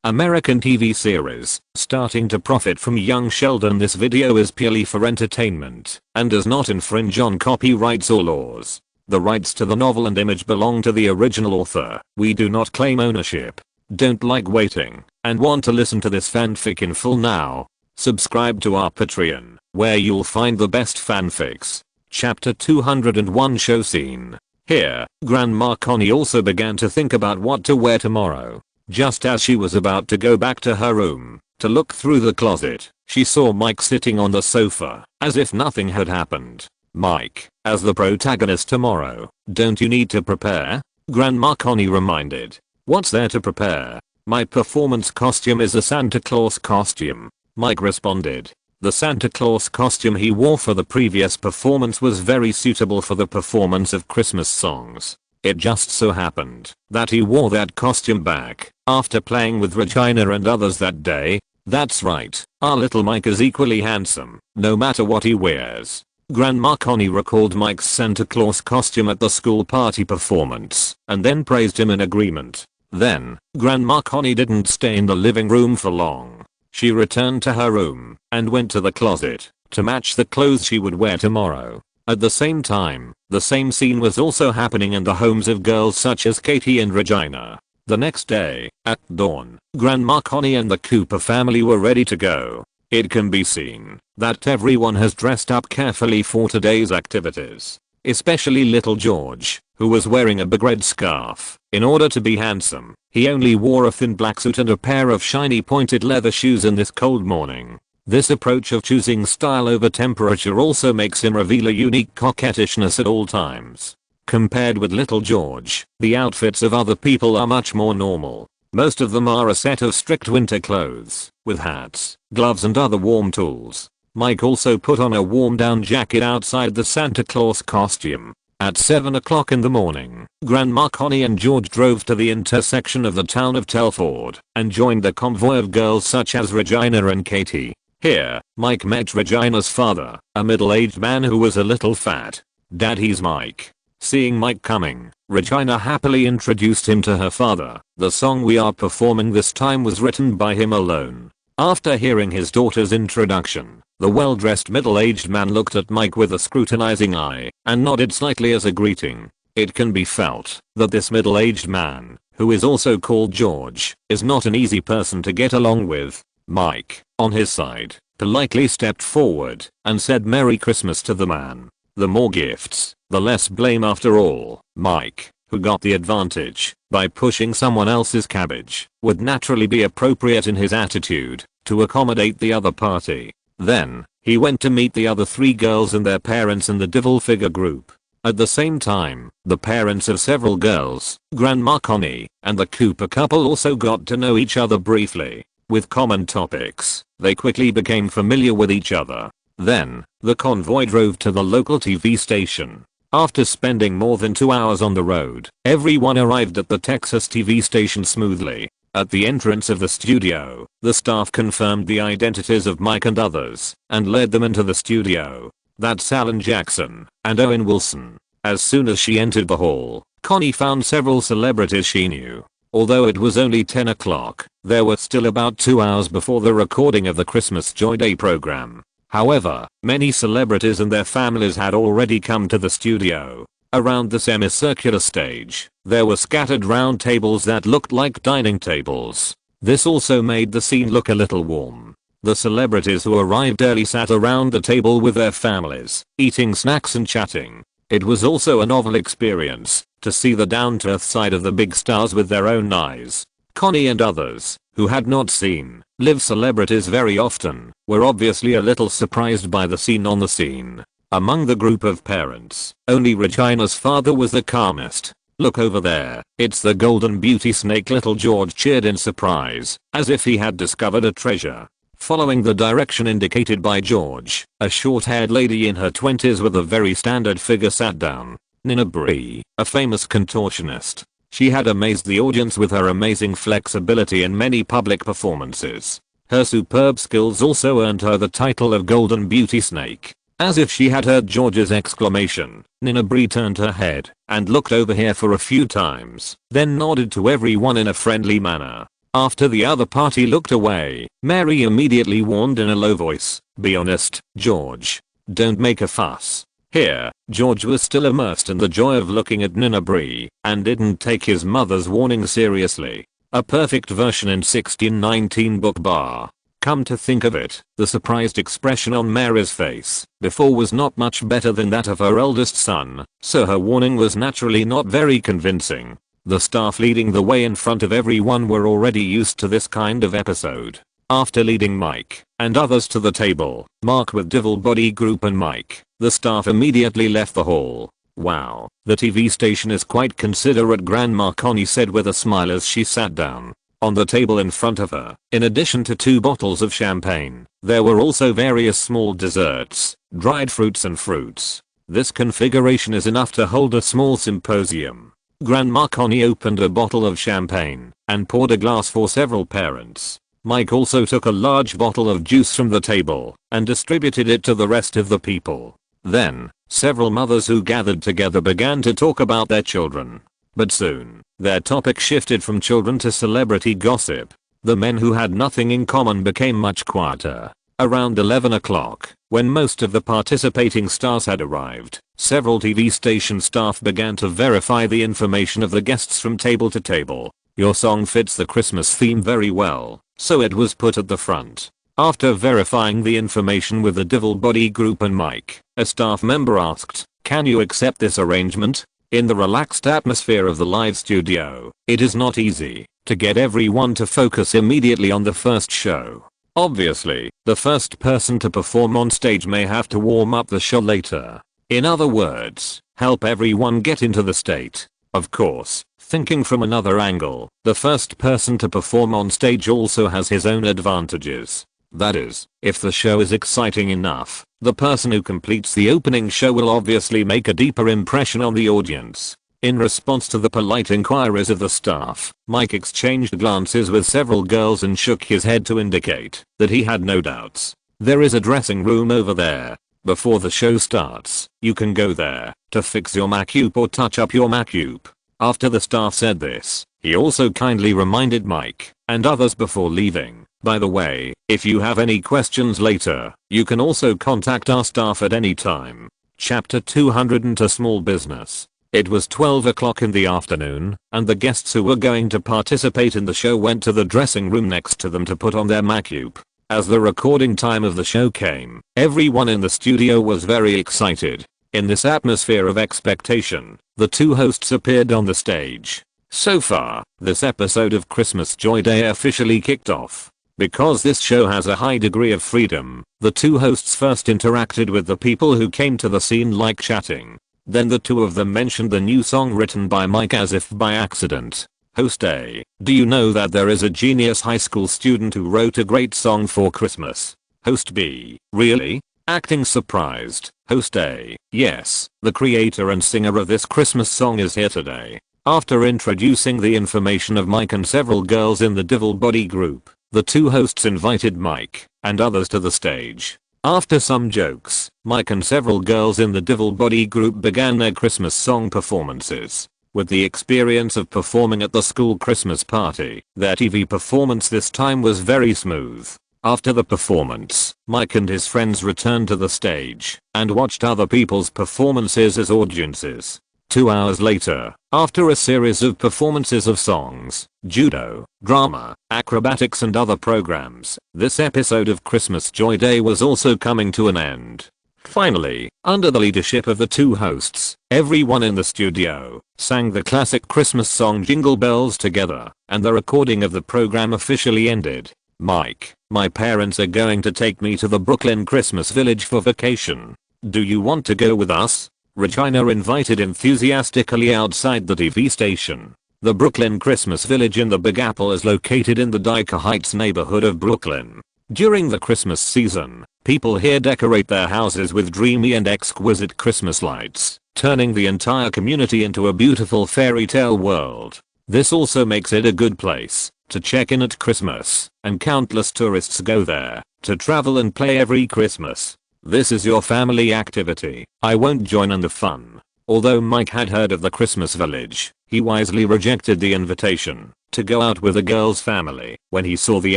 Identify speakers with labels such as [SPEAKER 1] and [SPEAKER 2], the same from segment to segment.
[SPEAKER 1] American TV series, starting to profit from young Sheldon. This video is purely for entertainment and does not infringe on copyrights or laws. The rights to the novel and image belong to the original author. We do not claim ownership. Don't like waiting and want to listen to this fanfic in full now? Subscribe to our Patreon, where you'll find the best fanfics. Chapter 201 Show Scene. Here, Grandma Connie also began to think about what to wear tomorrow. Just as she was about to go back to her room to look through the closet, she saw Mike sitting on the sofa, as if nothing had happened. Mike, as the protagonist tomorrow, don't you need to prepare? Grandma Connie reminded. What's there to prepare? My performance costume is a Santa Claus costume, Mike responded. The Santa Claus costume he wore for the previous performance was very suitable for the performance of Christmas songs. It just so happened that he wore that costume back after playing with Regina and others that day. That's right, our little Mike is equally handsome, no matter what he wears. Grandma Connie recalled Mike's Santa Claus costume at the school party performance and then praised him in agreement. Then, Grandma Connie didn't stay in the living room for long. She returned to her room and went to the closet to match the clothes she would wear tomorrow. At the same time, the same scene was also happening in the homes of girls such as Katie and Regina. The next day, at dawn, Grandma Connie and the Cooper family were ready to go. It can be seen that everyone has dressed up carefully for today's activities, especially little George, who was wearing a big red scarf. In order to be handsome, he only wore a thin black suit and a pair of shiny pointed leather shoes in this cold morning. This approach of choosing style over temperature also makes him reveal a unique coquettishness at all times. Compared with little George, the outfits of other people are much more normal. Most of them are a set of strict winter clothes, with hats, gloves and other warm tools. Mike also put on a warm down jacket outside the Santa Claus costume. At 7 o'clock in the morning, Grandma Connie and George drove to the intersection of the town of Telford and joined the convoy of girls such as Regina and Katie. Here, Mike met Regina's father, a middle-aged man who was a little fat. "Dad, he's Mike." Seeing Mike coming, Regina happily introduced him to her father. The song we are performing this time was written by him alone. After hearing his daughter's introduction, the well-dressed middle-aged man looked at Mike with a scrutinizing eye and nodded slightly as a greeting. It can be felt that this middle-aged man, who is also called George, is not an easy person to get along with. Mike, on his side, politely stepped forward and said Merry Christmas to the man. The more gifts, the less blame after all. Mike, who got the advantage by pushing someone else's cabbage, would naturally be appropriate in his attitude to accommodate the other party. Then, he went to meet the other three girls and their parents in the Devil figure group. At the same time, the parents of several girls, Grandma Connie, and the Cooper couple also got to know each other briefly. With common topics, they quickly became familiar with each other. Then, the convoy drove to the local TV station. After spending more than 2 hours on the road, everyone arrived at the Texas TV station smoothly. At the entrance of the studio, the staff confirmed the identities of Mike and others and led them into the studio. That's Alan Jackson and Owen Wilson. As soon as she entered the hall, Connie found several celebrities she knew. Although it was only 10 o'clock, there were still about 2 hours before the recording of the Christmas Joy Day program. However, many celebrities and their families had already come to the studio. Around the semicircular stage, there were scattered round tables that looked like dining tables. This also made the scene look a little warm. The celebrities who arrived early sat around the table with their families, eating snacks and chatting. It was also a novel experience to see the down-to-earth side of the big stars with their own eyes. Connie and others, who had not seen live celebrities very often, were obviously a little surprised by the scene on the scene. Among the group of parents, only Regina's father was the calmest. "Look over there, it's the golden beauty snake," little George cheered in surprise, as if he had discovered a treasure. Following the direction indicated by George, a short-haired lady in her 20s with a very standard figure sat down. Nina Bree, a famous contortionist. She had amazed the audience with her amazing flexibility in many public performances. Her superb skills also earned her the title of Golden Beauty Snake. As if she had heard George's exclamation, Nina Bree turned her head and looked over here for a few times, then nodded to everyone in a friendly manner. After the other party looked away, Mary immediately warned in a low voice, "Be honest, George. Don't make a fuss." Here, George was still immersed in the joy of looking at Nina Bree, and didn't take his mother's warning seriously. A perfect version in 1619 book bar. Come to think of it, the surprised expression on Mary's face before was not much better than that of her eldest son, so her warning was naturally not very convincing. The staff leading the way in front of everyone were already used to this kind of episode. After leading Mike and others to the table, Mark with Devil Body Group and Mike, the staff immediately left the hall. "Wow, the TV station is quite considerate," Grandma Connie said with a smile as she sat down. On the table in front of her, in addition to 2 bottles of champagne, there were also various small desserts, dried fruits and fruits. This configuration is enough to hold a small symposium. Grandma Connie opened a bottle of champagne and poured a glass for several parents. Mike also took a large bottle of juice from the table and distributed it to the rest of the people. Then, several mothers who gathered together began to talk about their children. But soon, their topic shifted from children to celebrity gossip. The men who had nothing in common became much quieter. Around 11 o'clock, when most of the participating stars had arrived, several TV station staff began to verify the information of the guests from table to table. "Your song fits the Christmas theme very well," so it was put at the front. After verifying the information with the Devil Body Group and Mike, a staff member asked, "Can you accept this arrangement?" In the relaxed atmosphere of the live studio, it is not easy to get everyone to focus immediately on the first show. Obviously, the first person to perform on stage may have to warm up the show later. In other words, help everyone get into the state. Of course, thinking from another angle, the first person to perform on stage also has his own advantages. That is, if the show is exciting enough, the person who completes the opening show will obviously make a deeper impression on the audience. In response to the polite inquiries of the staff, Mike exchanged glances with several girls and shook his head to indicate that he had no doubts. "There is a dressing room over there. Before the show starts, you can go there to fix your makeup or touch up your makeup." After the staff said this, he also kindly reminded Mike and others before leaving, "By the way, if you have any questions later, you can also contact our staff at any time." Chapter 200 Into Small Business. It was 12 o'clock in the afternoon, and the guests who were going to participate in the show went to the dressing room next to them to put on their makeup. As the recording time of the show came, everyone in the studio was very excited. In this atmosphere of expectation, the 2 hosts appeared on the stage. So far, this episode of Christmas Joy Day officially kicked off. Because this show has a high degree of freedom, the 2 hosts first interacted with the people who came to the scene like chatting. Then the 2 of them mentioned the new song written by Mike as if by accident. Host A: "Do you know that there is a genius high school student who wrote a great song for Christmas?" Host B: "Really?" Acting surprised, Host A: "Yes, the creator and singer of this Christmas song is here today." After introducing the information of Mike and several girls in the Devil Body Group, the 2 hosts invited Mike and others to the stage. After some jokes, Mike and several girls in the Devil Body Group began their Christmas song performances. With the experience of performing at the school Christmas party, their TV performance this time was very smooth. After the performance, Mike and his friends returned to the stage and watched other people's performances as audiences. 2 hours later, after a series of performances of songs, judo, drama, acrobatics and other programs, this episode of Christmas Joy Day was also coming to an end. Finally, under the leadership of the 2 hosts, everyone in the studio sang the classic Christmas song Jingle Bells together, and the recording of the program officially ended. "Mike, my parents are going to take me to the Brooklyn Christmas Village for vacation. Do you want to go with us?" Regina invited enthusiastically outside the TV station. The Brooklyn Christmas Village in the Big Apple is located in the Dyker Heights neighborhood of Brooklyn. During the Christmas season, people here decorate their houses with dreamy and exquisite Christmas lights, turning the entire community into a beautiful fairy tale world. This also makes it a good place to check in at Christmas, and countless tourists go there to travel and play every Christmas. This is your family activity. I won't join in the fun. Although Mike had heard of the Christmas Village, he wisely rejected the invitation. to go out with the girl's family when he saw the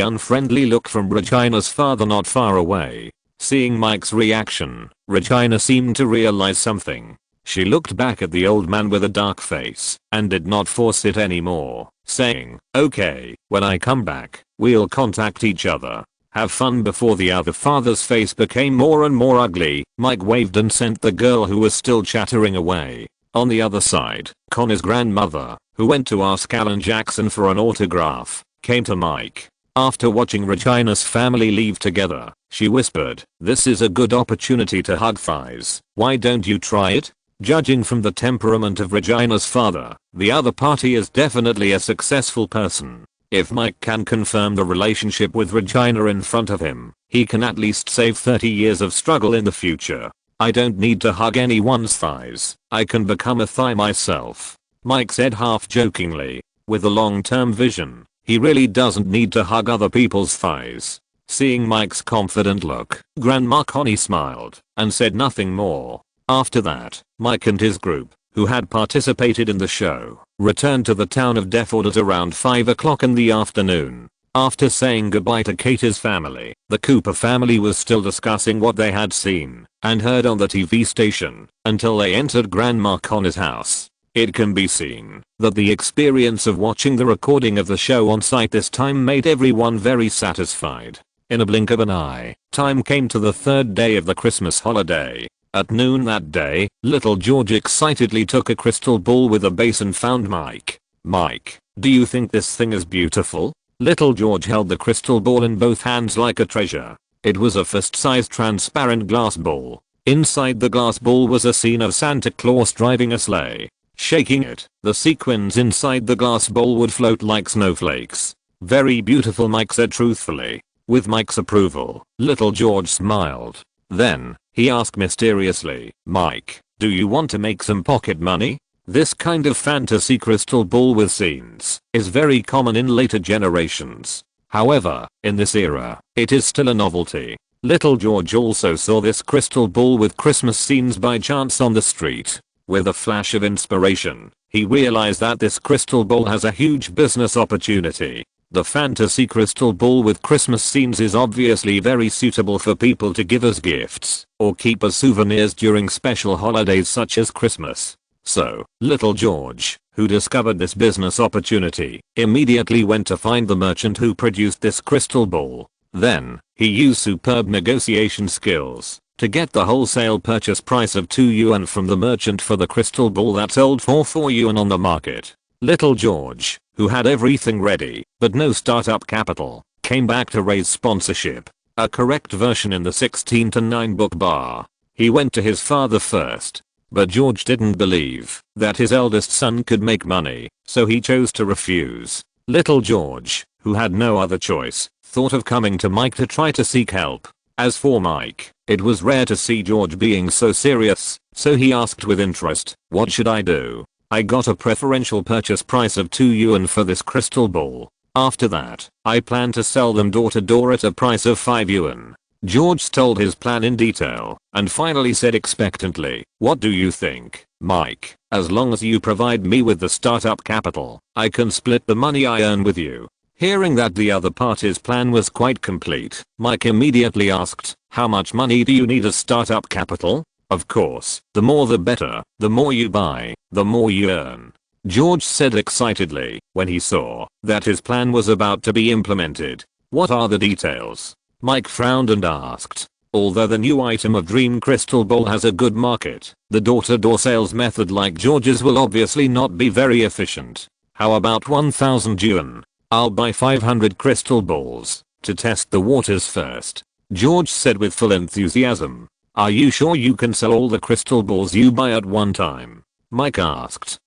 [SPEAKER 1] unfriendly look from Regina's father not far away. Seeing Mike's reaction, Regina seemed to realize something. She looked back at the old man with a dark face and did not force it anymore, saying, "Okay, when I come back, we'll contact each other. Have fun." Before the other father's face became more and more ugly, Mike waved and sent the girl who was still chattering away. On the other side, Connor's grandmother, who went to ask Alan Jackson for an autograph, came to Mike. After watching Regina's family leave together, she whispered, "This is a good opportunity to hug thighs. Why don't you try it?" Judging from the temperament of Regina's father, the other party is definitely a successful person. If Mike can confirm the relationship with Regina in front of him, he can at least save 30 years of struggle in the future. "I don't need to hug anyone's thighs. I can become a thigh myself," Mike said half jokingly. With a long-term vision, he really doesn't need to hug other people's thighs. Seeing Mike's confident look, Grandma Connie smiled and said nothing more. After that, Mike and his group, who had participated in the show, returned to the town of Telford at around 5 o'clock in the afternoon. After saying goodbye to Katie's family, the Cooper family was still discussing what they had seen and heard on the TV station until they entered Grandma Connie's house. It can be seen that the experience of watching the recording of the show on site this time made everyone very satisfied. In a blink of an eye, time came to the third day of the Christmas holiday. At noon that day, little George excitedly took a crystal ball with a base and found Mike. "Mike, do you think this thing is beautiful?" Little George held the crystal ball in both hands like a treasure. It was a fist-sized transparent glass ball. Inside the glass ball was a scene of Santa Claus driving a sleigh. Shaking it, the sequins inside the glass bowl would float like snowflakes. "Very beautiful," Mike said truthfully. With Mike's approval, little George smiled. Then, he asked mysteriously, "Mike, do you want to make some pocket money?" This kind of fantasy crystal ball with scenes is very common in later generations. However, in this era, it is still a novelty. Little George also saw this crystal ball with Christmas scenes by chance on the street. With a flash of inspiration, he realized that this crystal ball has a huge business opportunity. The fantasy crystal ball with Christmas scenes is obviously very suitable for people to give as gifts or keep as souvenirs during special holidays such as Christmas. So, little George, who discovered this business opportunity, immediately went to find the merchant who produced this crystal ball. Then, he used superb negotiation skills to get the wholesale purchase price of 2 yuan from the merchant for the crystal ball that sold for 4 yuan on the market. Little George, who had everything ready but no startup capital, came back to raise sponsorship, a correct version in the 16-9 book bar. He went to his father first, but George didn't believe that his eldest son could make money, so he chose to refuse. Little George, who had no other choice, thought of coming to Mike to try to seek help. As for Mike, it was rare to see George being so serious, so he asked with interest, "What should I do?" "I got a preferential purchase price of 2 yuan for this crystal ball. After that, I plan to sell them door to door at a price of 5 yuan. George told his plan in detail and finally said expectantly, "What do you think, Mike? As long as you provide me with the startup capital, I can split the money I earn with you." Hearing that the other party's plan was quite complete, Mike immediately asked, "How much money do you need as startup capital?" "Of course, the more the better. The more you buy, the more you earn," George said excitedly when he saw that his plan was about to be implemented. "What are the details?" Mike frowned and asked. Although the new item of Dream Crystal Ball has a good market, the door-to-door sales method like George's will obviously not be very efficient. "How about 1,000 yuan? I'll buy 500 crystal balls to test the waters first," George said with full enthusiasm. "Are you sure you can sell all the crystal balls you buy at one time?" Mike asked.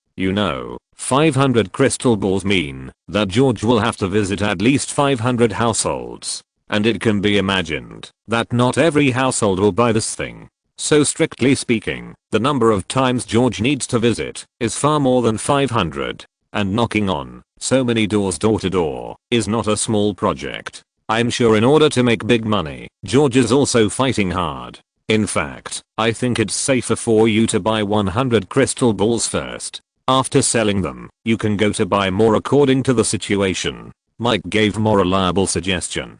[SPEAKER 1] 500 crystal balls mean that George will have to visit at least 500 households. And it can be imagined that not every household will buy this thing. So strictly speaking, the number of times George needs to visit is far more than 500. And knocking on so many doors door to door is not a small project. I'm sure in order to make big money, George is also fighting hard. In fact, I think it's safer for you to buy 100 crystal balls first. After selling them, you can go to buy more according to the situation. Mike gave more reliable suggestion.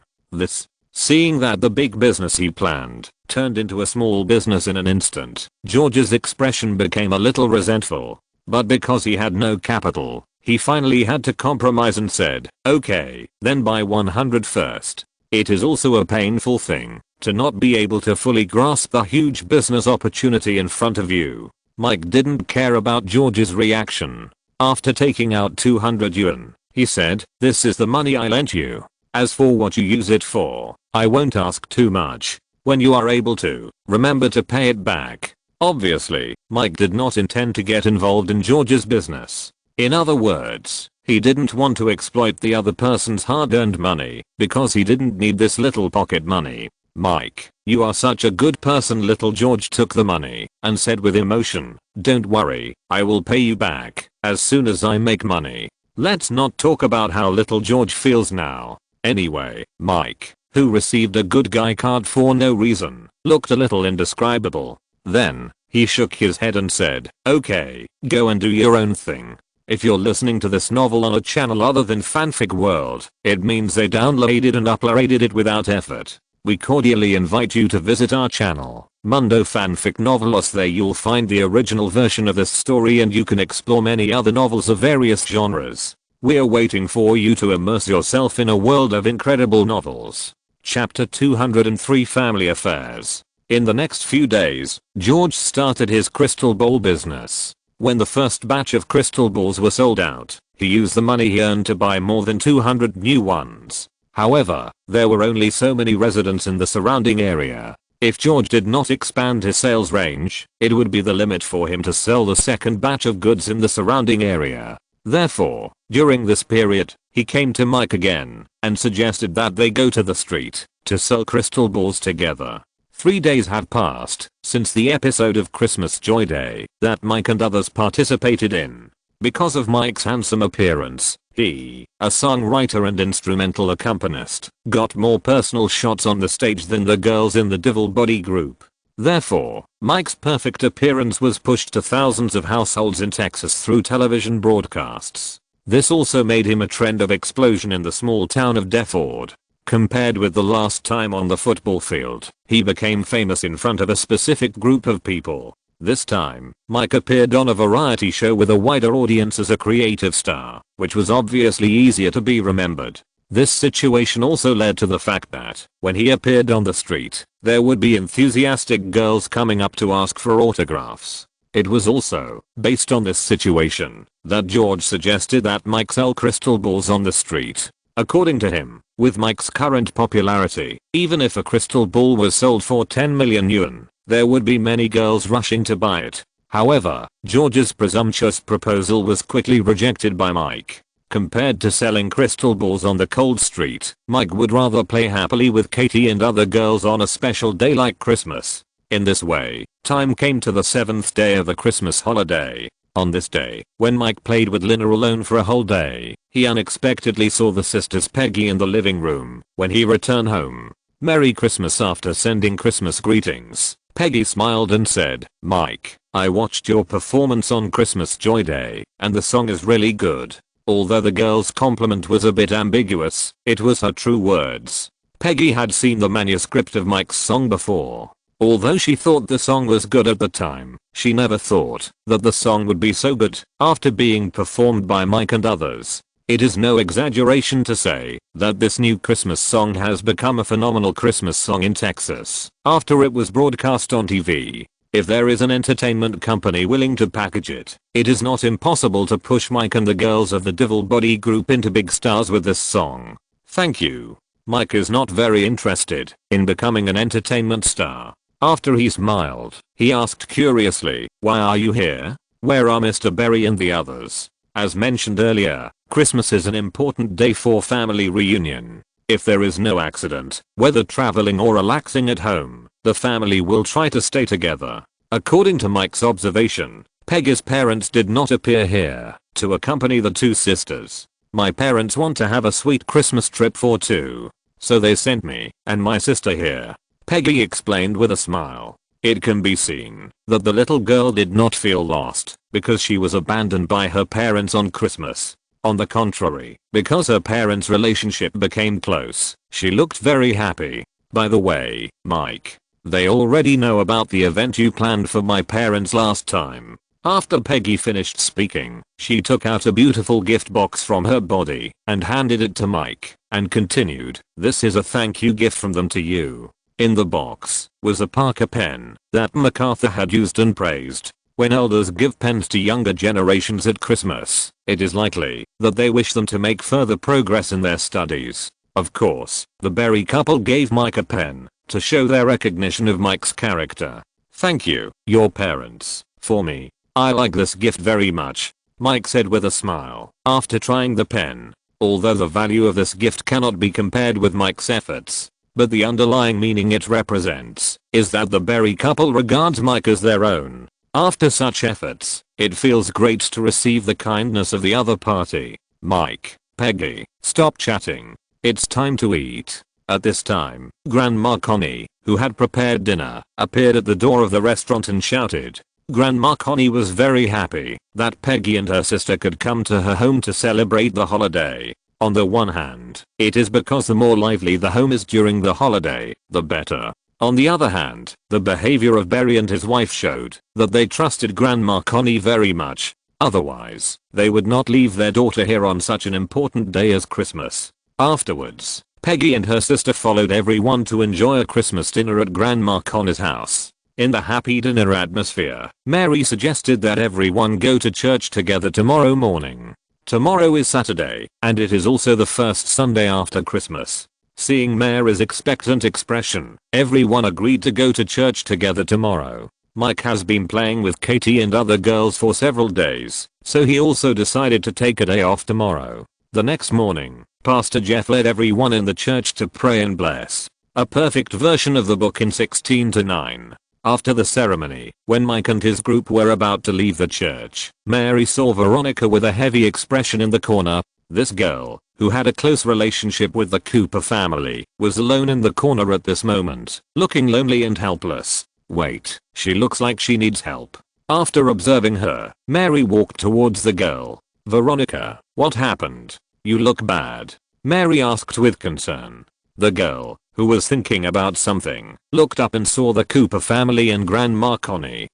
[SPEAKER 1] Seeing that the big business he planned turned into a small business in an instant, George's expression became a little resentful. But because he had no capital, he finally had to compromise and said, okay, then buy 100 first. It is also a painful thing to not be able to fully grasp the huge business opportunity in front of you. Mike didn't care about George's reaction. After taking out 200 yuan, he said, this is the money I lent you. As for what you use it for, I won't ask too much. When you are able to, remember to pay it back. Obviously, Mike did not intend to get involved in George's business. In other words, he didn't want to exploit the other person's hard-earned money because he didn't need this little pocket money. Mike, you are such a good person. Little George took the money and said with emotion, don't worry, I will pay you back as soon as I make money. Let's not talk about how little George feels now. Anyway, Mike, who received a good guy card for no reason, looked a little indescribable. Then, he shook his head and said, okay, go and do your own thing. If you're listening to this novel on a channel other than Fanfic World, it means they downloaded and uploaded it without effort. We cordially invite you to visit our channel, Mundo Fanfic Novelos. There you'll find the original version of this story and you can explore many other novels of various genres. We're waiting for you to immerse yourself in a world of incredible novels. Chapter 203 Family Affairs. In the next few days, George started his crystal ball business. When the first batch of crystal balls were sold out, he used the money he earned to buy more than 200 new ones. However, there were only so many residents in the surrounding area. If George did not expand his sales range, it would be the limit for him to sell the second batch of goods in the surrounding area. Therefore, during this period, he came to Mike again and suggested that they go to the street to sell crystal balls together. 3 days had passed since the episode of Christmas Joy Day that Mike and others participated in. Because of Mike's handsome appearance, he, a songwriter and instrumental accompanist, got more personal shots on the stage than the girls in the Devil Body group. Therefore, Mike's perfect appearance was pushed to thousands of households in Texas through television broadcasts. This also made him a trend of explosion in the small town of Telford. Compared with the last time on the football field, he became famous in front of a specific group of people. This time, Mike appeared on a variety show with a wider audience as a creative star, which was obviously easier to be remembered. This situation also led to the fact that, when he appeared on the street, there would be enthusiastic girls coming up to ask for autographs. It was also based on this situation that George suggested that Mike sell crystal balls on the street. According to him, with Mike's current popularity, even if a crystal ball was sold for 10 million yuan, there would be many girls rushing to buy it. However, George's presumptuous proposal was quickly rejected by Mike. Compared to selling crystal balls on the cold street, Mike would rather play happily with Katie and other girls on a special day like Christmas. In this way, time came to the 7th day of the Christmas holiday. On this day, when Mike played with Lina alone for a whole day, he unexpectedly saw the sisters Peggy in the living room. When he returned home, Merry Christmas. After sending Christmas greetings, Peggy smiled and said, Mike, I watched your performance on Christmas Joy Day, and the song is really good. Although the girl's compliment was a bit ambiguous, it was her true words. Peggy had seen the manuscript of Mike's song before. Although she thought the song was good at the time, she never thought that the song would be so good after being performed by Mike and others. It is no exaggeration to say that this new Christmas song has become a phenomenal Christmas song in Texas after it was broadcast on TV. If there is an entertainment company willing to package it, it is not impossible to push Mike and the girls of the Devil Body group into big stars with this song. Thank you. Mike is not very interested in becoming an entertainment star. After he smiled, he asked curiously, why are you here? Where are Mr. Berry and the others? As mentioned earlier, Christmas is an important day for family reunion. If there is no accident, whether traveling or relaxing at home, the family will try to stay together. According to Mike's observation, Peggy's parents did not appear here to accompany the two sisters. My parents want to have a sweet Christmas trip for two, so they sent me and my sister here, Peggy explained with a smile. It can be seen that the little girl did not feel lost because she was abandoned by her parents on Christmas. On the contrary, because her parents' relationship became close, she looked very happy. By the way, Mike, they already know about the event you planned for my parents last time. After Peggy finished speaking, she took out a beautiful gift box from her body and handed it to Mike and continued, "This is a thank you gift from them to you." In the box was a Parker pen that MacArthur had used and praised. When elders give pens to younger generations at Christmas, it is likely that they wish them to make further progress in their studies. Of course, the Berry couple gave Mike a pen to show their recognition of Mike's character. "Thank you, your parents, for me. I like this gift very much," Mike said with a smile after trying the pen. Although the value of this gift cannot be compared with Mike's efforts, but the underlying meaning it represents is that the Berry couple regards Mike as their own. After such efforts, it feels great to receive the kindness of the other party. Mike, Peggy, stop chatting. It's time to eat. At this time, Grandma Connie, who had prepared dinner, appeared at the door of the restaurant and shouted. Grandma Connie was very happy that Peggy and her sister could come to her home to celebrate the holiday. On the one hand, it is because the more lively the home is during the holiday, the better. On the other hand, the behavior of Berry and his wife showed that they trusted Grandma Connie very much. Otherwise, they would not leave their daughter here on such an important day as Christmas. Afterwards, Peggy and her sister followed everyone to enjoy a Christmas dinner at Grandma Connie's house. In the happy dinner atmosphere, Mary suggested that everyone go to church together tomorrow morning. Tomorrow is Saturday, and it is also the first Sunday after Christmas. Seeing Mary's expectant expression, everyone agreed to go to church together tomorrow. Mike has been playing with Katie and other girls for several days, so he also decided to take a day off tomorrow. The next morning, Pastor Jeff led everyone in the church to pray and bless. A perfect version of the book in 16:9. After the ceremony, when Mike and his group were about to leave the church, Mary saw Veronica with a heavy expression in the corner. This girl, who had a close relationship with the Cooper family, was alone in the corner at this moment, looking lonely and helpless. Wait, she looks like she needs help. After observing her, Mary walked towards the girl. Veronica, what happened? You look bad, Mary asked with concern. The girl, who was thinking about something, looked up and saw the Cooper family and Grandma Connie.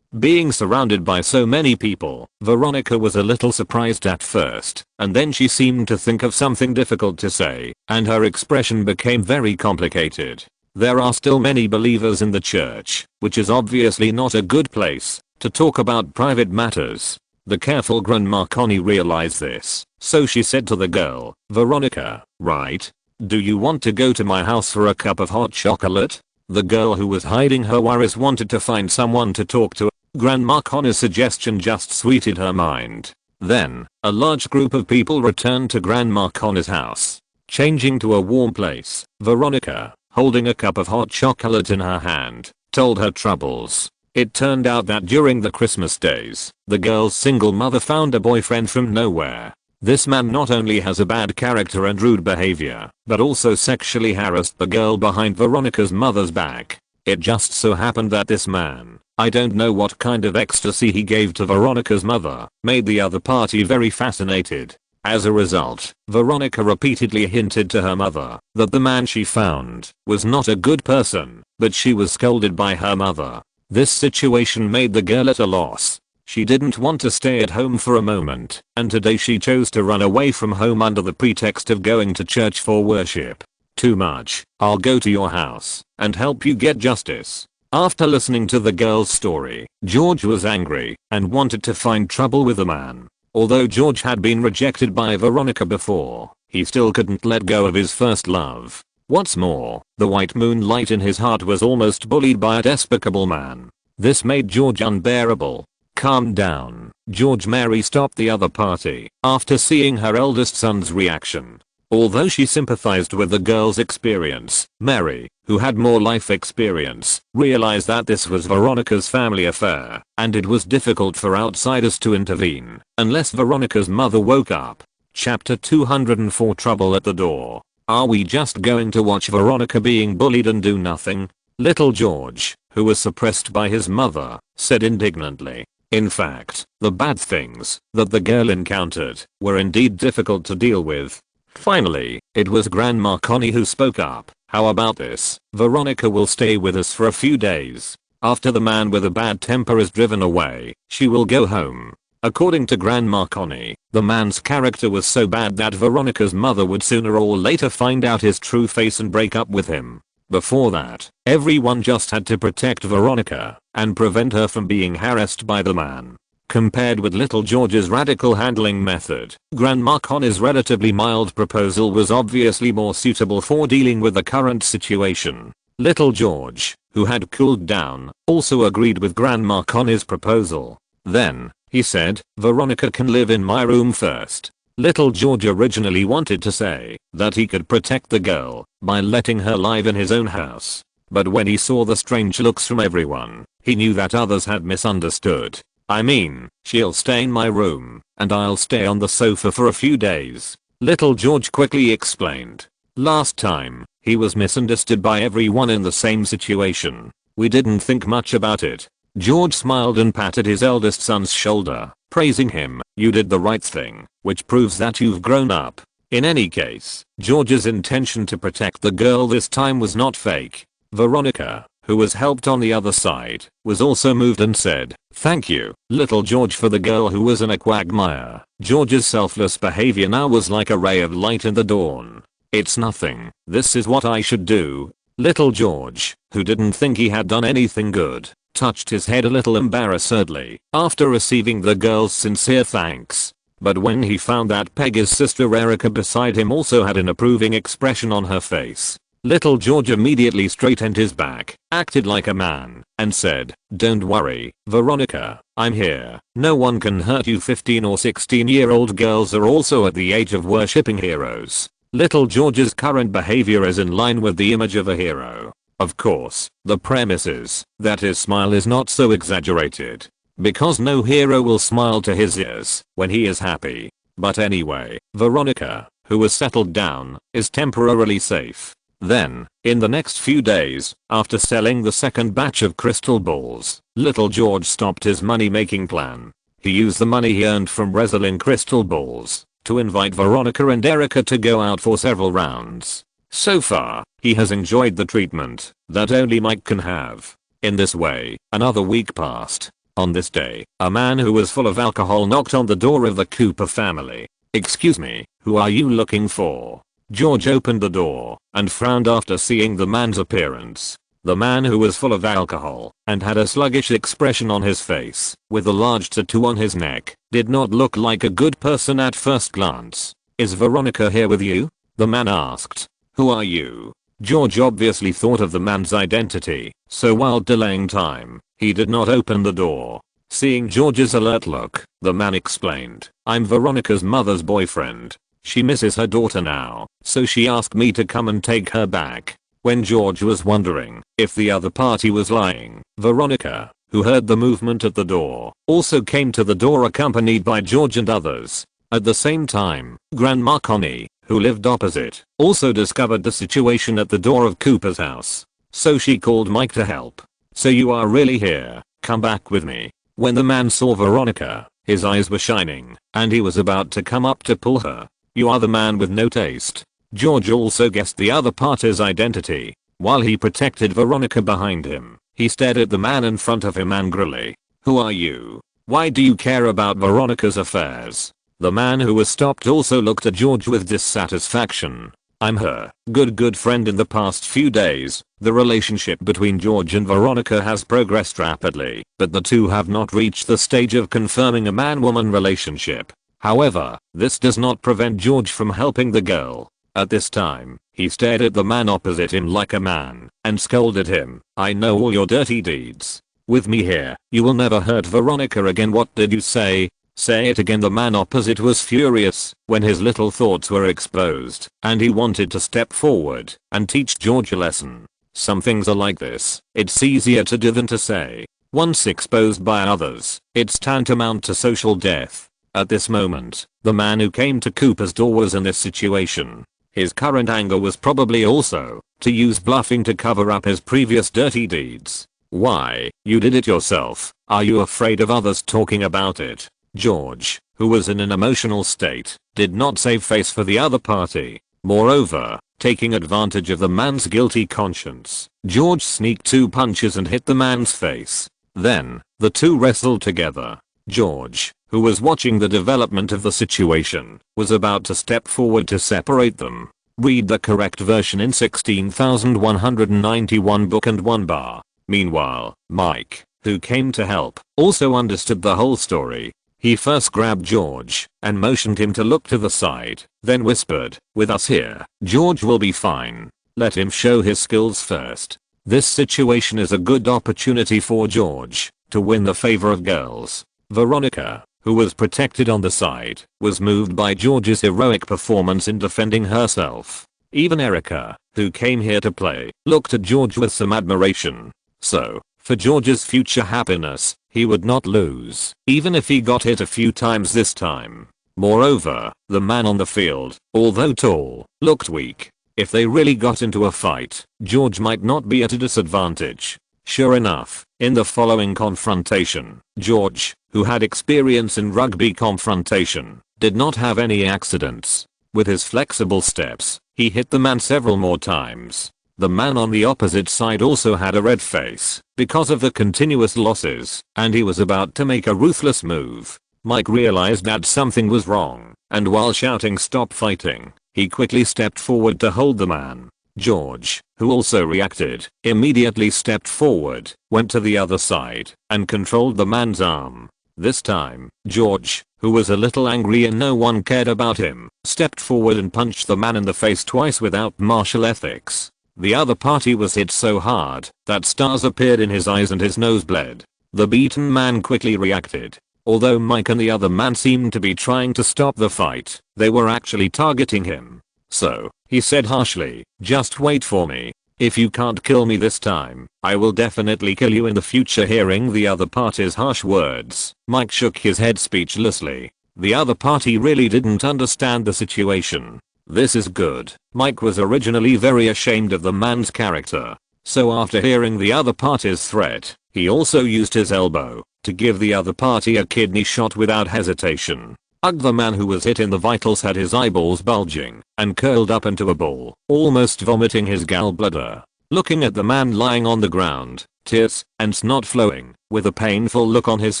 [SPEAKER 1] Being surrounded by so many people, Veronica was a little surprised at first, and then she seemed to think of something difficult to say, and her expression became very complicated. There are still many believers in the church, which is obviously not a good place to talk about private matters. The careful Grandma Connie realized this, so she said to the girl, Veronica, right? Do you want to go to my house for a cup of hot chocolate? The girl who was hiding her worries wanted to find someone to talk to. Grandma Connie's suggestion just sweetened her mind. Then, a large group of people returned to Grandma Connie's house. Changing to a warm place, Veronica, holding a cup of hot chocolate in her hand, told her troubles. It turned out that during the Christmas days, the girl's single mother found a boyfriend from nowhere. This man not only has a bad character and rude behavior, but also sexually harassed the girl behind Veronica's mother's back. It just so happened that this man, I don't know what kind of ecstasy he gave to Veronica's mother, made the other party very fascinated. As a result, Veronica repeatedly hinted to her mother that the man she found was not a good person, but she was scolded by her mother. This situation made the girl at a loss. She didn't want to stay at home for a moment, and today she chose to run away from home under the pretext of going to church for worship. Too much. I'll go to your house and help you get justice. After listening to the girl's story, George was angry and wanted to find trouble with the man. Although George had been rejected by Veronica before, he still couldn't let go of his first love. What's more, the white moonlight in his heart was almost bullied by a despicable man. This made George unbearable. Calm down, George. Mary stopped the other party after seeing her eldest son's reaction. Although she sympathized with the girl's experience, Mary, who had more life experience, realized that this was Veronica's family affair, and it was difficult for outsiders to intervene unless Veronica's mother woke up. Chapter 204 Trouble at the Door. Are we just going to watch Veronica being bullied and do nothing? Little George, who was suppressed by his mother, said indignantly. In fact, the bad things that the girl encountered were indeed difficult to deal with. Finally, it was Grandma Connie who spoke up. How about this? Veronica will stay with us for a few days. After the man with a bad temper is driven away, she will go home. According to Grandma Connie, the man's character was so bad that Veronica's mother would sooner or later find out his true face and break up with him. Before that, everyone just had to protect Veronica and prevent her from being harassed by the man. Compared with little George's radical handling method, Grandma Connie's relatively mild proposal was obviously more suitable for dealing with the current situation. Little George, who had cooled down, also agreed with Grandma Connie's proposal. Then, he said, Veronica can live in my room first. Little George originally wanted to say that he could protect the girl by letting her live in his own house. But when he saw the strange looks from everyone, he knew that others had misunderstood. I mean, she'll stay in my room, and I'll stay on the sofa for a few days. Little George quickly explained. Last time, he was misunderstood by everyone in the same situation. We didn't think much about it. George smiled and patted his eldest son's shoulder, praising him. You did the right thing, which proves that you've grown up. In any case, George's intention to protect the girl this time was not fake. Veronica, who was helped on the other side, was also moved and said, thank you, little George, for the girl who was in a quagmire. George's selfless behavior now was like a ray of light in the dawn. It's nothing. This is what I should do. Little George, who didn't think he had done anything good, touched his head a little embarrassedly after receiving the girl's sincere thanks. But when he found that Peggy's sister Erica beside him also had an approving expression on her face, little George immediately straightened his back, acted like a man, and said, don't worry, Veronica, I'm here. No one can hurt you. 15 or 16-year-old girls are also at the age of worshipping heroes. Little George's current behavior is in line with the image of a hero. Of course, the premise is that his smile is not so exaggerated, because no hero will smile to his ears when he is happy. But anyway, Veronica, who was settled down, is temporarily safe. Then, in the next few days, after selling the second batch of crystal balls, little George stopped his money-making plan. He used the money he earned from reselling crystal balls to invite Veronica and Erica to go out for several rounds. So far, he has enjoyed the treatment that only Mike can have. In this way, another week passed. On this day, a man who was full of alcohol knocked on the door of the Cooper family. Excuse me, who are you looking for? George opened the door and frowned after seeing the man's appearance. The man, who was full of alcohol and had a sluggish expression on his face with a large tattoo on his neck, did not look like a good person at first glance. Is Veronica here with you? The man asked. Who are you? George obviously thought of the man's identity, so while delaying time, he did not open the door. Seeing George's alert look, the man explained, I'm Veronica's mother's boyfriend. She misses her daughter now, so she asked me to come and take her back. When George was wondering if the other party was lying, Veronica, who heard the movement at the door, also came to the door accompanied by George and others. At the same time, Grandma Connie, who lived opposite, also discovered the situation at the door of Cooper's house. So she called Mike to help. So you are really here? Come back with me. When the man saw Veronica, his eyes were shining, and he was about to come up to pull her. You are the man with no taste. George also guessed the other party's identity. While he protected Veronica behind him, he stared at the man in front of him angrily. Who are you? Why do you care about Veronica's affairs? The man who was stopped also looked at George with dissatisfaction. I'm her good friend. In the past few days, the relationship between George and Veronica has progressed rapidly, but the two have not reached the stage of confirming a man-woman relationship. However, this does not prevent George from helping the girl. At this time, he stared at the man opposite him like a man and scolded him. I know all your dirty deeds. With me here, you will never hurt Veronica again. What did you say? Say it again. The man opposite was furious when his little thoughts were exposed, and he wanted to step forward and teach George a lesson. Some things are like this. It's easier to do than to say. Once exposed by others, it's tantamount to social death. At this moment, the man who came to Cooper's door was in this situation. His current anger was probably also to use bluffing to cover up his previous dirty deeds. Why, you did it yourself. Are you afraid of others talking about it? George, who was in an emotional state, did not save face for the other party. Moreover, taking advantage of the man's guilty conscience, George sneaked 2 punches and hit the man's face. Then, the two wrestled together. George, who was watching the development of the situation, was about to step forward to separate them. Read the correct version in 16,191 book and 1 bar. Meanwhile, Mike, who came to help, also understood the whole story. He first grabbed George and motioned him to look to the side, then whispered, "With us here, George will be fine. Let him show his skills first." This situation is a good opportunity for George to win the favor of girls. Veronica, who was protected on the side, was moved by George's heroic performance in defending herself. Even Erica, who came here to play, looked at George with some admiration. So, for George's future happiness, he would not lose, even if he got hit a few times this time. Moreover, the man on the field, although tall, looked weak. If they really got into a fight, George might not be at a disadvantage. Sure enough, in the following confrontation, George, who had experience in rugby confrontation, did not have any accidents. With his flexible steps, he hit the man several more times. The man on the opposite side also had a red face because of the continuous losses, and he was about to make a ruthless move. Mike realized that something was wrong, and while shouting "Stop fighting," he quickly stepped forward to hold the man. George, who also reacted, immediately stepped forward, went to the other side, and controlled the man's arm. This time, George, who was a little angry and no one cared about him, stepped forward and punched the man in the face twice without martial ethics. The other party was hit so hard that stars appeared in his eyes and his nose bled. The beaten man quickly reacted. Although Mike and the other man seemed to be trying to stop the fight, they were actually targeting him. So, he said harshly, "Just wait for me. If you can't kill me this time, I will definitely kill you in the future." Hearing the other party's harsh words, Mike shook his head speechlessly. The other party really didn't understand the situation. This is good. Mike was originally very ashamed of the man's character. So after hearing the other party's threat, he also used his elbow to give the other party a kidney shot without hesitation. The man who was hit in the vitals had his eyeballs bulging and curled up into a ball, almost vomiting his gallbladder. Looking at the man lying on the ground, tears and snot flowing, with a painful look on his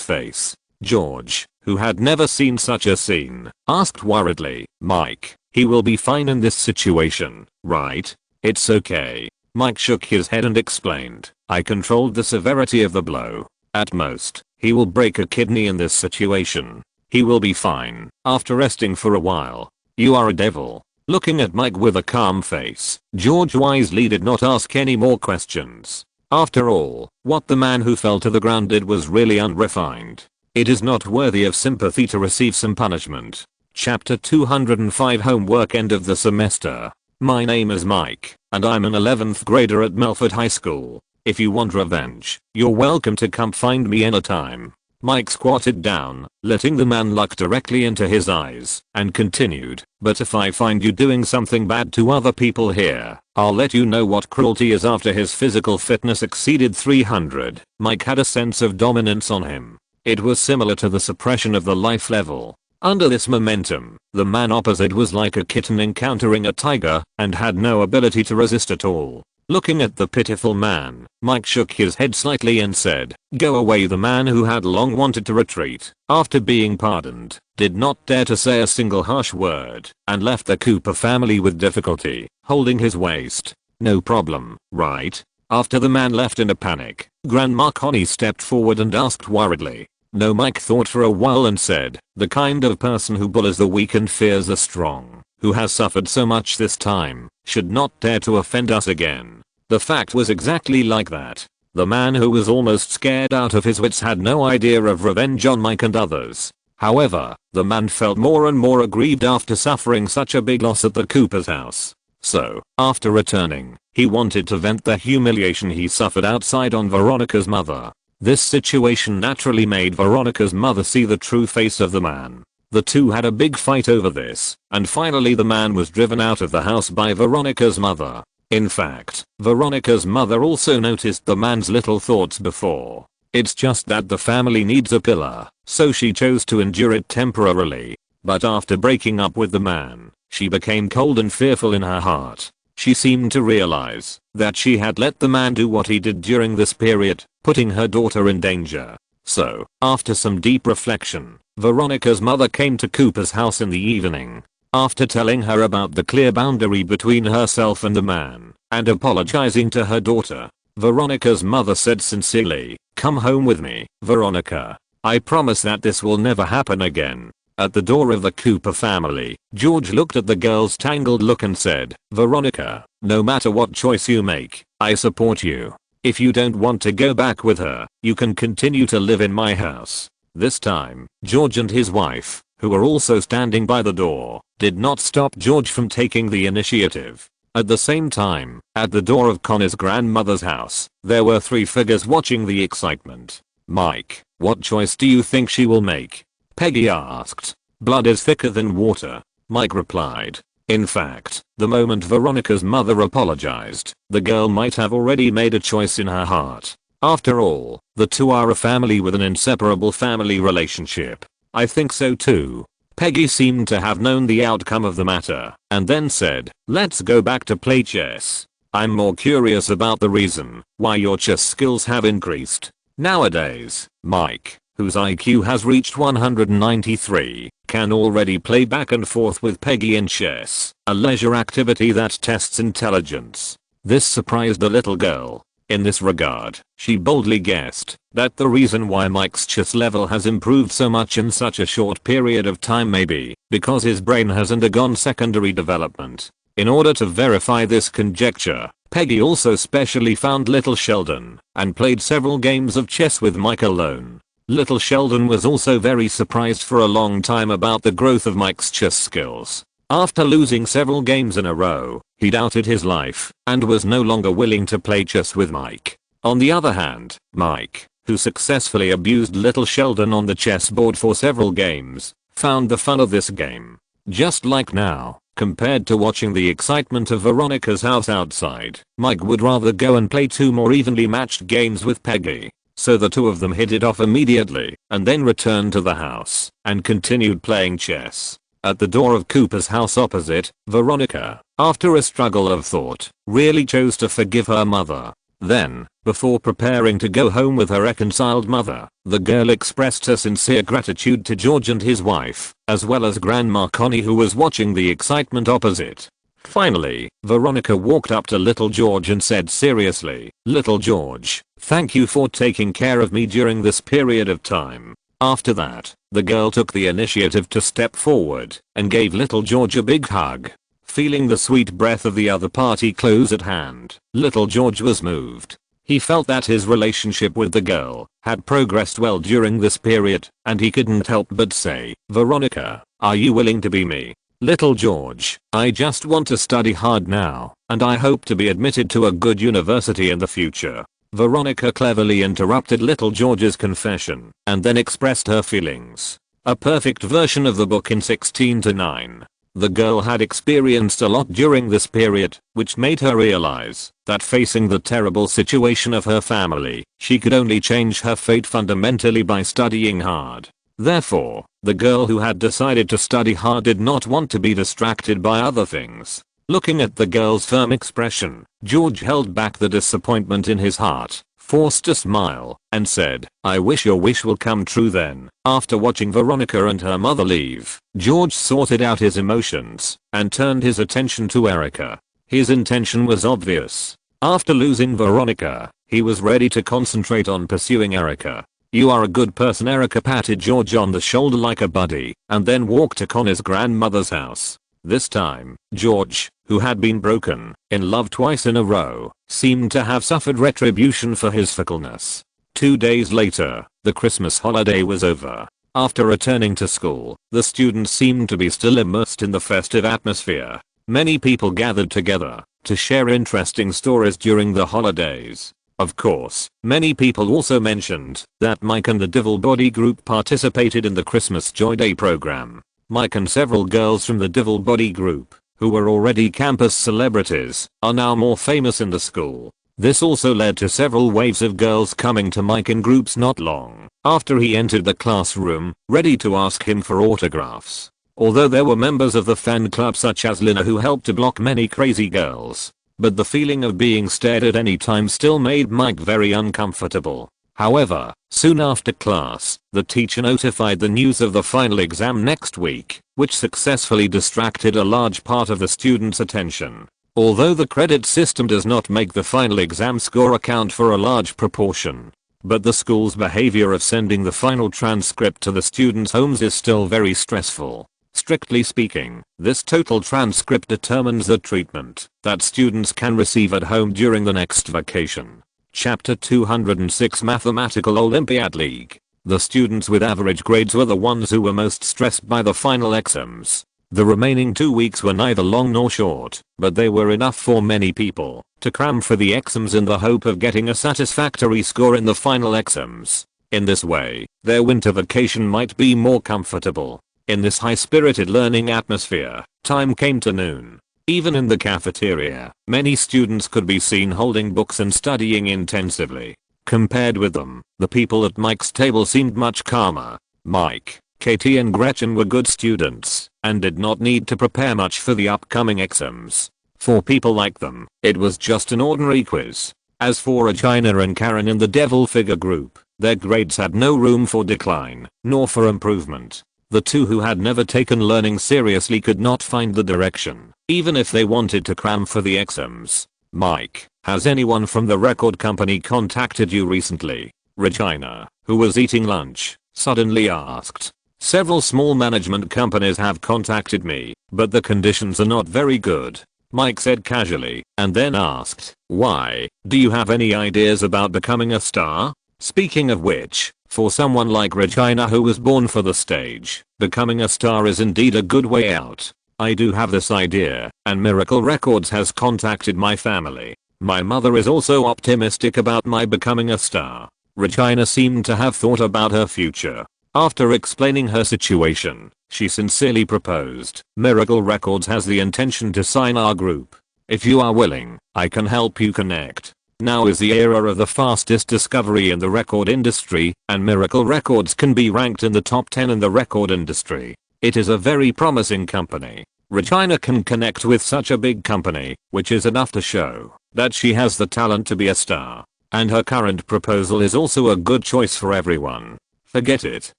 [SPEAKER 1] face, George, who had never seen such a scene, asked worriedly, "Mike, he will be fine in this situation, right? It's okay." Mike shook his head and explained, "I controlled the severity of the blow. At most, he will break a kidney in this situation. He will be fine after resting for a while." "You are a devil." Looking at Mike with a calm face, George wisely did not ask any more questions. After all, what the man who fell to the ground did was really unrefined. It is not worthy of sympathy to receive some punishment. Chapter 205 Homework End of the semester. My name is Mike, and I'm an 11th grader at Melford High School. If you want revenge, you're welcome to come find me anytime. Mike squatted down, letting the man look directly into his eyes, and continued, "But if I find you doing something bad to other people here, I'll let you know what cruelty is." After his physical fitness exceeded 300, Mike had a sense of dominance on him. It was similar to the suppression of the life level. Under this momentum, the man opposite was like a kitten encountering a tiger and had no ability to resist at all. Looking at the pitiful man, Mike shook his head slightly and said, "Go away." The man, who had long wanted to retreat after being pardoned, did not dare to say a single harsh word and left the Cooper family with difficulty, holding his waist. "No problem, right?" After the man left in a panic, Grandma Connie stepped forward and asked worriedly. No. Mike thought for a while and said, "The kind of person who bullies the weak and fears the strong, who has suffered so much this time, should not dare to offend us again." The fact was exactly like that. The man, who was almost scared out of his wits, had no idea of revenge on Mike and others. However, the man felt more and more aggrieved after suffering such a big loss at the Cooper's house. So, after returning, he wanted to vent the humiliation he suffered outside on Veronica's mother. This situation naturally made Veronica's mother see the true face of the man. The two had a big fight over this, and finally the man was driven out of the house by Veronica's mother. In fact, Veronica's mother also noticed the man's little thoughts before. It's just that the family needs a pillar, so she chose to endure it temporarily. But after breaking up with the man, she became cold and fearful in her heart. She seemed to realize that she had let the man do what he did during this period, putting her daughter in danger. So, after some deep reflection, Veronica's mother came to Cooper's house in the evening. After telling her about the clear boundary between herself and the man, and apologizing to her daughter, Veronica's mother said sincerely, "Come home with me, Veronica. I promise that this will never happen again." At the door of the Cooper family, George looked at the girl's tangled look and said, "Veronica, no matter what choice you make, I support you. If you don't want to go back with her, you can continue to live in my house." This time, George and his wife, who were also standing by the door, did not stop George from taking the initiative. At the same time, at the door of Connor's grandmother's house, there were 3 figures watching the excitement. "Mike, what choice do you think she will make?" Peggy asked. "Blood is thicker than water," Mike replied. In fact, the moment Veronica's mother apologized, the girl might have already made a choice in her heart. After all, the two are a family with an inseparable family relationship. "I think so too." Peggy seemed to have known the outcome of the matter, and then said, "Let's go back to play chess. I'm more curious about the reason why your chess skills have increased. Nowadays, Mike, whose IQ has reached 193, can already play back and forth with Peggy in chess, a leisure activity that tests intelligence." This surprised the little girl. In this regard, she boldly guessed that the reason why Mike's chess level has improved so much in such a short period of time may be because his brain has undergone secondary development. In order to verify this conjecture, Peggy also specially found little Sheldon and played several games of chess with Mike alone. Little Sheldon was also very surprised for a long time about the growth of Mike's chess skills. After losing several games in a row, he doubted his life and was no longer willing to play chess with Mike. On the other hand, Mike, who successfully abused little Sheldon on the chessboard for several games, found the fun of this game. Just like now, compared to watching the excitement of Veronica's house outside, Mike would rather go and play 2 more evenly matched games with Peggy. So the two of them hit it off immediately, and then returned to the house and continued playing chess. At the door of Cooper's house opposite, Veronica, after a struggle of thought, really chose to forgive her mother. Then, before preparing to go home with her reconciled mother, the girl expressed her sincere gratitude to George and his wife, as well as Grandma Connie, who was watching the excitement opposite. Finally, Veronica walked up to little George and said seriously, "Little George, thank you for taking care of me during this period of time." After that, the girl took the initiative to step forward and gave little George a big hug. Feeling the sweet breath of the other party close at hand, little George was moved. He felt that his relationship with the girl had progressed well during this period, and he couldn't help but say, "Veronica, are you willing to be me?" "Little George, I just want to study hard now, and I hope to be admitted to a good university in the future." Veronica cleverly interrupted little George's confession and then expressed her feelings. A perfect version of the book in 16:9. The girl had experienced a lot during this period, which made her realize that facing the terrible situation of her family, she could only change her fate fundamentally by studying hard. Therefore, the girl who had decided to study hard did not want to be distracted by other things. Looking at the girl's firm expression, George held back the disappointment in his heart, forced a smile, and said, "I wish your wish will come true then." After watching Veronica and her mother leave, George sorted out his emotions and turned his attention to Erica. His intention was obvious. After losing Veronica, he was ready to concentrate on pursuing Erica. "You are a good person." Erica patted George on the shoulder like a buddy, and then walked to Connor's grandmother's house. This time, George, who had been broken in love twice in a row, seemed to have suffered retribution for his fickleness. 2 days later, the Christmas holiday was over. After returning to school, the students seemed to be still immersed in the festive atmosphere. Many people gathered together to share interesting stories during the holidays. Of course, many people also mentioned that Mike and the Devil Body group participated in the Christmas Joy Day program. Mike and several girls from the Devil Body group, who were already campus celebrities, are now more famous in the school. This also led to several waves of girls coming to Mike in groups not long after he entered the classroom, ready to ask him for autographs. Although there were members of the fan club such as Lina who helped to block many crazy girls. But the feeling of being stared at any time still made Mike very uncomfortable. However, soon after class, the teacher notified the news of the final exam next week, which successfully distracted a large part of the students' attention. Although the credit system does not make the final exam score account for a large proportion. But the school's behavior of sending the final transcript to the students' homes is still very stressful. Strictly speaking, this total transcript determines the treatment that students can receive at home during the next vacation. Chapter 206 Mathematical Olympiad League. The students with average grades were the ones who were most stressed by the final exams. The remaining 2 weeks were neither long nor short, but they were enough for many people to cram for the exams in the hope of getting a satisfactory score in the final exams. In this way, their winter vacation might be more comfortable. In this high-spirited learning atmosphere, time came to noon. Even in the cafeteria, many students could be seen holding books and studying intensively. Compared with them, the people at Mike's table seemed much calmer. Mike, Katie and Gretchen were good students and did not need to prepare much for the upcoming exams. For people like them, it was just an ordinary quiz. As for Regina and Karen in the devil figure group, their grades had no room for decline, nor for improvement. The two who had never taken learning seriously could not find the direction, even if they wanted to cram for the exams. Mike, has anyone from the record company contacted you recently? Regina, who was eating lunch, suddenly asked. Several small management companies have contacted me, but the conditions are not very good. Mike said casually, and then asked, why, do you have any ideas about becoming a star? Speaking of which, for someone like Regina who was born for the stage, becoming a star is indeed a good way out. I do have this idea, and Miracle Records has contacted my family. My mother is also optimistic about my becoming a star. Regina seemed to have thought about her future. After explaining her situation, she sincerely proposed. Miracle Records has the intention to sign our group. If you are willing, I can help you connect. Now is the era of the fastest discovery in the record industry, and Miracle Records can be ranked in the top 10 in the record industry. It is a very promising company. Regina can connect with such a big company, which is enough to show that she has the talent to be a star. And her current proposal is also a good choice for everyone. Forget it,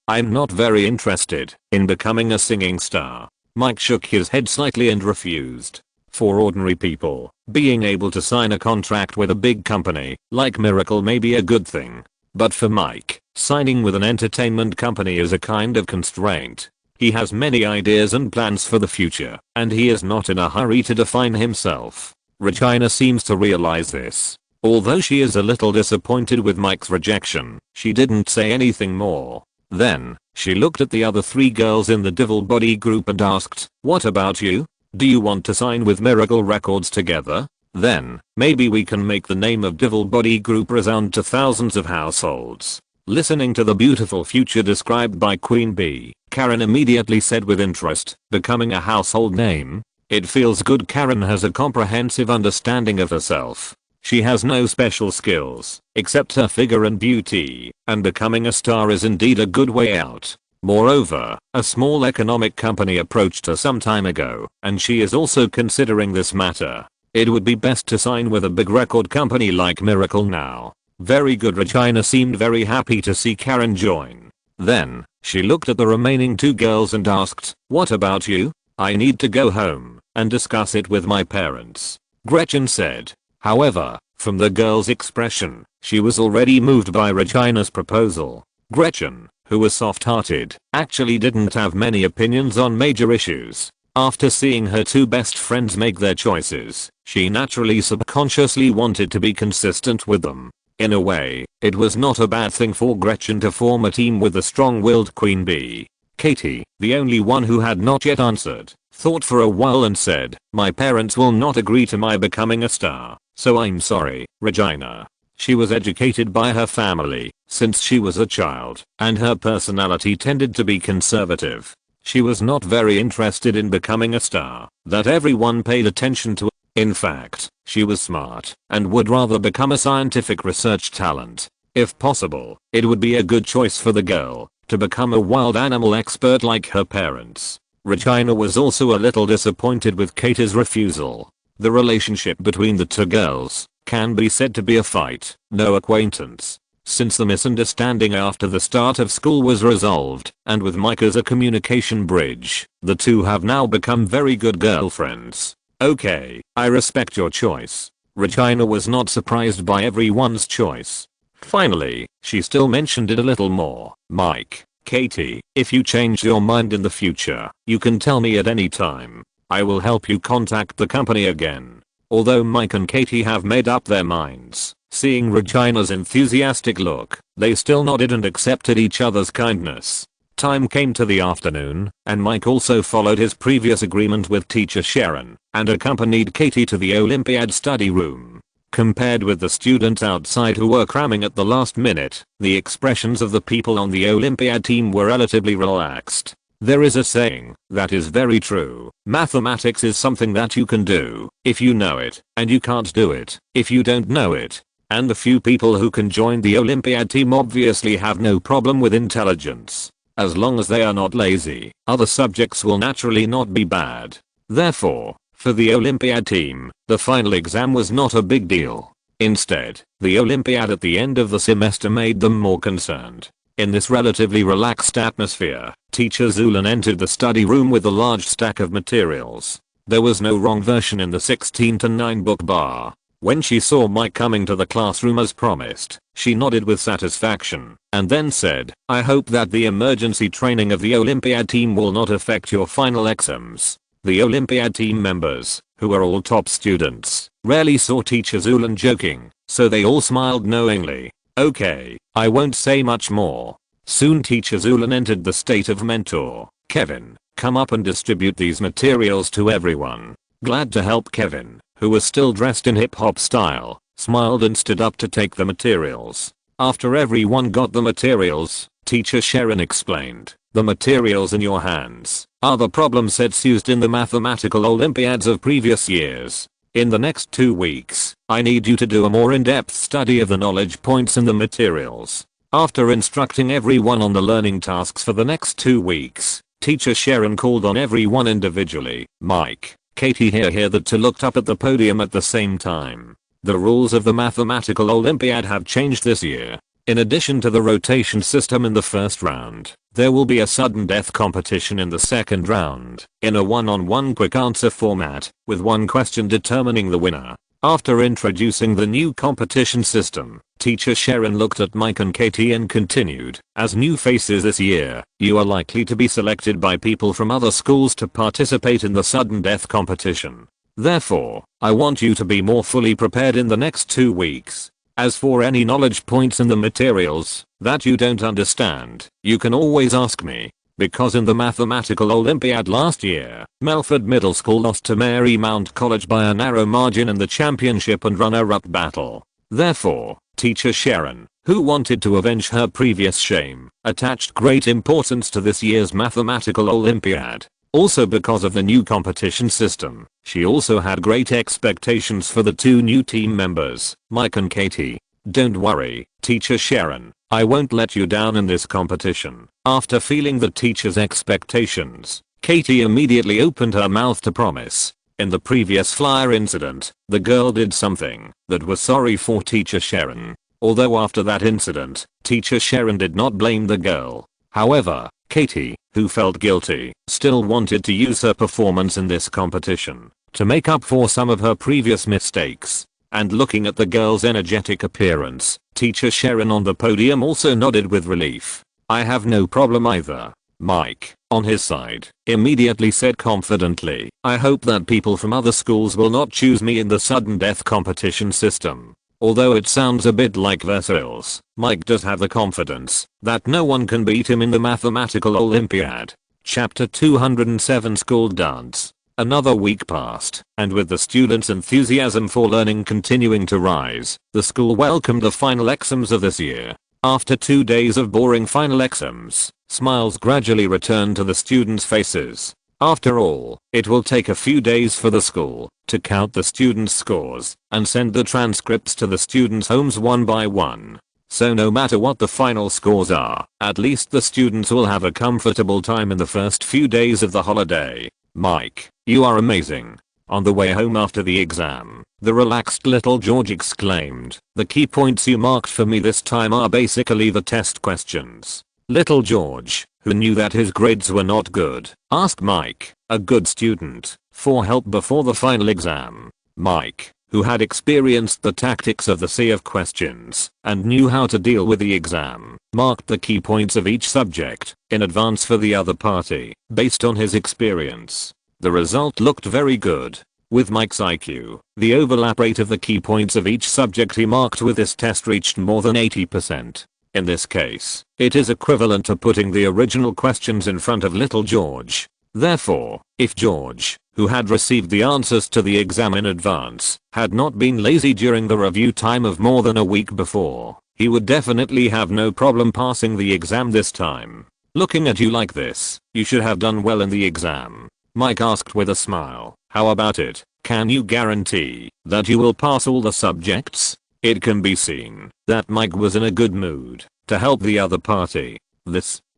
[SPEAKER 1] I'm not very interested in becoming a singing star. Mike shook his head slightly and refused. For ordinary people, being able to sign a contract with a big company like Miracle may be a good thing. But for Mike, signing with an entertainment company is a kind of constraint. He has many ideas and plans for the future, and he is not in a hurry to define himself. Regina seems to realize this. Although she is a little disappointed with Mike's rejection, she didn't say anything more. Then, she looked at the other 3 girls in the Devil Body group and asked, what about you? Do you want to sign with Miracle Records together? Then, maybe we can make the name of Devil Body Group resound to thousands of households. Listening to the beautiful future described by Queen Bee, Karen immediately said with interest, becoming a household name? It feels good. Karen has a comprehensive understanding of herself. She has no special skills, except her figure and beauty, and becoming a star is indeed a good way out. Moreover, a small economic company approached her some time ago, and she is also considering this matter. It would be best to sign with a big record company like Miracle now. Very good. Regina seemed very happy to see Karen join. Then, she looked at the remaining 2 girls and asked, what about you? I need to go home and discuss it with my parents, Gretchen said. However, from the girl's expression, she was already moved by Regina's proposal. Gretchen, who was soft-hearted, actually didn't have many opinions on major issues. After seeing her 2 best friends make their choices, she naturally subconsciously wanted to be consistent with them. In a way, it was not a bad thing for Gretchen to form a team with the strong-willed Queen Bee. Katie, the only one who had not yet answered, thought for a while and said, my parents will not agree to my becoming a star, so I'm sorry, Regina. She was educated by her family since she was a child, and her personality tended to be conservative. She was not very interested in becoming a star that everyone paid attention to. In fact, She was smart and would rather become a scientific research talent. If possible, it would be a good choice for the girl to become a wild animal expert like her parents. Regina was also a little disappointed with Katie's refusal. The relationship between the two girls can be said to be a fight, no acquaintance. Since the misunderstanding after the start of school was resolved, and with Mike as a communication bridge, the two have now become very good girlfriends. Okay, I respect your choice. Regina was not surprised by everyone's choice. Finally, she still mentioned it a little more. Mike, Katie, if you change your mind in the future, you can tell me at any time. I will help you contact the company again. Although Mike and Katie have made up their minds, seeing Regina's enthusiastic look, they still nodded and accepted each other's kindness. Time came to the afternoon, and Mike also followed his previous agreement with teacher Sharon, and accompanied Katie to the Olympiad study room. Compared with the students outside who were cramming at the last minute, the expressions of the people on the Olympiad team were relatively relaxed. There is a saying that is very true. Mathematics is something that you can do if you know it, and you can't do it if you don't know it. And the few people who can join the Olympiad team obviously have no problem with intelligence. As long as they are not lazy, other subjects will naturally not be bad. Therefore, for the Olympiad team, the final exam was not a big deal. Instead, the Olympiad at the end of the semester made them more concerned. In this relatively relaxed atmosphere, teacher Zulan entered the study room with a large stack of materials. There was no wrong version in the 16-9 book bar. When she saw Mike coming to the classroom as promised, she nodded with satisfaction, and then said, I hope that the emergency training of the Olympiad team will not affect your final exams. The Olympiad team members, who are all top students, rarely saw teacher Zulan joking, so they all smiled knowingly. Okay, I won't say much more. Soon teacher Zulan entered the state of mentor. Kevin, come up and distribute these materials to everyone. Glad to help, Kevin, who was still dressed in hip-hop style, smiled and stood up to take the materials. After everyone got the materials, teacher Sharon explained, the materials in your hands are the problem sets used in the mathematical Olympiads of previous years. In the next 2 weeks, I need you to do a more in-depth study of the knowledge points in the materials. After instructing everyone on the learning tasks for the next 2 weeks, teacher Sharon called on everyone individually. Mike, Katie here the two looked up at the podium at the same time. The rules of the mathematical Olympiad have changed this year. In addition to the rotation system in the first round, there will be a sudden death competition in the second round, in a one-on-one quick answer format, with one question determining the winner. After introducing the new competition system, teacher Sharon looked at Mike and Katie and continued, as new faces this year, you are likely to be selected by people from other schools to participate in the sudden death competition. Therefore, I want you to be more fully prepared in the next 2 weeks. As for any knowledge points in the materials that you don't understand, you can always ask me. Because in the mathematical Olympiad last year, Melford Middle School lost to Marymount College by a narrow margin in the championship and runner-up battle. Therefore, teacher Sharon, who wanted to avenge her previous shame, attached great importance to this year's mathematical Olympiad. Also because of the new competition system, she also had great expectations for the two new team members, Mike and Katie. Don't worry, teacher Sharon, I won't let you down in this competition. After feeling the teacher's expectations, Katie immediately opened her mouth to promise. In the previous flyer incident, the girl did something that was sorry for teacher Sharon. Although after that incident, teacher Sharon did not blame the girl. However, Katie, who felt guilty, still wanted to use her performance in this competition to make up for some of her previous mistakes. And looking at the girl's energetic appearance, teacher Sharon on the podium also nodded with relief. I have no problem either. Mike, on his side, immediately said confidently, I hope that people from other schools will not choose me in the sudden death competition system. Although it sounds a bit like Versailles, Mike does have the confidence that no one can beat him in the mathematical Olympiad. Chapter 207 School Dance. Another week passed, and with the students' enthusiasm for learning continuing to rise, the school welcomed the final exams of this year. After 2 days of boring final exams, smiles gradually returned to the students' faces. After all, it will take a few days for the school to count the students' scores and send the transcripts to the students' homes one by one. So no matter what the final scores are, at least the students will have a comfortable time in the first few days of the holiday. Mike, you are amazing. On the way home after the exam, the relaxed little George exclaimed, "The key points you marked for me this time are basically the test questions." Little George, who knew that his grades were not good, asked Mike, a good student, for help before the final exam. Mike, who had experienced the tactics of the sea of questions and knew how to deal with the exam, marked the key points of each subject in advance for the other party, based on his experience. The result looked very good. With Mike's IQ, the overlap rate of the key points of each subject he marked with this test reached more than 80%. In this case, it is equivalent to putting the original questions in front of little George. Therefore, if George, who had received the answers to the exam in advance, had not been lazy during the review time of more than a week before, he would definitely have no problem passing the exam this time. "Looking at you like this, you should have done well in the exam," Mike asked with a smile. "How about it? Can you guarantee that you will pass all the subjects?" It can be seen that Mike was in a good mood to help the other party.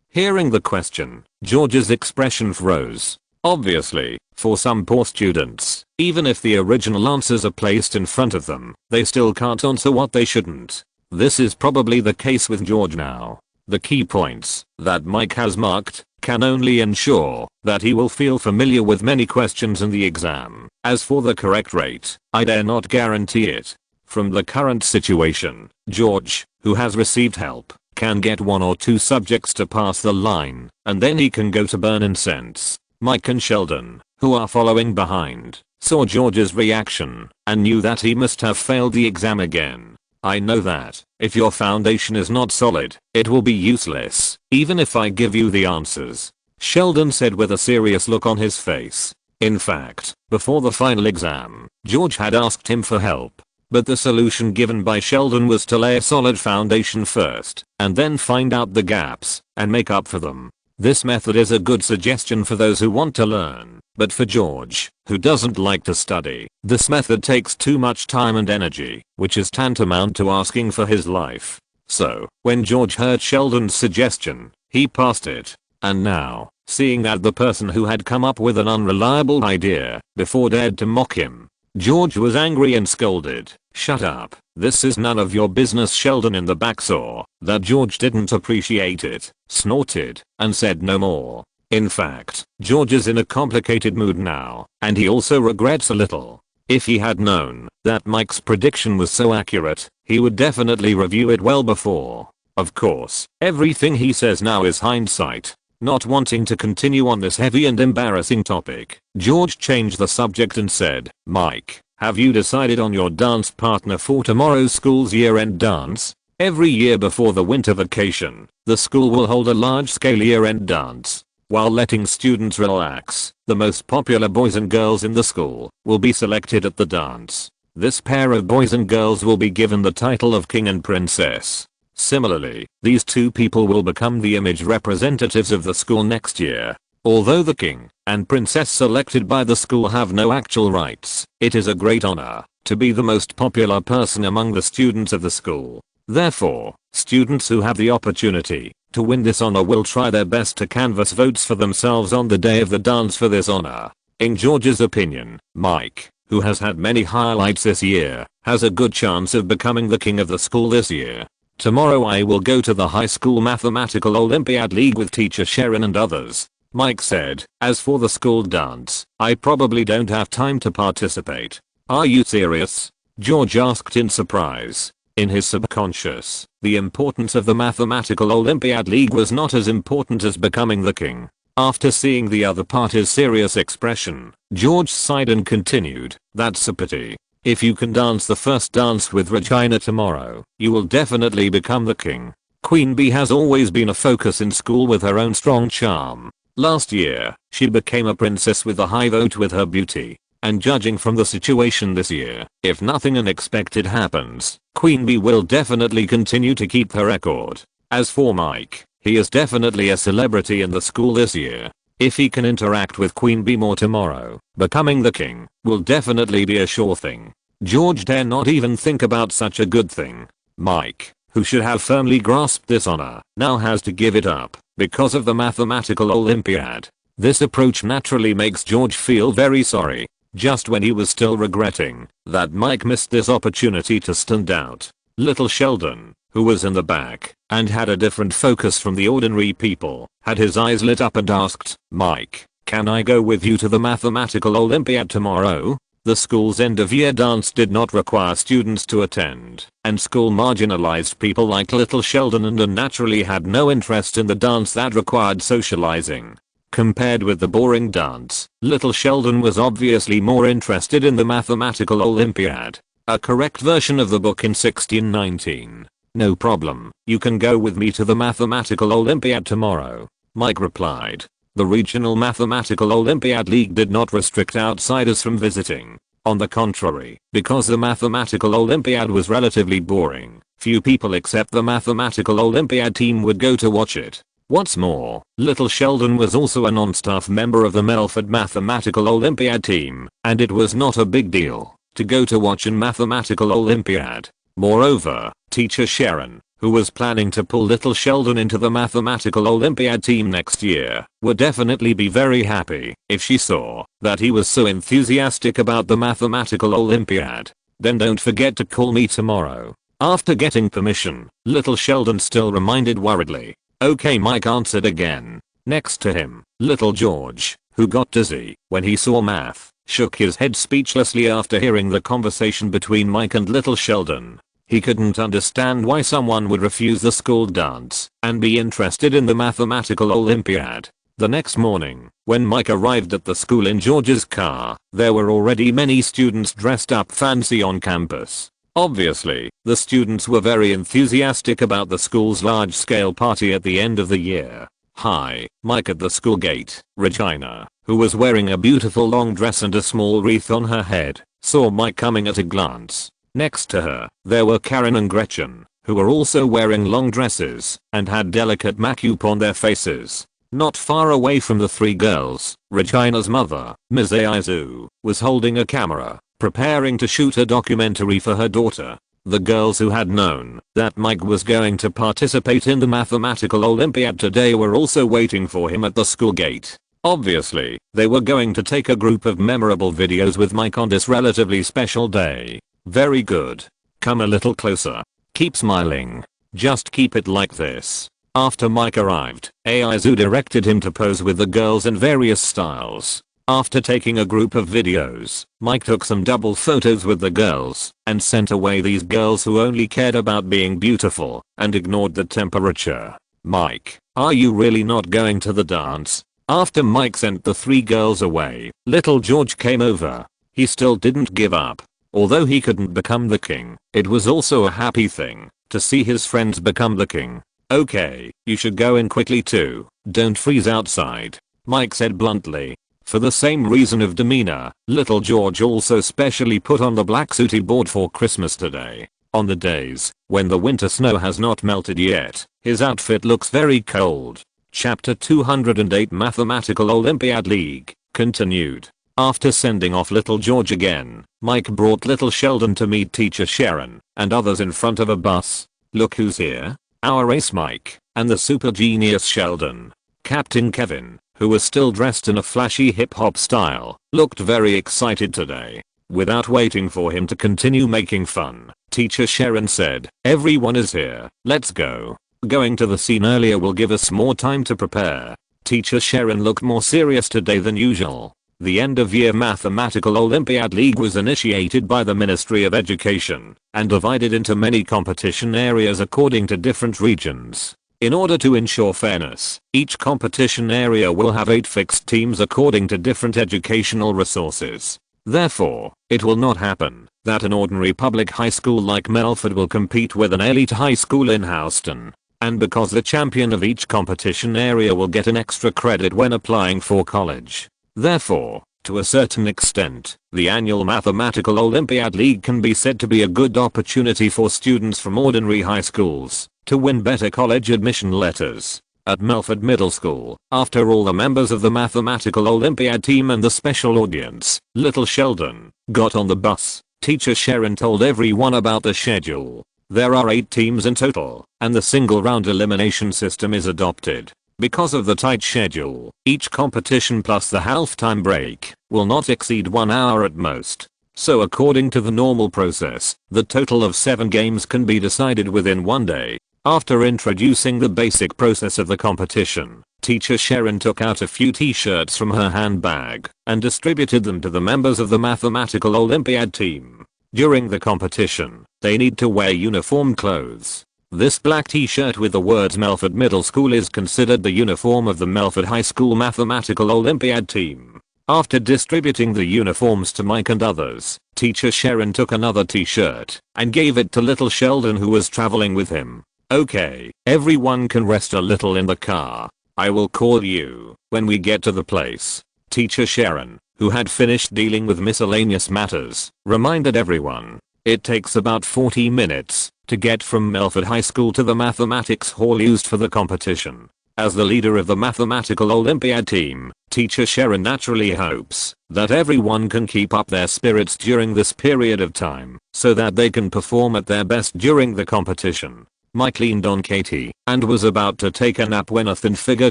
[SPEAKER 1] Hearing the question, George's expression froze. Obviously, for some poor students, even if the original answers are placed in front of them, they still can't answer what they shouldn't. This is probably the case with George now. The key points that Mike has marked can only ensure that he will feel familiar with many questions in the exam. As for the correct rate, I dare not guarantee it. From the current situation, George, who has received help, can get 1 or 2 subjects to pass the line, and then he can go to burn incense. Mike and Sheldon, who are following behind, saw George's reaction and knew that he must have failed the exam again. "I know that if your foundation is not solid, it will be useless, even if I give you the answers," Sheldon said with a serious look on his face. In fact, before the final exam, George had asked him for help. But the solution given by Sheldon was to lay a solid foundation first, and then find out the gaps, and make up for them. This method is a good suggestion for those who want to learn, but for George, who doesn't like to study, this method takes too much time and energy, which is tantamount to asking for his life. So, when George heard Sheldon's suggestion, he passed it. And now, seeing that the person who had come up with an unreliable idea before dared to mock him, George was angry and scolded. "Shut up, this is none of your business." Sheldon in the back saw that George didn't appreciate it, snorted, and said no more. In fact, George is in a complicated mood now, and he also regrets a little. If he had known that Mike's prediction was so accurate, he would definitely review it well before. Of course, everything he says now is hindsight. Not wanting to continue on this heavy and embarrassing topic, George changed the subject and said, "Mike, have you decided on your dance partner for tomorrow's school's year-end dance?" Every year before the winter vacation, the school will hold a large-scale year-end dance. While letting students relax, the most popular boys and girls in the school will be selected at the dance. This pair of boys and girls will be given the title of king and princess. Similarly, these two people will become the image representatives of the school next year. Although the king and princess selected by the school have no actual rights, it is a great honor to be the most popular person among the students of the school. Therefore, students who have the opportunity to win this honor will try their best to canvass votes for themselves on the day of the dance for this honor. In George's opinion, Mike, who has had many highlights this year, has a good chance of becoming the king of the school this year. "Tomorrow I will go to the high school mathematical Olympiad League with teacher Sharon and others," Mike said. "As for the school dance, I probably don't have time to participate." "Are you serious?" George asked in surprise. In his subconscious, the importance of the mathematical Olympiad League was not as important as becoming the king. After seeing the other party's serious expression, George sighed and continued, "That's a pity. If you can dance the first dance with Regina tomorrow, you will definitely become the king." Queen Bee has always been a focus in school with her own strong charm. Last year, she became a princess with a high vote with her beauty. And judging from the situation this year, if nothing unexpected happens, Queen Bee will definitely continue to keep her record. As for Mike, he is definitely a celebrity in the school this year. If he can interact with Queen Bee more tomorrow, becoming the king will definitely be a sure thing. George dare not even think about such a good thing. Mike, who should have firmly grasped this honor, now has to give it up because of the mathematical Olympiad. This approach naturally makes George feel very sorry, just when he was still regretting that Mike missed this opportunity to stand out. Little Sheldon, who was in the back and had a different focus from the ordinary people, had his eyes lit up and asked, "Mike, can I go with you to the mathematical Olympiad tomorrow?" The school's end-of-year dance did not require students to attend, and school marginalized people like little Sheldon and naturally had no interest in the dance that required socializing. Compared with the boring dance, little Sheldon was obviously more interested in the mathematical Olympiad. A correct version of the book in 1619. "No problem, you can go with me to the mathematical Olympiad tomorrow," Mike replied. The Regional Mathematical Olympiad League did not restrict outsiders from visiting. On the contrary, because the Mathematical Olympiad was relatively boring, few people except the Mathematical Olympiad team would go to watch it. What's more, little Sheldon was also a non-staff member of the Melford Mathematical Olympiad team, and it was not a big deal to go to watch a Mathematical Olympiad. Moreover, teacher Sharon, who was planning to pull little Sheldon into the Mathematical Olympiad team next year, would definitely be very happy if she saw that he was so enthusiastic about the Mathematical Olympiad. "Then don't forget to call me tomorrow." After getting permission, little Sheldon still reminded worriedly. "Okay," Mike answered again. Next to him, little George, who got dizzy when he saw math, shook his head speechlessly after hearing the conversation between Mike and little Sheldon. He couldn't understand why someone would refuse the school dance and be interested in the mathematical Olympiad. The next morning, when Mike arrived at the school in George's car, there were already many students dressed up fancy on campus. Obviously, the students were very enthusiastic about the school's large-scale party at the end of the year. "Hi, Mike." At the school gate, Regina, who was wearing a beautiful long dress and a small wreath on her head, saw Mike coming at a glance. Next to her, there were Karen and Gretchen, who were also wearing long dresses and had delicate makeup on their faces. Not far away from the three girls, Regina's mother, Ms. Aizu, was holding a camera, preparing to shoot a documentary for her daughter. The girls who had known that Mike was going to participate in the mathematical Olympiad today were also waiting for him at the school gate. Obviously, they were going to take a group of memorable videos with Mike on this relatively special day. "Very good. Come a little closer. Keep smiling. Just keep it like this." After Mike arrived, Aizu directed him to pose with the girls in various styles. After taking a group of videos, Mike took some double photos with the girls and sent away these girls who only cared about being beautiful and ignored the temperature. "Mike, are you really not going to the dance?" After Mike sent the three girls away, little George came over. He still didn't give up. Although he couldn't become the king, it was also a happy thing to see his friends become the king. "Okay, you should go in quickly too. Don't freeze outside," Mike said bluntly. For the same reason of demeanor, little George also specially put on the black suit he bought for Christmas today. On the days when the winter snow has not melted yet, his outfit looks very cold. Chapter 208 Mathematical Olympiad League continued. After sending off little George again, Mike brought little Sheldon to meet teacher Sharon and others in front of a bus. "Look who's here. Our ace Mike and the super genius Sheldon." Captain Kevin, who was still dressed in a flashy hip-hop style, looked very excited today. Without waiting for him to continue making fun, teacher Sharon said, "Everyone is here. Let's go. Going to the scene earlier will give us more time to prepare." Teacher Sharon looked more serious today than usual. The end-of-year Mathematical Olympiad League was initiated by the Ministry of Education and divided into many competition areas according to different regions. In order to ensure fairness, each competition area will have 8 fixed teams according to different educational resources. Therefore, it will not happen that an ordinary public high school like Melford will compete with an elite high school in Houston. And because the champion of each competition area will get an extra credit when applying for college. Therefore, to a certain extent, the annual Mathematical Olympiad League can be said to be a good opportunity for students from ordinary high schools to win better college admission letters. At Melford Middle School, after all the members of the Mathematical Olympiad team and the special audience, little Sheldon, got on the bus, teacher Sharon told everyone about the schedule. There are 8 teams in total, and the single round elimination system is adopted. Because of the tight schedule, each competition plus the halftime break will not exceed 1 hour at most. So according to the normal process, the total of 7 games can be decided within 1 day. After introducing the basic process of the competition, teacher Sharon took out a few t-shirts from her handbag and distributed them to the members of the Mathematical Olympiad team. During the competition, they need to wear uniform clothes. This black t-shirt with the words Melford Middle School is considered the uniform of the Melford High School Mathematical Olympiad team. After distributing the uniforms to Mike and others, teacher Sharon took another t-shirt and gave it to little Sheldon who was traveling with him. Okay, everyone can rest a little in the car. I will call you when we get to the place. Teacher Sharon, who had finished dealing with miscellaneous matters, reminded everyone. It takes about 40 minutes to get from Melford High School to the mathematics hall used for the competition. As the leader of the Mathematical Olympiad team, teacher Sharon naturally hopes that everyone can keep up their spirits during this period of time so that they can perform at their best during the competition. Mike leaned on Katie and was about to take a nap when a thin figure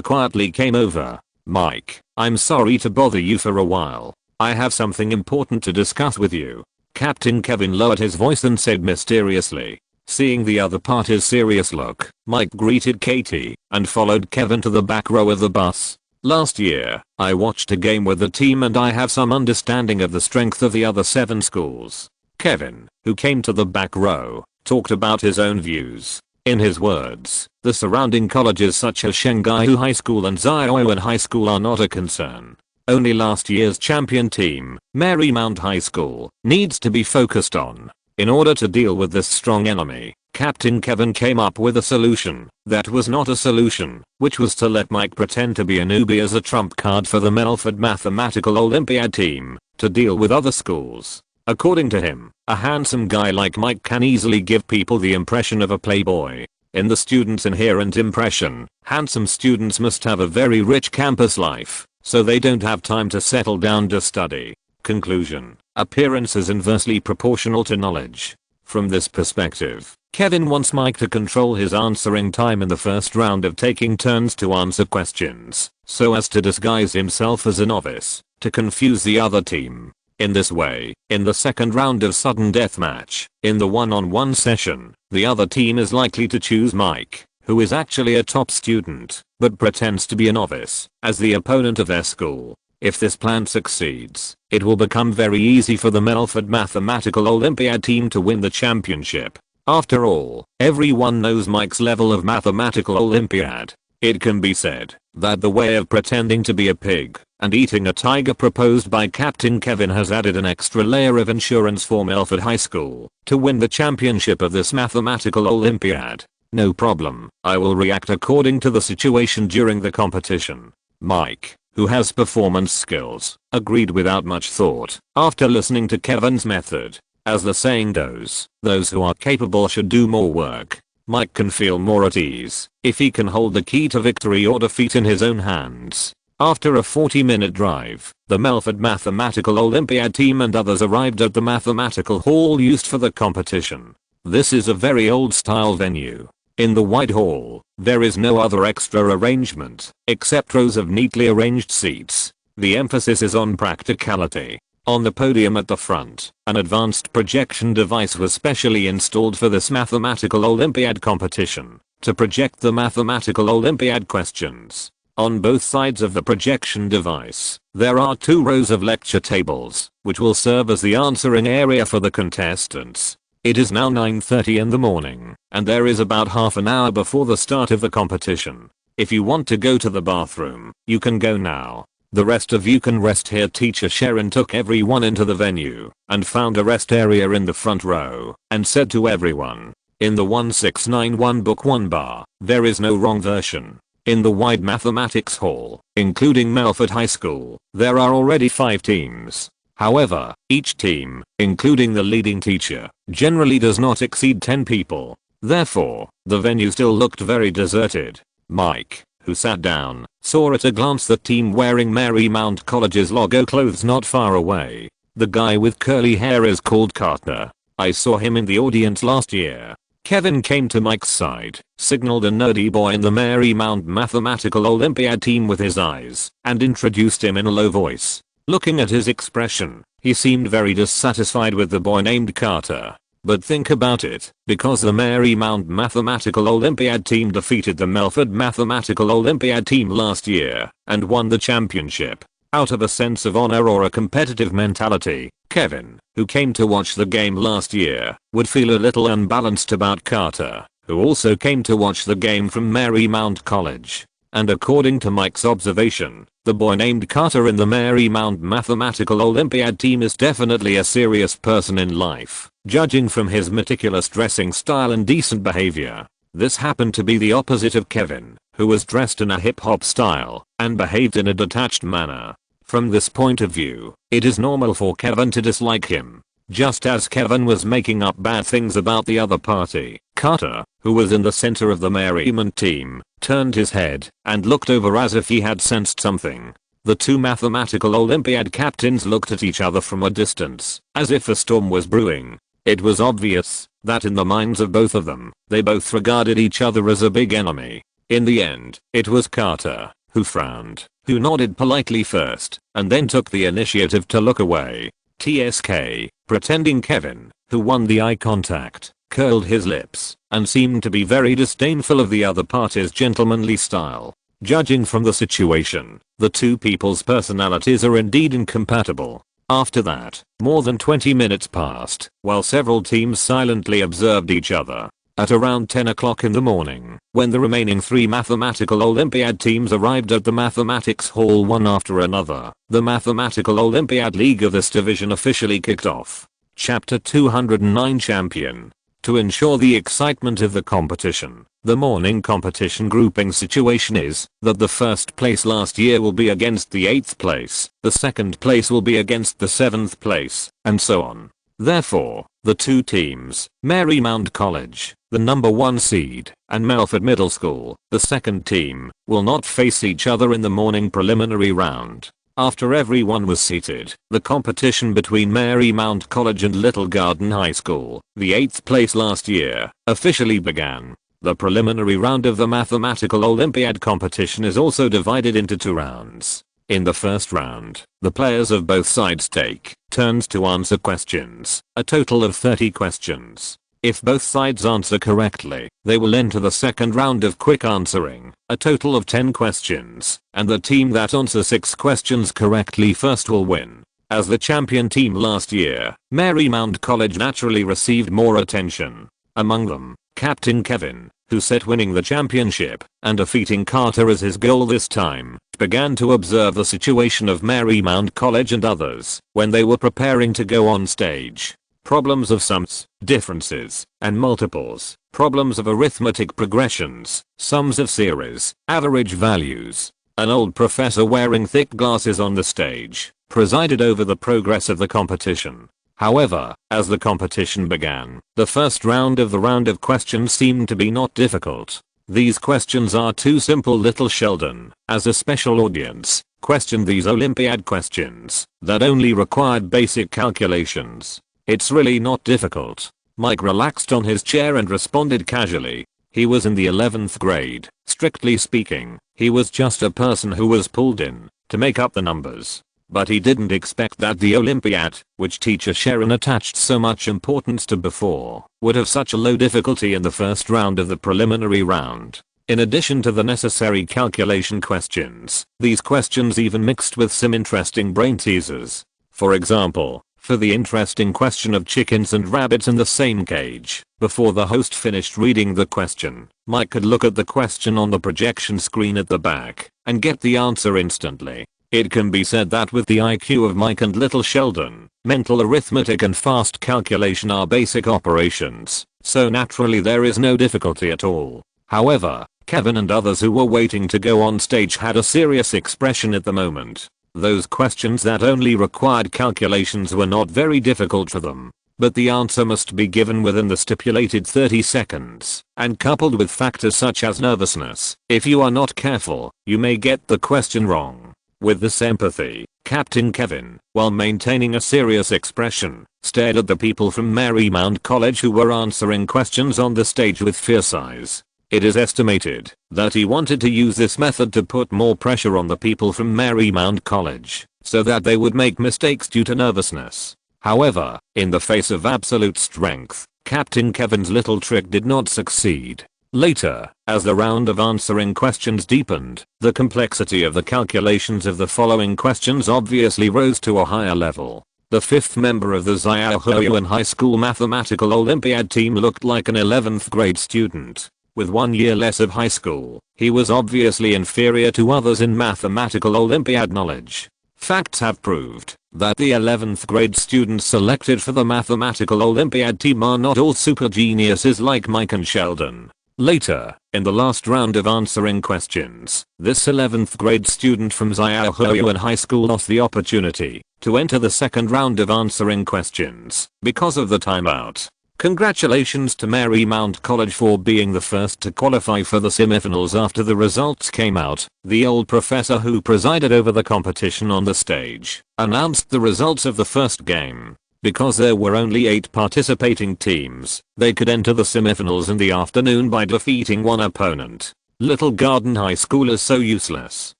[SPEAKER 1] quietly came over. Mike, I'm sorry to bother you for a while. I have something important to discuss with you. Captain Kevin lowered his voice and said mysteriously. Seeing the other party's serious look, Mike greeted Katie and followed Kevin to the back row of the bus. Last year, I watched a game with the team and I have some understanding of the strength of the other 7 schools. Kevin, who came to the back row, talked about his own views. In his words, the surrounding colleges such as Shanghai High School and Ziowan High School are not a concern. Only last year's champion team, Marymount High School, needs to be focused on. In order to deal with this strong enemy, Captain Kevin came up with a solution that was not a solution, which was to let Mike pretend to be a newbie as a trump card for the Melford Mathematical Olympiad team to deal with other schools. According to him, a handsome guy like Mike can easily give people the impression of a playboy. In the student's inherent impression, handsome students must have a very rich campus life, so they don't have time to settle down to study. Conclusion: appearance is inversely proportional to knowledge. From this perspective, Kevin wants Mike to control his answering time in the first round of taking turns to answer questions, so as to disguise himself as a novice, to confuse the other team. In this way, in the second round of sudden deathmatch, in the one-on-one session, the other team is likely to choose Mike, who is actually a top student, but pretends to be a novice, as the opponent of their school. If this plan succeeds, it will become very easy for the Melford Mathematical Olympiad team to win the championship. After all, everyone knows Mike's level of Mathematical Olympiad. It can be said that the way of pretending to be a pig and eating a tiger proposed by Captain Kevin has added an extra layer of insurance for Melford High School to win the championship of this Mathematical Olympiad. No problem, I will react according to the situation during the competition. Mike, who has performance skills, agreed without much thought after listening to Kevin's method. As the saying goes, those who are capable should do more work. Mike can feel more at ease if he can hold the key to victory or defeat in his own hands. After a 40-minute drive, the Melford Mathematical Olympiad team and others arrived at the mathematical hall used for the competition. This is a very old-style venue. In the wide hall, there is no other extra arrangement, except rows of neatly arranged seats. The emphasis is on practicality. On the podium at the front, an advanced projection device was specially installed for this Mathematical Olympiad competition, to project the Mathematical Olympiad questions. On both sides of the projection device, there are 2 rows of lecture tables, which will serve as the answering area for the contestants. It is now 9:30 in the morning, and there is about half an hour before the start of the competition. If you want to go to the bathroom, you can go now. The rest of you can rest here. Teacher Sharon took everyone into the venue and found a rest area in the front row and said to everyone, in the 1691 Book 1 bar, there is no wrong version. In the wide mathematics hall, including Melford High School, there are already 5 teams. However, each team, including the leading teacher, generally does not exceed 10 people. Therefore, the venue still looked very deserted. Mike, who sat down, saw at a glance the team wearing Marymount College's logo clothes not far away. The guy with curly hair is called Carter. I saw him in the audience last year. Kevin came to Mike's side, signaled a nerdy boy in the Marymount Mathematical Olympiad team with his eyes, and introduced him in a low voice. Looking at his expression, he seemed very dissatisfied with the boy named Carter. But think about it, because the Marymount Mathematical Olympiad team defeated the Melford Mathematical Olympiad team last year, and won the championship. Out of a sense of honor or a competitive mentality, Kevin, who came to watch the game last year, would feel a little unbalanced about Carter, who also came to watch the game from Marymount College. And according to Mike's observation, the boy named Carter in the Marymount Mathematical Olympiad team is definitely a serious person in life, judging from his meticulous dressing style and decent behavior. This happened to be the opposite of Kevin, who was dressed in a hip-hop style and behaved in a detached manner. From this point of view, it is normal for Kevin to dislike him. Just as Kevin was making up bad things about the other party, Carter, who was in the center of the Marymount team, turned his head and looked over as if he had sensed something. The two mathematical Olympiad captains looked at each other from a distance, as if a storm was brewing. It was obvious that in the minds of both of them, they both regarded each other as a big enemy. In the end, it was Carter who frowned, who nodded politely first, and then took the initiative to look away. TSK, pretending Kevin, who won the eye contact, curled his lips and seemed to be very disdainful of the other party's gentlemanly style. Judging from the situation, the two people's personalities are indeed incompatible. After that, more than 20 minutes passed, while several teams silently observed each other. At around 10 o'clock in the morning, when the remaining 3 mathematical Olympiad teams arrived at the mathematics hall one after another, the Mathematical Olympiad League of this division officially kicked off. Chapter 209 Champion. To ensure the excitement of the competition, the morning competition grouping situation is that the first place last year will be against the 8th place, the second place will be against the 7th place, and so on. Therefore, the two teams, Marymount College, the number 1 seed, and Melford Middle School, the second team, will not face each other in the morning preliminary round. After everyone was seated, the competition between Marymount College and Little Garden High School, the 8th place last year, officially began. The preliminary round of the Mathematical Olympiad competition is also divided into 2 rounds. In the first round, the players of both sides take turns to answer questions, a total of 30 questions. If both sides answer correctly, they will enter the second round of quick answering, a total of 10 questions, and the team that answers 6 questions correctly first will win. As the champion team last year, Marymount College naturally received more attention. Among them, Captain Kevin, who set winning the championship and defeating Carter as his goal this time, began to observe the situation of Marymount College and others when they were preparing to go on stage. Problems of sums, differences, and multiples, problems of arithmetic progressions, sums of series, average values. An old professor wearing thick glasses on the stage presided over the progress of the competition. However, as the competition began, the first round of questions seemed to be not difficult. These questions are too simple. Little Sheldon, as a special audience, questioned these Olympiad questions that only required basic calculations. It's really not difficult. Mike relaxed on his chair and responded casually. He was in the 11th grade. Strictly speaking, he was just a person who was pulled in to make up the numbers. But he didn't expect that the Olympiad, which teacher Sharon attached so much importance to before, would have such a low difficulty in the first round of the preliminary round. In addition to the necessary calculation questions, these questions even mixed with some interesting brain teasers. For example, for the interesting question of chickens and rabbits in the same cage, before the host finished reading the question, Mike could look at the question on the projection screen at the back and get the answer instantly. It can be said that with the IQ of Mike and Little Sheldon, mental arithmetic and fast calculation are basic operations, so naturally there is no difficulty at all. However, Kevin and others who were waiting to go on stage had a serious expression at the moment. Those questions that only required calculations were not very difficult for them. but the answer must be given within the stipulated 30 seconds, and coupled with factors such as nervousness. If you are not careful, you may get the question wrong. With this empathy, Captain Kevin, while maintaining a serious expression, stared at the people from Marymount College who were answering questions on the stage with fierce eyes. It is estimated that he wanted to use this method to put more pressure on the people from Marymount College, so that they would make mistakes due to nervousness. However, in the face of absolute strength, Captain Kevin's little trick did not succeed. Later, as the round of answering questions deepened, the complexity of the calculations of the following questions obviously rose to a higher level. The fifth member of the Ziahoyan High School Mathematical Olympiad team looked like an 11th grade student. With 1 year less of high school, he was obviously inferior to others in mathematical Olympiad knowledge. Facts have proved that the 11th grade students selected for the mathematical Olympiad team are not all super geniuses like Mike and Sheldon. Later, in the last round of answering questions, this 11th grade student from Ziahoyan High School lost the opportunity to enter the second round of answering questions because of the timeout. Congratulations to Marymount College for being the first to qualify for the semifinals after the results came out. The old professor who presided over the competition on the stage announced the results of the first game. Because there were only 8 participating teams, they could enter the semifinals in the afternoon by defeating one opponent. Little Garden High School is so useless.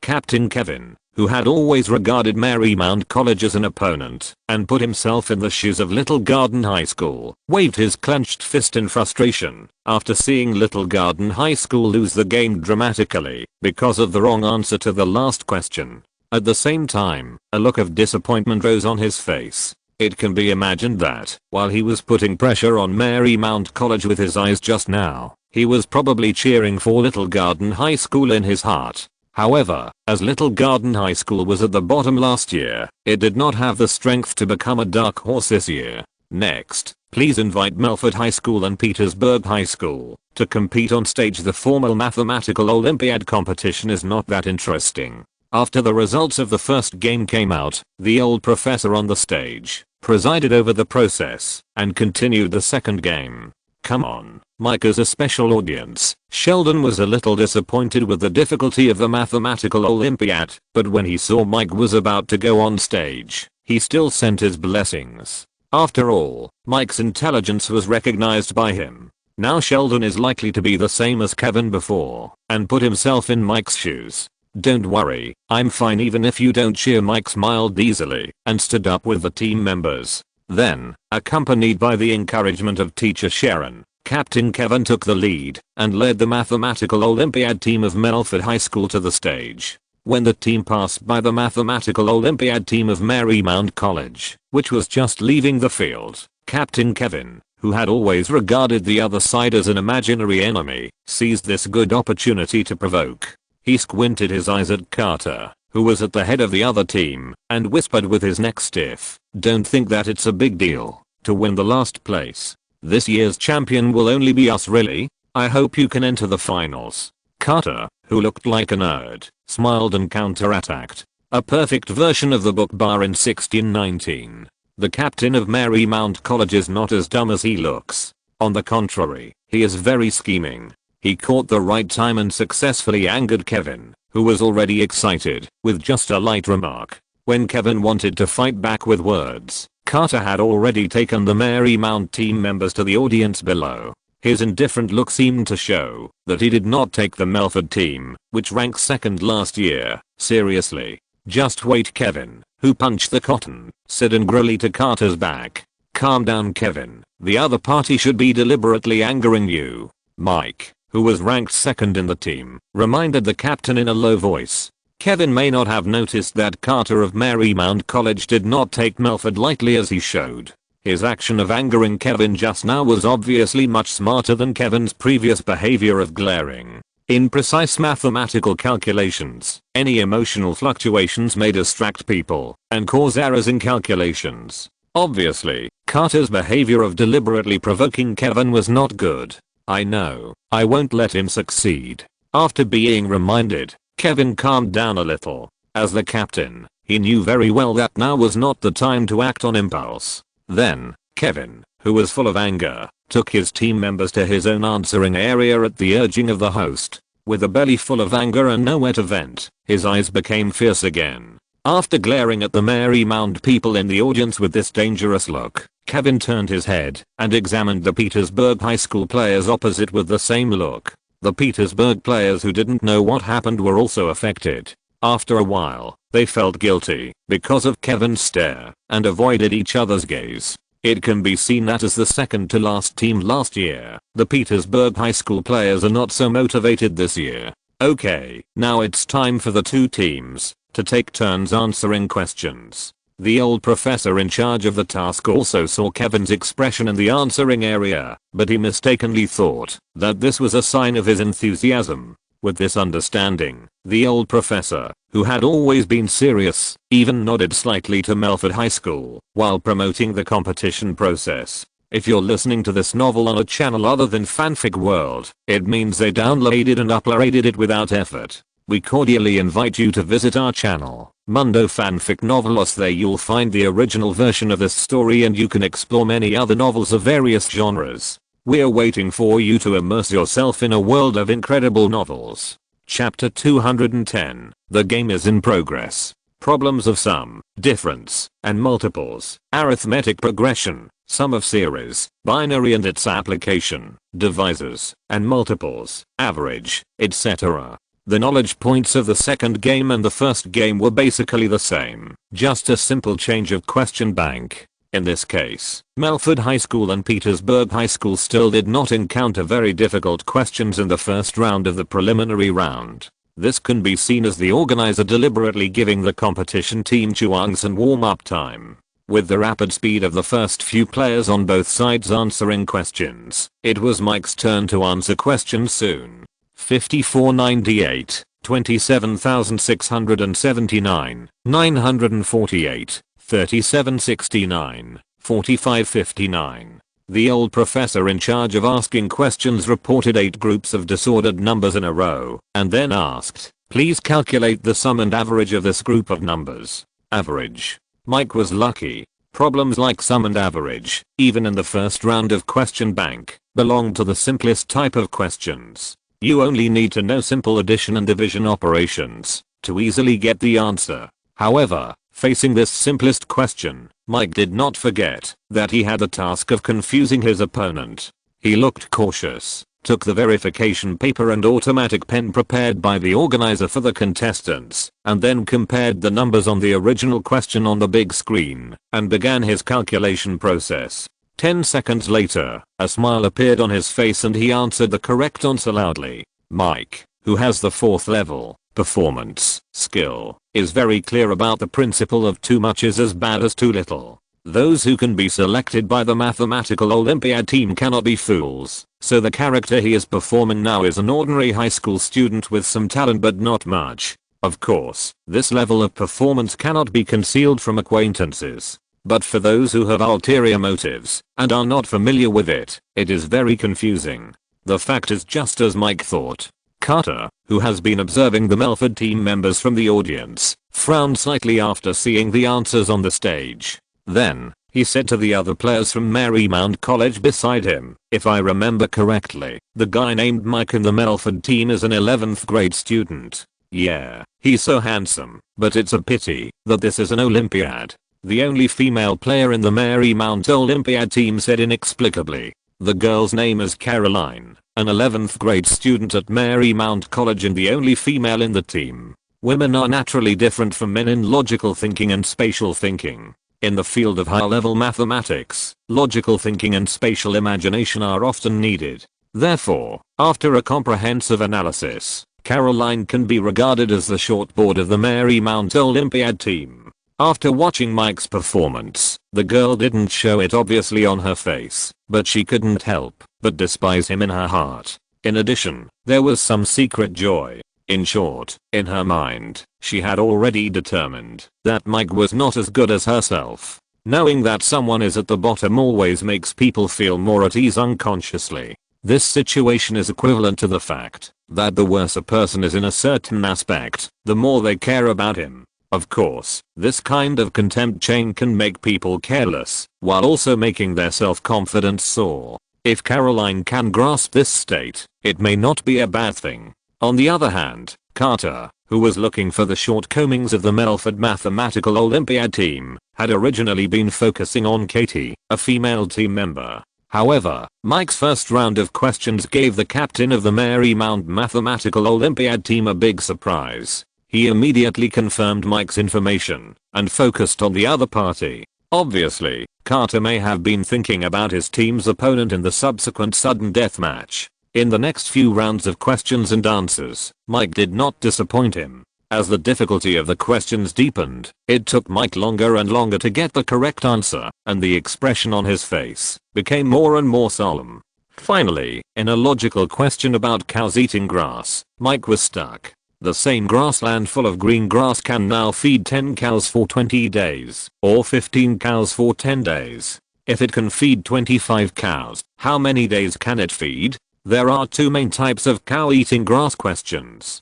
[SPEAKER 1] Captain Kevin, who had always regarded Marymount College as an opponent and put himself in the shoes of Little Garden High School, waved his clenched fist in frustration after seeing Little Garden High School lose the game dramatically because of the wrong answer to the last question. At the same time, a look of disappointment rose on his face. It can be imagined that, while he was putting pressure on Marymount College with his eyes just now, he was probably cheering for Little Garden High School in his heart. However, as Little Garden High School was at the bottom last year, it did not have the strength to become a dark horse this year. Next, please invite Melford High School and Petersburg High School to compete on stage. The formal mathematical Olympiad competition is not that interesting. After the results of the first game came out, the old professor on the stage presided over the process and continued the second game. Come on, Mike is a special audience. Sheldon was a little disappointed with the difficulty of the mathematical Olympiad, but when he saw Mike was about to go on stage, he still sent his blessings. After all, Mike's intelligence was recognized by him. Now Sheldon is likely to be the same as Kevin before, and put himself in Mike's shoes. Don't worry, I'm fine even if you don't cheer. Mike smiled easily and stood up with the team members. Then, accompanied by the encouragement of teacher Sharon, Captain Kevin took the lead and led the mathematical Olympiad team of Melford High School to the stage. When the team passed by the mathematical Olympiad team of Marymount College, which was just leaving the field, Captain Kevin, who had always regarded the other side as an imaginary enemy, seized this good opportunity to provoke. He squinted his eyes at Carter, who was at the head of the other team, and whispered with his neck stiff, "Don't think that it's a big deal to win the last place. This year's champion will only be us, really. I hope you can enter the finals." Carter, who looked like a nerd, smiled and counterattacked. A perfect version of the book bar in 1619. The captain of Marymount College is not as dumb as he looks. On the contrary, he is very scheming. He caught the right time and successfully angered Kevin, who was already excited, with just a light remark. When Kevin wanted to fight back with words, Carter had already taken the Marymount team members to the audience below. His indifferent look seemed to show that he did not take the Melford team, which ranked second last year, seriously. "Just wait, Kevin," who punched the cotton, said angrily to Carter's back. "Calm down, Kevin. The other party should be deliberately angering you." Mike, who was ranked second in the team, reminded the captain in a low voice. Kevin may not have noticed that Carter of Marymount College did not take Melford lightly as he showed. His action of angering Kevin just now was obviously much smarter than Kevin's previous behavior of glaring. In precise mathematical calculations, any emotional fluctuations may distract people and cause errors in calculations. Obviously, Carter's behavior of deliberately provoking Kevin was not good. "I know, I won't let him succeed." After being reminded, Kevin calmed down a little. As the captain, he knew very well that now was not the time to act on impulse. Then, Kevin, who was full of anger, took his team members to his own answering area at the urging of the host. With a belly full of anger and nowhere to vent, his eyes became fierce again. After glaring at the Marymount people in the audience with this dangerous look, Kevin turned his head and examined the Petersburg High School players opposite with the same look. The Petersburg players who didn't know what happened were also affected. After a while, they felt guilty because of Kevin's stare and avoided each other's gaze. It can be seen that as the second to last team last year, the Petersburg High School players are not so motivated this year. Okay, now it's time for the two teams to take turns answering questions. The old professor in charge of the task also saw Kevin's expression in the answering area, but he mistakenly thought that this was a sign of his enthusiasm. With this understanding, the old professor, who had always been serious, even nodded slightly to Melford High School while promoting the competition process. If you're listening to this novel on a channel other than Fanfic World, it means they downloaded and uploaded it without effort. We cordially invite you to visit our channel, Mundo Fanfic Novelos. There you'll find the original version of this story and you can explore many other novels of various genres. We're waiting for you to immerse yourself in a world of incredible novels. Chapter 210. The game is in progress. Problems of sum, difference, and multiples, arithmetic progression, sum of series, binary and its application, divisors, and multiples, average, etc. The knowledge points of the second game and the first game were basically the same, just a simple change of question bank. In this case, Melford High School and Petersburg High School still did not encounter very difficult questions in the first round of the preliminary round. This can be seen as the organizer deliberately giving the competition team chuangs and warm-up time. With the rapid speed of the first few players on both sides answering questions, it was Mike's turn to answer questions soon. 5498, 27,679, 948. 3769, 4559. The old professor in charge of asking questions reported 8 groups of disordered numbers in a row, and then asked, please calculate the sum and average of this group of numbers. Average. Mike was lucky. Problems like sum and average, even in the first round of question bank, belong to the simplest type of questions. You only need to know simple addition and division operations to easily get the answer. However, facing this simplest question, Mike did not forget that he had the task of confusing his opponent. He looked cautious, took the verification paper and automatic pen prepared by the organizer for the contestants, and then compared the numbers on the original question on the big screen, and began his calculation process. 10 seconds later, a smile appeared on his face and he answered the correct answer loudly. Mike, who has the 4th level performance skill, is very clear about the principle of too much is as bad as too little. Those who can be selected by the mathematical Olympiad team cannot be fools, so the character he is performing now is an ordinary high school student with some talent but not much. Of course, this level of performance cannot be concealed from acquaintances. But for those who have ulterior motives and are not familiar with it, it is very confusing. The fact is just as Mike thought. Carter, who has been observing the Melford team members from the audience, frowned slightly after seeing the answers on the stage. Then, he said to the other players from Marymount College beside him, if I remember correctly, the guy named Mike in the Melford team is an 11th grade student. Yeah, he's so handsome, but it's a pity that this is an Olympiad. The only female player in the Marymount Olympiad team said inexplicably. The girl's name is Caroline, an 11th grade student at Marymount College and the only female in the team. Women are naturally different from men in logical thinking and spatial thinking. In the field of high-level mathematics, logical thinking and spatial imagination are often needed. Therefore, after a comprehensive analysis, Caroline can be regarded as the shortboard of the Marymount Olympiad team. After watching Mike's performance, the girl didn't show it obviously on her face, but she couldn't help but despise him in her heart. In addition, there was some secret joy. In short, in her mind, she had already determined that Mike was not as good as herself. Knowing that someone is at the bottom always makes people feel more at ease unconsciously. This situation is equivalent to the fact that the worse a person is in a certain aspect, the more they care about him. Of course, this kind of contempt chain can make people careless, while also making their self-confidence soar. If Caroline can grasp this state, it may not be a bad thing. On the other hand, Carter, who was looking for the shortcomings of the Melford Mathematical Olympiad team, had originally been focusing on Katie, a female team member. However, Mike's first round of questions gave the captain of the Marymount Mathematical Olympiad team a big surprise. He immediately confirmed Mike's information and focused on the other party. Obviously, Carter may have been thinking about his team's opponent in the subsequent sudden death match. In the next few rounds of questions and answers, Mike did not disappoint him. As the difficulty of the questions deepened, it took Mike longer and longer to get the correct answer, and the expression on his face became more and more solemn. Finally, in a logical question about cows eating grass, Mike was stuck. The same grassland full of green grass can now feed 10 cows for 20 days, or 15 cows for 10 days. If it can feed 25 cows, how many days can it feed? There are two main types of cow eating grass questions.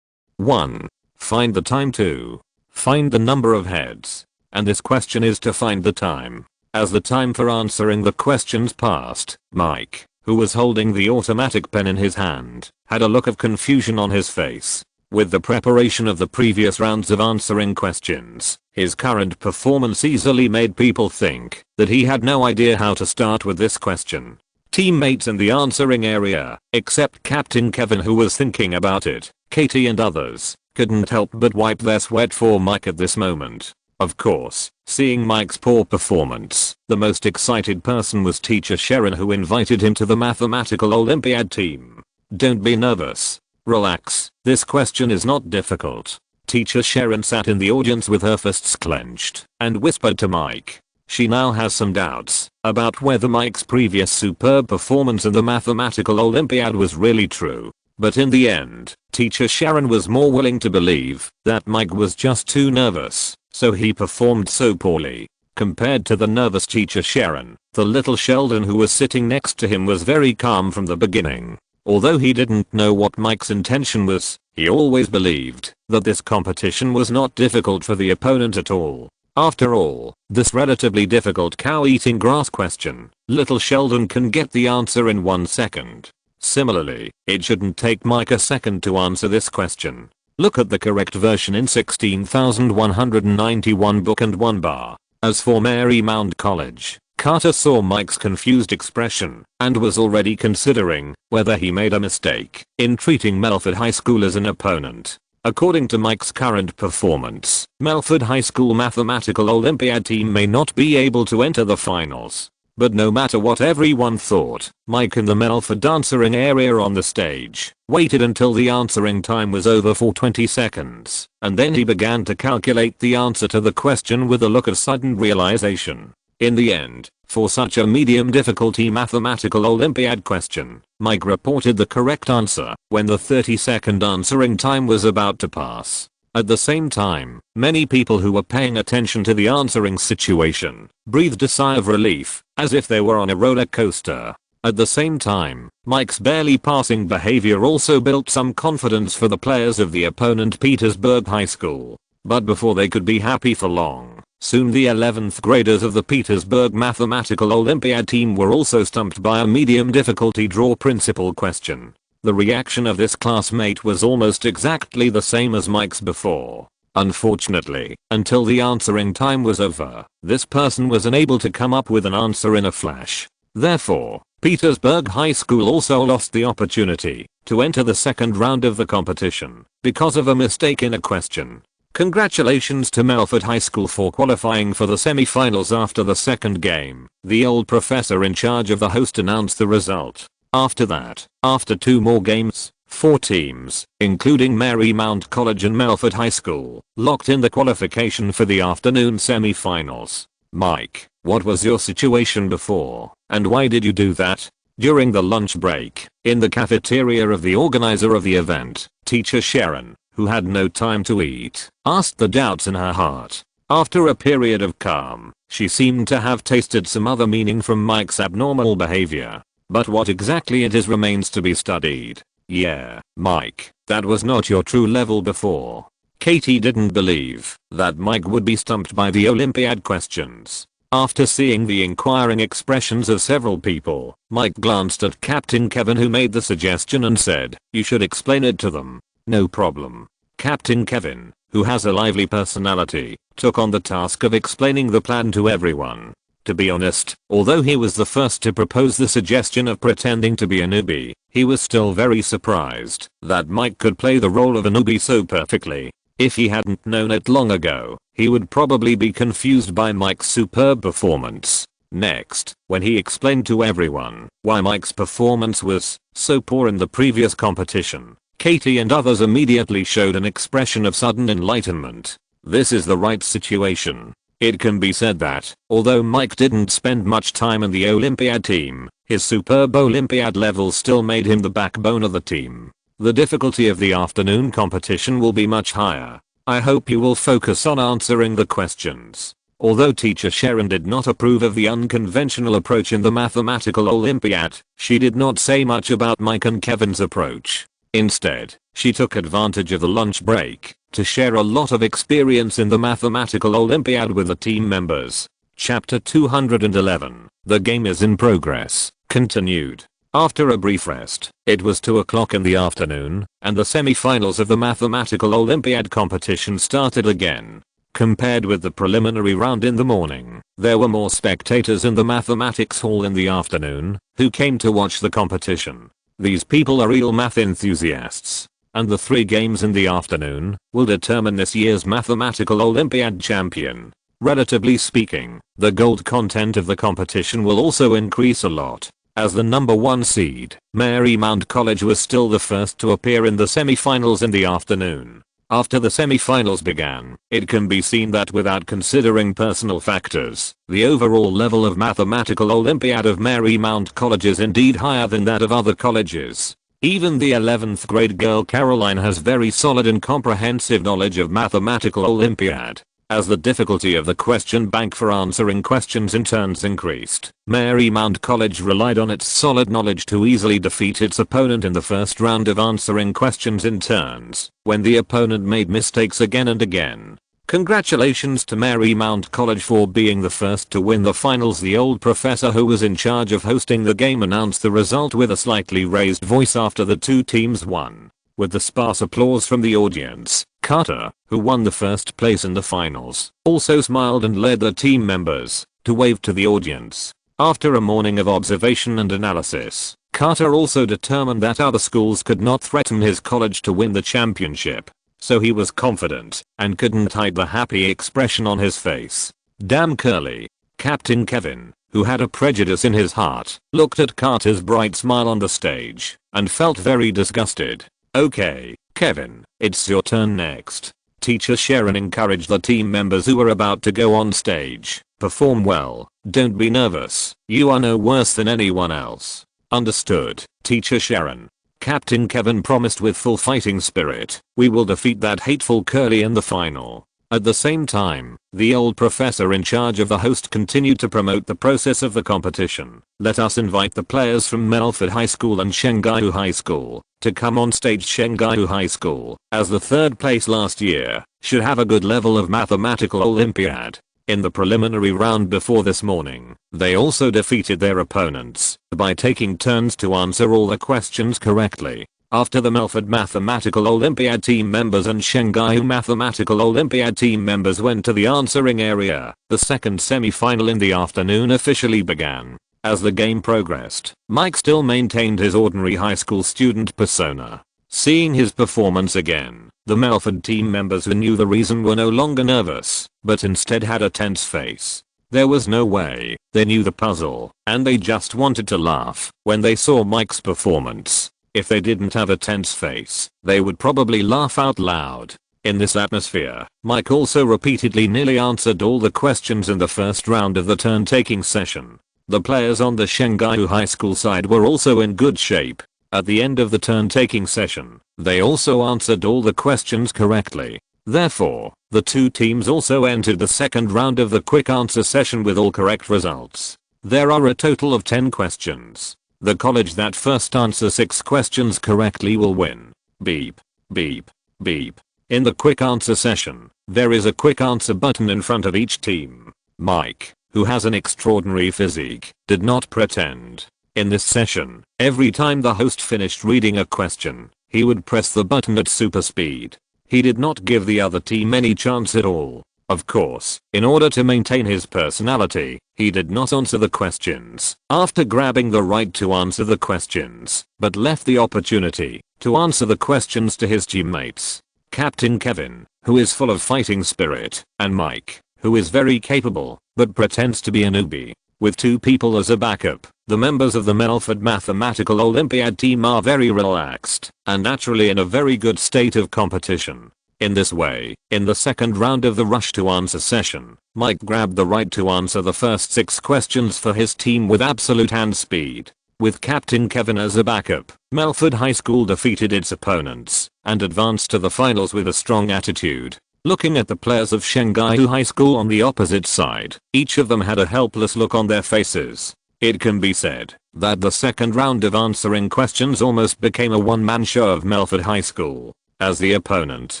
[SPEAKER 1] 1. Find the time. 2. Find the number of heads. And this question is to find the time. As the time for answering the questions passed, Mike, who was holding the automatic pen in his hand, had a look of confusion on his face. With the preparation of the previous rounds of answering questions, his current performance easily made people think that he had no idea how to start with this question. Teammates in the answering area, except Captain Kevin who was thinking about it, Katie and others, couldn't help but wipe their sweat for Mike at this moment. Of course, seeing Mike's poor performance, the most excited person was Teacher Sharon, who invited him to the Mathematical Olympiad team. Don't be nervous. Relax, this question is not difficult. Teacher Sharon sat in the audience with her fists clenched and whispered to Mike. She now has some doubts about whether Mike's previous superb performance in the Mathematical Olympiad was really true. But in the end, Teacher Sharon was more willing to believe that Mike was just too nervous, so he performed so poorly. Compared to the nervous Teacher Sharon, the little Sheldon who was sitting next to him was very calm from the beginning. Although he didn't know what Mike's intention was, he always believed that this competition was not difficult for the opponent at all. After all, this relatively difficult cow-eating grass question, little Sheldon can get the answer in 1 second. Similarly, it shouldn't take Mike a second to answer this question. Look at the correct version in 16,191 book and 1 bar. As for Marymount College, Carter saw Mike's confused expression and was already considering whether he made a mistake in treating Melford High School as an opponent. According to Mike's current performance, Melford High School Mathematical Olympiad team may not be able to enter the finals. But no matter what everyone thought, Mike in the Melford answering area on the stage waited until the answering time was over for 20 seconds, and then he began to calculate the answer to the question with a look of sudden realization. In the end, for such a medium difficulty mathematical Olympiad question, Mike reported the correct answer when the 30-second answering time was about to pass. At the same time, many people who were paying attention to the answering situation breathed a sigh of relief, as if they were on a roller coaster. At the same time, Mike's barely passing behavior also built some confidence for the players of the opponent Petersburg High School. But before they could be happy for long, soon the 11th graders of the Petersburg Mathematical Olympiad team were also stumped by a medium difficulty draw principle question. The reaction of this classmate was almost exactly the same as Mike's before. Unfortunately, until the answering time was over, this person was unable to come up with an answer in a flash. Therefore, Petersburg High School also lost the opportunity to enter the second round of the competition because of a mistake in a question. Congratulations to Melford High School for qualifying for the semi-finals after the second game. The old professor in charge of the host announced the result. After that, after 2 more games, 4 teams, including Marymount College and Melford High School, locked in the qualification for the afternoon semi-finals. Mike, what was your situation before, and why did you do that? During the lunch break, in the cafeteria of the organizer of the event, Teacher Sharon, who had no time to eat, asked the doubts in her heart. After a period of calm, she seemed to have tasted some other meaning from Mike's abnormal behavior. But what exactly it is remains to be studied. Yeah, Mike, that was not your true level before. Katie didn't believe that Mike would be stumped by the Olympiad questions. After seeing the inquiring expressions of several people, Mike glanced at Captain Kevin, who made the suggestion, and said, "You should explain it to them." "No problem." Captain Kevin, who has a lively personality, took on the task of explaining the plan to everyone. To be honest, although he was the first to propose the suggestion of pretending to be a newbie, he was still very surprised that Mike could play the role of a newbie so perfectly. If he hadn't known it long ago, he would probably be confused by Mike's superb performance. Next, when he explained to everyone why Mike's performance was so poor in the previous competition, Katie and others immediately showed an expression of sudden enlightenment. This is the right situation. It can be said that, although Mike didn't spend much time in the Olympiad team, his superb Olympiad level still made him the backbone of the team. The difficulty of the afternoon competition will be much higher. I hope you will focus on answering the questions. Although teacher Sharon did not approve of the unconventional approach in the mathematical Olympiad, she did not say much about Mike and Kevin's approach. Instead, she took advantage of the lunch break to share a lot of experience in the mathematical Olympiad with the team members. Chapter 211, The Game is in Progress, continued. After a brief rest, it was 2 o'clock in the afternoon, and the semi-finals of the mathematical Olympiad competition started again. Compared with the preliminary round in the morning, there were more spectators in the mathematics hall in the afternoon, who came to watch the competition. These people are real math enthusiasts, and the 3 games in the afternoon will determine this year's mathematical Olympiad champion. Relatively speaking, the gold content of the competition will also increase a lot. As the number 1 seed, Marymount College was still the first to appear in the semi-finals in the afternoon. After the semi-finals began, it can be seen that without considering personal factors, the overall level of mathematical Olympiad of Marymount College is indeed higher than that of other colleges. Even the 11th grade girl Caroline has very solid and comprehensive knowledge of mathematical Olympiad. As the difficulty of the question bank for answering questions in turns increased, Marymount College relied on its solid knowledge to easily defeat its opponent in the first round of answering questions in turns, when the opponent made mistakes again and again. Congratulations to Marymount College for being the first to win the finals. The old professor who was in charge of hosting the game announced the result with a slightly raised voice after the 2 teams won. With the sparse applause from the audience, Carter, who won the first place in the finals, also smiled and led the team members to wave to the audience. After a morning of observation and analysis, Carter also determined that other schools could not threaten his college to win the championship. So he was confident and couldn't hide the happy expression on his face. Damn Curly. Captain Kevin, who had a prejudice in his heart, looked at Carter's bright smile on the stage and felt very disgusted. Okay, Kevin, it's your turn next. Teacher Sharon encouraged the team members who were about to go on stage. Perform well, don't be nervous, you are no worse than anyone else. Understood, Teacher Sharon. Captain Kevin promised with full fighting spirit, we will defeat that hateful Curly in the final. At the same time, the old professor in charge of the host continued to promote the process of the competition. Let us invite the players from Melford High School and Shanghai High School to come on stage. Shanghai High School, as the 3rd place last year, should have a good level of mathematical Olympiad. In the preliminary round before this morning, they also defeated their opponents by taking turns to answer all the questions correctly. After the Melford Mathematical Olympiad team members and Shanghai Mathematical Olympiad team members went to the answering area, the second semi-final in the afternoon officially began. As the game progressed, Mike still maintained his ordinary high school student persona. Seeing his performance again, the Melford team members who knew the reason were no longer nervous, but instead had a tense face. There was no way they knew the puzzle, and they just wanted to laugh when they saw Mike's performance. If they didn't have a tense face, they would probably laugh out loud. In this atmosphere, Mike also repeatedly nearly answered all the questions in the first round of the turn-taking session. The players on the Shanghai High School side were also in good shape. At the end of the turn-taking session, they also answered all the questions correctly. Therefore, the 2 teams also entered the second round of the quick answer session with all correct results. There are a total of 10 questions. The college that first answers 6 questions correctly will win. Beep. Beep. Beep. In the quick answer session, there is a quick answer button in front of each team. Mike, who has an extraordinary physique, did not pretend. In this session, every time the host finished reading a question, he would press the button at super speed. He did not give the other team any chance at all. Of course, in order to maintain his personality, he did not answer the questions after grabbing the right to answer the questions, but left the opportunity to answer the questions to his teammates. Captain Kevin, who is full of fighting spirit, and Mike, who is very capable, but pretends to be a newbie. With 2 people as a backup, the members of the Melford Mathematical Olympiad team are very relaxed and naturally in a very good state of competition. In this way, in the second round of the rush to answer session, Mike grabbed the right to answer the first 6 questions for his team with absolute hand speed. With Captain Kevin as a backup, Melford High School defeated its opponents and advanced to the finals with a strong attitude. Looking at the players of Shanghai High School on the opposite side, each of them had a helpless look on their faces. It can be said that the second round of answering questions almost became a one-man show of Melford High School, as the opponent,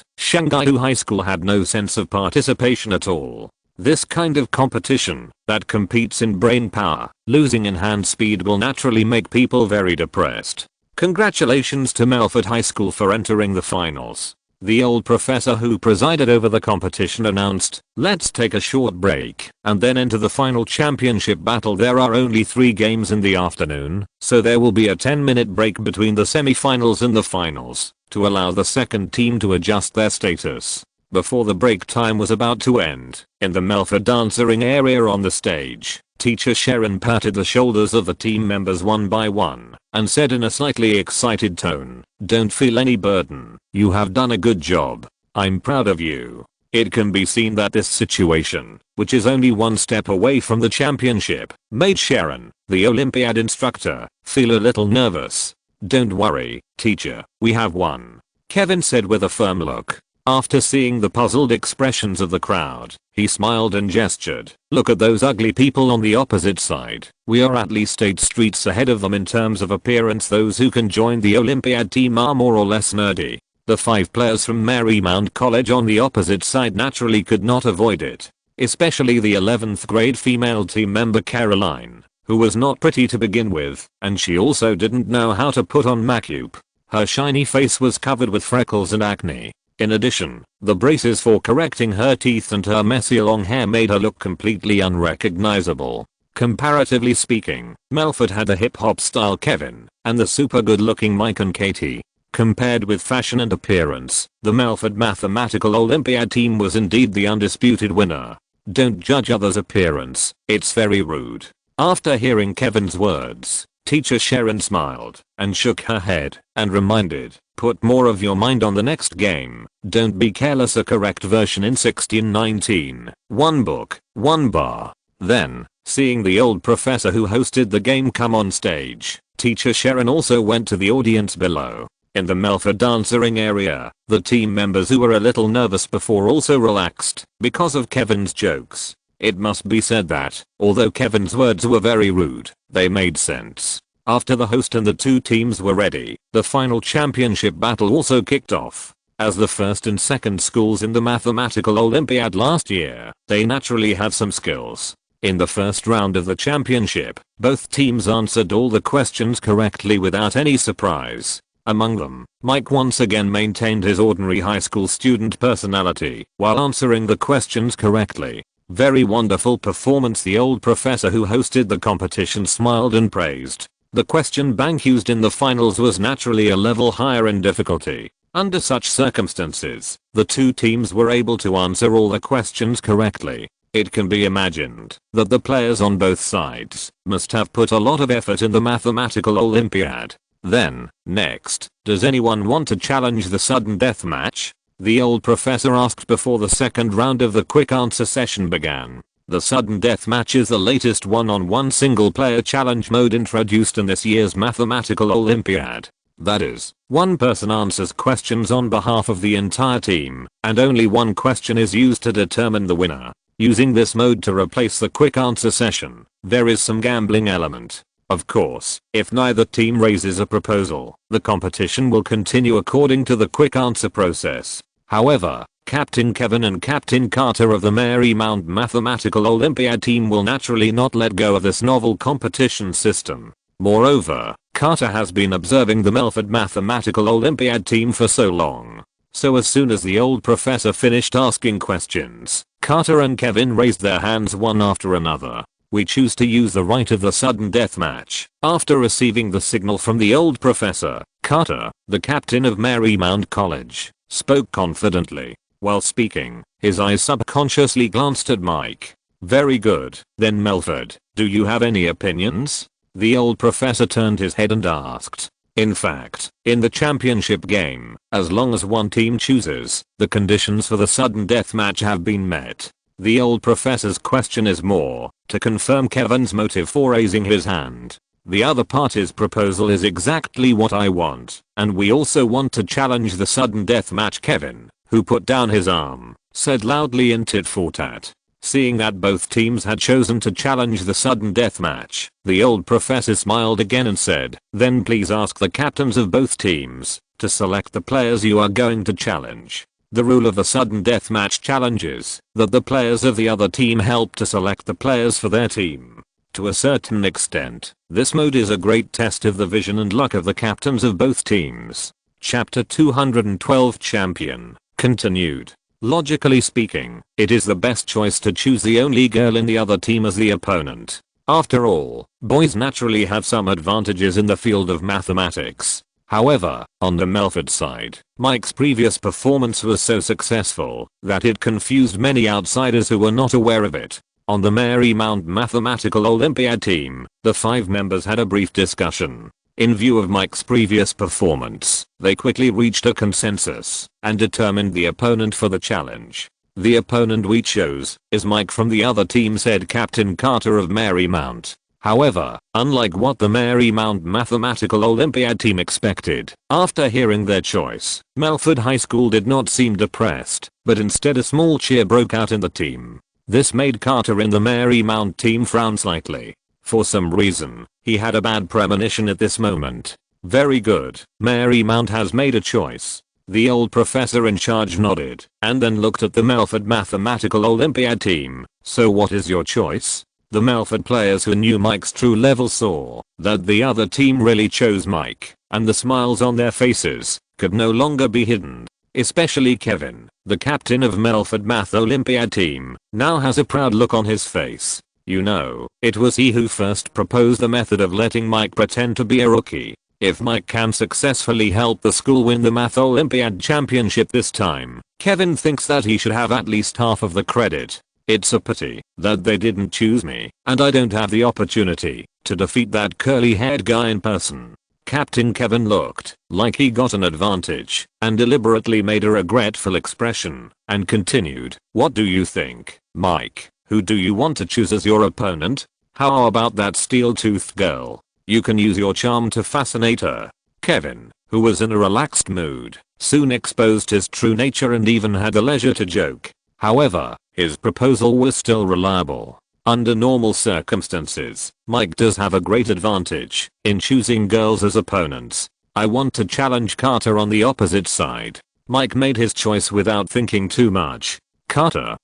[SPEAKER 1] Shanghai High School, had no sense of participation at all. This kind of competition that competes in brain power, losing in hand speed, will naturally make people very depressed. Congratulations to Melford High School for entering the finals. The old professor who presided over the competition announced, "Let's take a short break and then enter the final championship battle. There are only 3 games in the afternoon, so there will be a 10-minute break between the semi-finals and the finals to allow the second team to adjust their status." Before the break time was about to end, in the Melford dancing area on the stage, Teacher Sharon patted the shoulders of the team members one by one and said in a slightly excited tone, "Don't feel any burden. You have done a good job. I'm proud of you." It can be seen that this situation, which is only one step away from the championship, made Sharon, the Olympiad instructor, feel a little nervous. "Don't worry, teacher, we have won," Kevin said with a firm look. After seeing the puzzled expressions of the crowd, he smiled and gestured, "Look at those ugly people on the opposite side. We are at least 8 streets ahead of them in terms of appearance. Those who can join the Olympiad team are more or less nerdy." The 5 players from Marymount College on the opposite side naturally could not avoid it, especially the 11th grade female team member Caroline, who was not pretty to begin with, and she also didn't know how to put on makeup. Her shiny face was covered with freckles and acne. In addition, the braces for correcting her teeth and her messy long hair made her look completely unrecognizable. Comparatively speaking, Melford had the hip-hop style Kevin and the super good-looking Mike and Katie. Compared with fashion and appearance, the Melford Mathematical Olympiad team was indeed the undisputed winner. Don't judge others' appearance, it's very rude. After hearing Kevin's words, Teacher Sharon smiled and shook her head and reminded, "Put more of your mind on the next game. Don't be careless." A correct version in 1619. 1 book, 1 bar. Then, seeing the old professor who hosted the game come on stage, Teacher Sharon also went to the audience below. In the Melford dancing area, the team members who were a little nervous before also relaxed because of Kevin's jokes. It must be said that, although Kevin's words were very rude, they made sense. After the host and the 2 teams were ready, the final championship battle also kicked off. As the first and second schools in the Mathematical Olympiad last year, they naturally have some skills. In the first round of the championship, both teams answered all the questions correctly without any surprise. Among them, Mike once again maintained his ordinary high school student personality while answering the questions correctly. "Very wonderful performance." The old professor who hosted the competition smiled and praised. The question bank used in the finals was naturally a level higher in difficulty. Under such circumstances, the 2 teams were able to answer all the questions correctly. It can be imagined that the players on both sides must have put a lot of effort in the Mathematical Olympiad. Then, next, does anyone want to challenge the sudden death match? The old professor asked before the second round of the quick answer session began. The sudden death match is the latest one-on-one single-player challenge mode introduced in this year's Mathematical Olympiad. That is, one person answers questions on behalf of the entire team, and only one question is used to determine the winner. Using this mode to replace the quick answer session, there is some gambling element. Of course, if neither team raises a proposal, the competition will continue according to the quick answer process. However, Captain Kevin and Captain Carter of the Marymount Mathematical Olympiad team will naturally not let go of this novel competition system. Moreover, Carter has been observing the Melford Mathematical Olympiad team for so long. So as soon as the old professor finished asking questions, Carter and Kevin raised their hands one after another. We choose to use the right of the sudden death match. After receiving the signal from the old professor, Carter, the captain of Marymount College, spoke confidently. While speaking, his eyes subconsciously glanced at Mike. Very good. Then Melford, do you have any opinions? The old professor turned his head and asked. In fact, in the championship game, as long as one team chooses, the conditions for the sudden death match have been met. The old professor's question is more to confirm Kevin's motive for raising his hand. The other party's proposal is exactly what I want, and we also want to challenge the sudden death match. Kevin, who put down his arm, said loudly in tit for tat. Seeing that both teams had chosen to challenge the sudden death match, the old professor smiled again and said, then please ask the captains of both teams to select the players you are going to challenge. The rule of the sudden death match challenge is that the players of the other team help to select the players for their team. To a certain extent, this mode is a great test of the vision and luck of the captains of both teams. Chapter 212 Champion continued. Logically speaking, it is the best choice to choose the only girl in the other team as the opponent. After all, boys naturally have some advantages in the field of mathematics. However, on the Melford side, Mike's previous performance was so successful that it confused many outsiders who were not aware of it. On the Marymount Mathematical Olympiad team, the 5 members had a brief discussion. In view of Mike's previous performance, they quickly reached a consensus and determined the opponent for the challenge. The opponent we chose is Mike from the other team, said Captain Carter of Marymount. However, unlike what the Marymount Mathematical Olympiad team expected, after hearing their choice, Melford High School did not seem depressed, but instead a small cheer broke out in the team. This made Carter in the Marymount team frown slightly. For some reason, he had a bad premonition at this moment. Very good, Marymount has made a choice. The old professor in charge nodded, and then looked at the Melford Mathematical Olympiad team. So what is your choice? The Melford players who knew Mike's true level saw that the other team really chose Mike, and the smiles on their faces could no longer be hidden. Especially Kevin, the captain of Melford Math Olympiad team, now has a proud look on his face. You know, it was he who first proposed the method of letting Mike pretend to be a rookie. If Mike can successfully help the school win the Math Olympiad championship this time, Kevin thinks that he should have at least half of the credit. It's a pity that they didn't choose me, and I don't have the opportunity to defeat that curly-haired guy in person. Captain Kevin looked like he got an advantage and deliberately made a regretful expression and continued, what do you think, Mike? Who do you want to choose as your opponent? How about that steel-toothed girl? You can use your charm to fascinate her. Kevin, who was in a relaxed mood, soon exposed his true nature and even had the leisure to joke. However, his proposal was still reliable. Under normal circumstances, Mike does have a great advantage in choosing girls as opponents. I want to challenge Carter on the opposite side. Mike made his choice without thinking too much. Carter?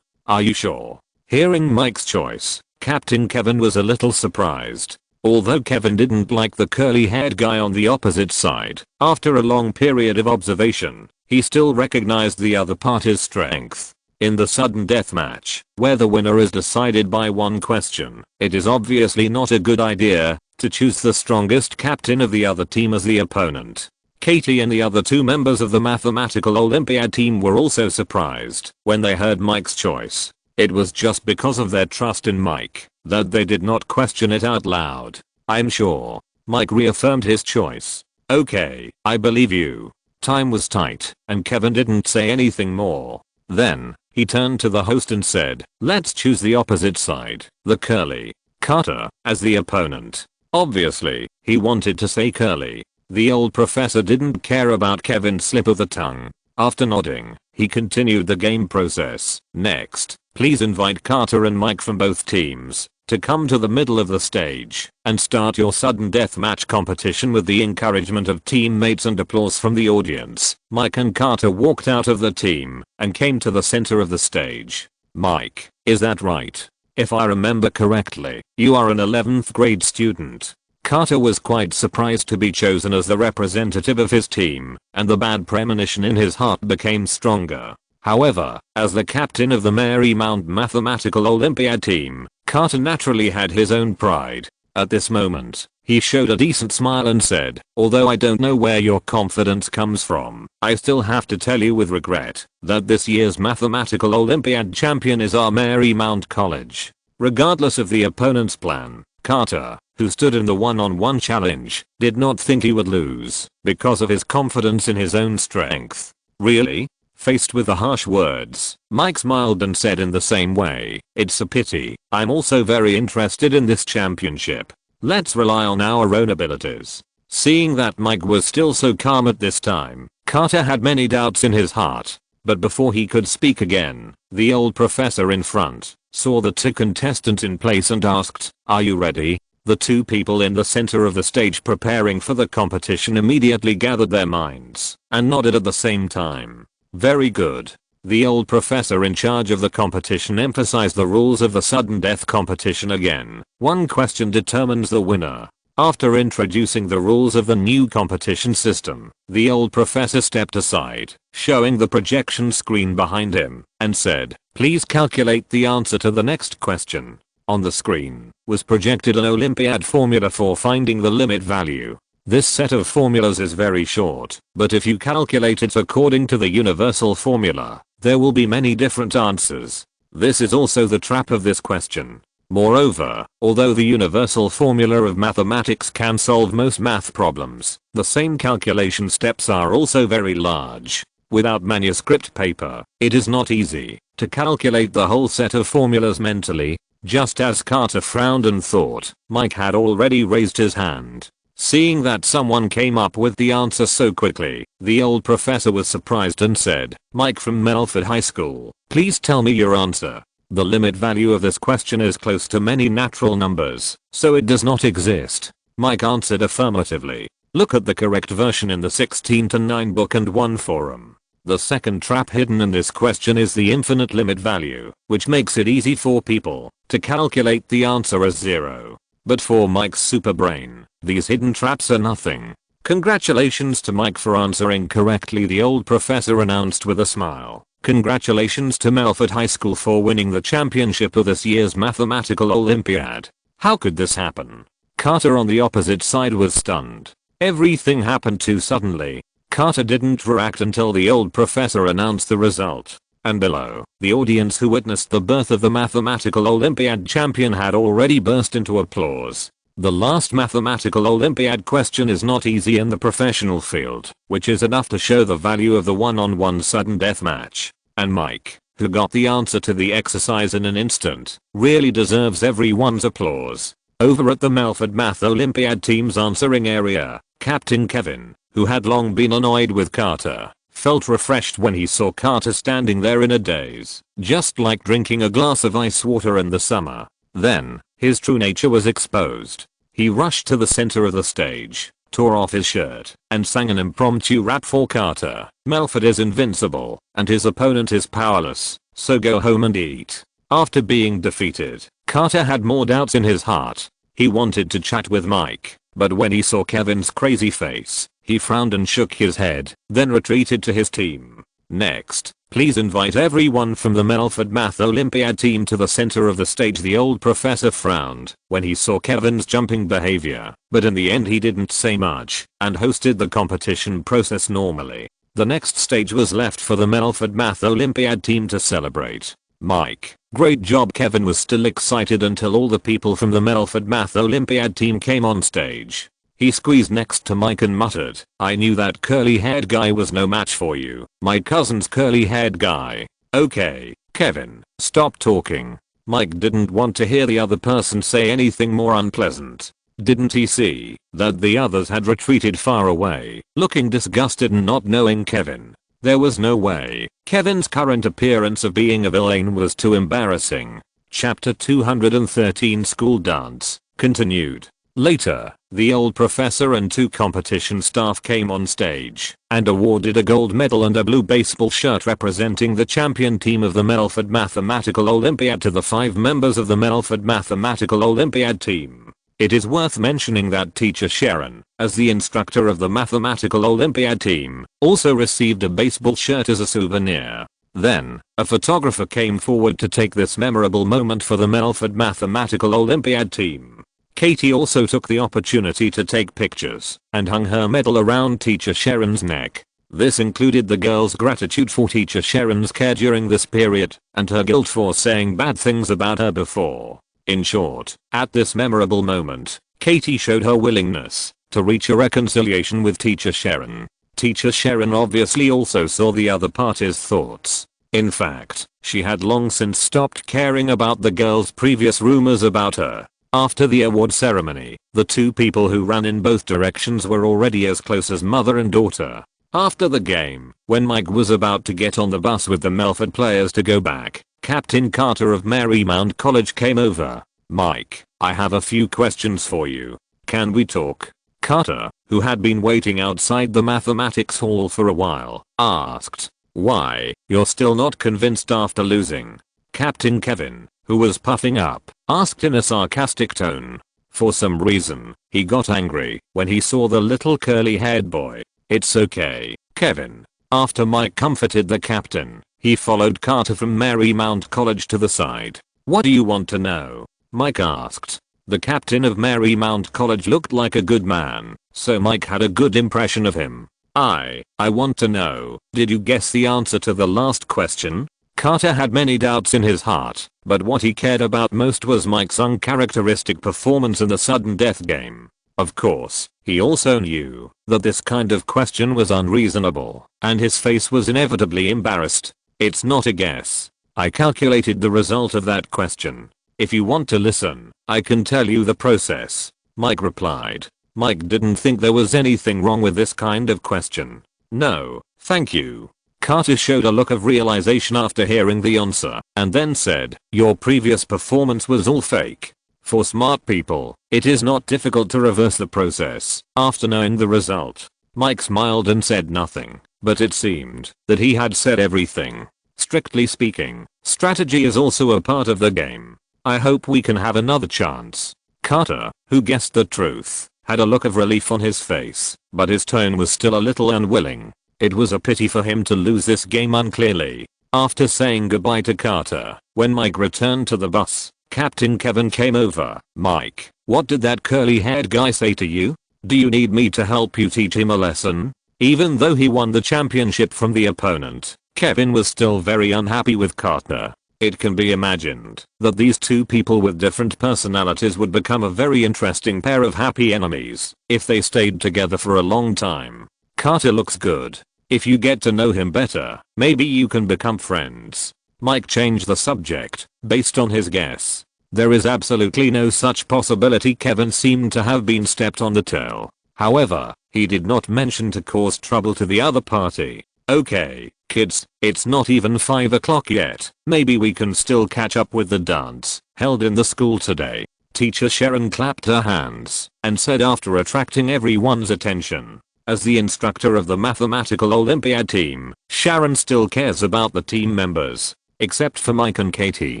[SPEAKER 1] Are you sure? Hearing Mike's choice, Captain Kevin was a little surprised. Although Kevin didn't like the curly-haired guy on the opposite side, after a long period of observation, he still recognized the other party's strength. In the sudden death match, where the winner is decided by one question, it is obviously not a good idea to choose the strongest captain of the other team as the opponent. Katie and the other 2 members of the Mathematical Olympiad team were also surprised when they heard Mike's choice. It was just because of their trust in Mike that they did not question it out loud. I'm sure. Mike reaffirmed his choice. Okay, I believe you. Time was tight, and Kevin didn't say anything more. Then, he turned to the host and said, let's choose the opposite side, the curly Carter, as the opponent. Obviously, he wanted to say curly. The old professor didn't care about Kevin's slip of the tongue. After nodding, he continued the game process. Next, please invite Carter and Mike from both teams to come to the middle of the stage and start your sudden death match competition with the encouragement of teammates and applause from the audience. Mike and Carter walked out of the team and came to the center of the stage. Mike, is that right? If I remember correctly, you are an 11th grade student. Carter was quite surprised to be chosen as the representative of his team, and the bad premonition in his heart became stronger. However, as the captain of the Marymount Mathematical Olympiad team, Carter naturally had his own pride. At this moment, he showed a decent smile and said, although I don't know where your confidence comes from, I still have to tell you with regret that this year's Mathematical Olympiad champion is our Marymount College. Regardless of the opponent's plan, Carter, who stood in the one-on-one challenge, did not think he would lose because of his confidence in his own strength. Really? Faced with the harsh words, Mike smiled and said in the same way, it's a pity, I'm also very interested in this championship. Let's rely on our own abilities. Seeing that Mike was still so calm at this time, Carter had many doubts in his heart. But before he could speak again, the old professor in front saw the two contestants in place and asked, are you ready? The two people in the center of the stage preparing for the competition immediately gathered their minds and nodded at the same time. Very good. The old professor in charge of the competition emphasized the rules of the sudden death competition again. One question determines the winner. After introducing the rules of the new competition system, the old professor stepped aside, showing the projection screen behind him, and said, please calculate the answer to the next question. On the screen was projected an Olympiad formula for finding the limit value. This set of formulas is very short, but if you calculate it according to the universal formula, there will be many different answers. This is also the trap of this question. Moreover, although the universal formula of mathematics can solve most math problems, the same calculation steps are also very large. Without manuscript paper, it is not easy to calculate the whole set of formulas mentally. Just as Carter frowned and thought, Mike had already raised his hand. Seeing that someone came up with the answer so quickly, the old professor was surprised and said, Mike from Melford High School, please tell me your answer. The limit value of this question is close to many natural numbers, so it does not exist. Mike answered affirmatively. Look at the correct version in the 16 to 9 book and 1 forum. The second trap hidden in this question is the infinite limit value, which makes it easy for people to calculate the answer as 0. But for Mike's super brain, these hidden traps are nothing. Congratulations to Mike for answering correctly, the old professor announced with a smile. Congratulations to Melford High School for winning the championship of this year's Mathematical Olympiad. How could this happen? Carter on the opposite side was stunned. Everything happened too suddenly. Carter didn't react until the old professor announced the result. And below, the audience who witnessed the birth of the Mathematical Olympiad champion had already burst into applause. The last Mathematical Olympiad question is not easy in the professional field, which is enough to show the value of the one-on-one sudden death match. And Mike, who got the answer to the exercise in an instant, really deserves everyone's applause. Over at the Melford Math Olympiad team's answering area, Captain Kevin, who had long been annoyed with Carter, felt refreshed when he saw Carter standing there in a daze, just like drinking a glass of ice water in the summer. Then, his true nature was exposed. He rushed to the center of the stage, tore off his shirt, and sang an impromptu rap for Carter. Melford is invincible, and his opponent is powerless, so go home and eat. After being defeated, Carter had more doubts in his heart. He wanted to chat with Mike, but when he saw Kevin's crazy face, he frowned and shook his head, then retreated to his team. Next, please invite everyone from the Melford Math Olympiad team to the center of the stage. The old professor frowned when he saw Kevin's jumping behavior, but in the end he didn't say much and hosted the competition process normally. The next stage was left for the Melford Math Olympiad team to celebrate. Mike, great job. Kevin was still excited until all the people from the Melford Math Olympiad team came on stage. He squeezed next to Mike and muttered, I knew that curly-haired guy was no match for you, my cousin's curly-haired guy. Okay, Kevin, stop talking. Mike didn't want to hear the other person say anything more unpleasant. Didn't he see that the others had retreated far away, looking disgusted and not knowing Kevin? There was no way. Kevin's current appearance of being a villain was too embarrassing. Chapter 213 School Dance, continued. Later, the old professor and 2 competition staff came on stage and awarded a gold medal and a blue baseball shirt representing the champion team of the Melford Mathematical Olympiad to the 5 members of the Melford Mathematical Olympiad team. It is worth mentioning that teacher Sharon, as the instructor of the Mathematical Olympiad team, also received a baseball shirt as a souvenir. Then, a photographer came forward to take this memorable moment for the Melford Mathematical Olympiad team. Katie also took the opportunity to take pictures and hung her medal around teacher Sharon's neck. This included the girls' gratitude for teacher Sharon's care during this period and her guilt for saying bad things about her before. In short, at this memorable moment, Katie showed her willingness to reach a reconciliation with teacher Sharon. Teacher Sharon obviously also saw the other party's thoughts. In fact, she had long since stopped caring about the girls' previous rumors about her. After the award ceremony, the 2 people who ran in both directions were already as close as mother and daughter. After the game, when Mike was about to get on the bus with the Melford players to go back, Captain Carter of Marymount College came over. "Mike, I have a few questions for you. Can we talk?" Carter, who had been waiting outside the mathematics hall for a while, asked. "Why, you're still not convinced after losing?" Captain Kevin, who was puffing up, asked in a sarcastic tone. For some reason, he got angry when he saw the little curly-haired boy. "It's okay, Kevin." After Mike comforted the captain, he followed Carter from Marymount College to the side. "What do you want to know?" Mike asked. The captain of Marymount College looked like a good man, so Mike had a good impression of him. I want to know, did you guess the answer to the last question?" Carter had many doubts in his heart, but what he cared about most was Mike's uncharacteristic performance in the sudden death game. Of course, he also knew that this kind of question was unreasonable, and his face was inevitably embarrassed. "It's not a guess. I calculated the result of that question. If you want to listen, I can tell you the process," Mike replied. Mike didn't think there was anything wrong with this kind of question. "No, thank you." Carter showed a look of realization after hearing the answer, and then said, "Your previous performance was all fake. For smart people, it is not difficult to reverse the process after knowing the result." Mike smiled and said nothing, but it seemed that he had said everything. Strictly speaking, strategy is also a part of the game. "I hope we can have another chance." Carter, who guessed the truth, had a look of relief on his face, but his tone was still a little unwilling. It was a pity for him to lose this game unclearly. After saying goodbye to Carter, when Mike returned to the bus, Captain Kevin came over. "Mike, what did that curly-haired guy say to you? Do you need me to help you teach him a lesson?" Even though he won the championship from the opponent, Kevin was still very unhappy with Carter. It can be imagined that these 2 people with different personalities would become a very interesting pair of happy enemies if they stayed together for a long time. "Carter looks good. If you get to know him better, maybe you can become friends." Mike changed the subject based on his guess. There is absolutely no such possibility. Kevin seemed to have been stepped on the toe. However, he did not mention to cause trouble to the other party. "Okay, kids, it's not even 5 o'clock yet. Maybe we can still catch up with the dance held in the school today." Teacher Sharon clapped her hands and said after attracting everyone's attention. As the instructor of the Mathematical Olympiad team, Sharon still cares about the team members. Except for Mike and Katie,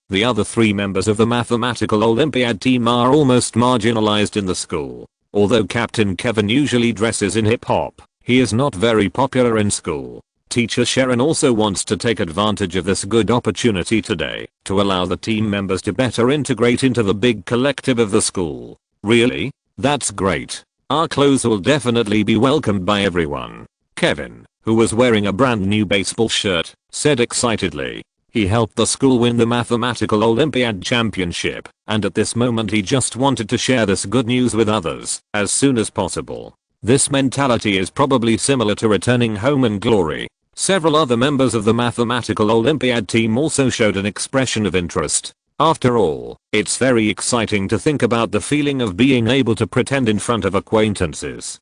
[SPEAKER 1] the other 3 members of the Mathematical Olympiad team are almost marginalized in the school. Although Captain Kevin usually dresses in hip-hop, he is not very popular in school. Teacher Sharon also wants to take advantage of this good opportunity today to allow the team members to better integrate into the big collective of the school. "Really? That's great. Our clothes will definitely be welcomed by everyone," Kevin, who was wearing a brand new baseball shirt, said excitedly. He helped the school win the Mathematical Olympiad championship, and at this moment he just wanted to share this good news with others as soon as possible. This mentality is probably similar to returning home in glory. Several other members of the Mathematical Olympiad team also showed an expression of interest. After all, it's very exciting to think about the feeling of being able to pretend in front of acquaintances.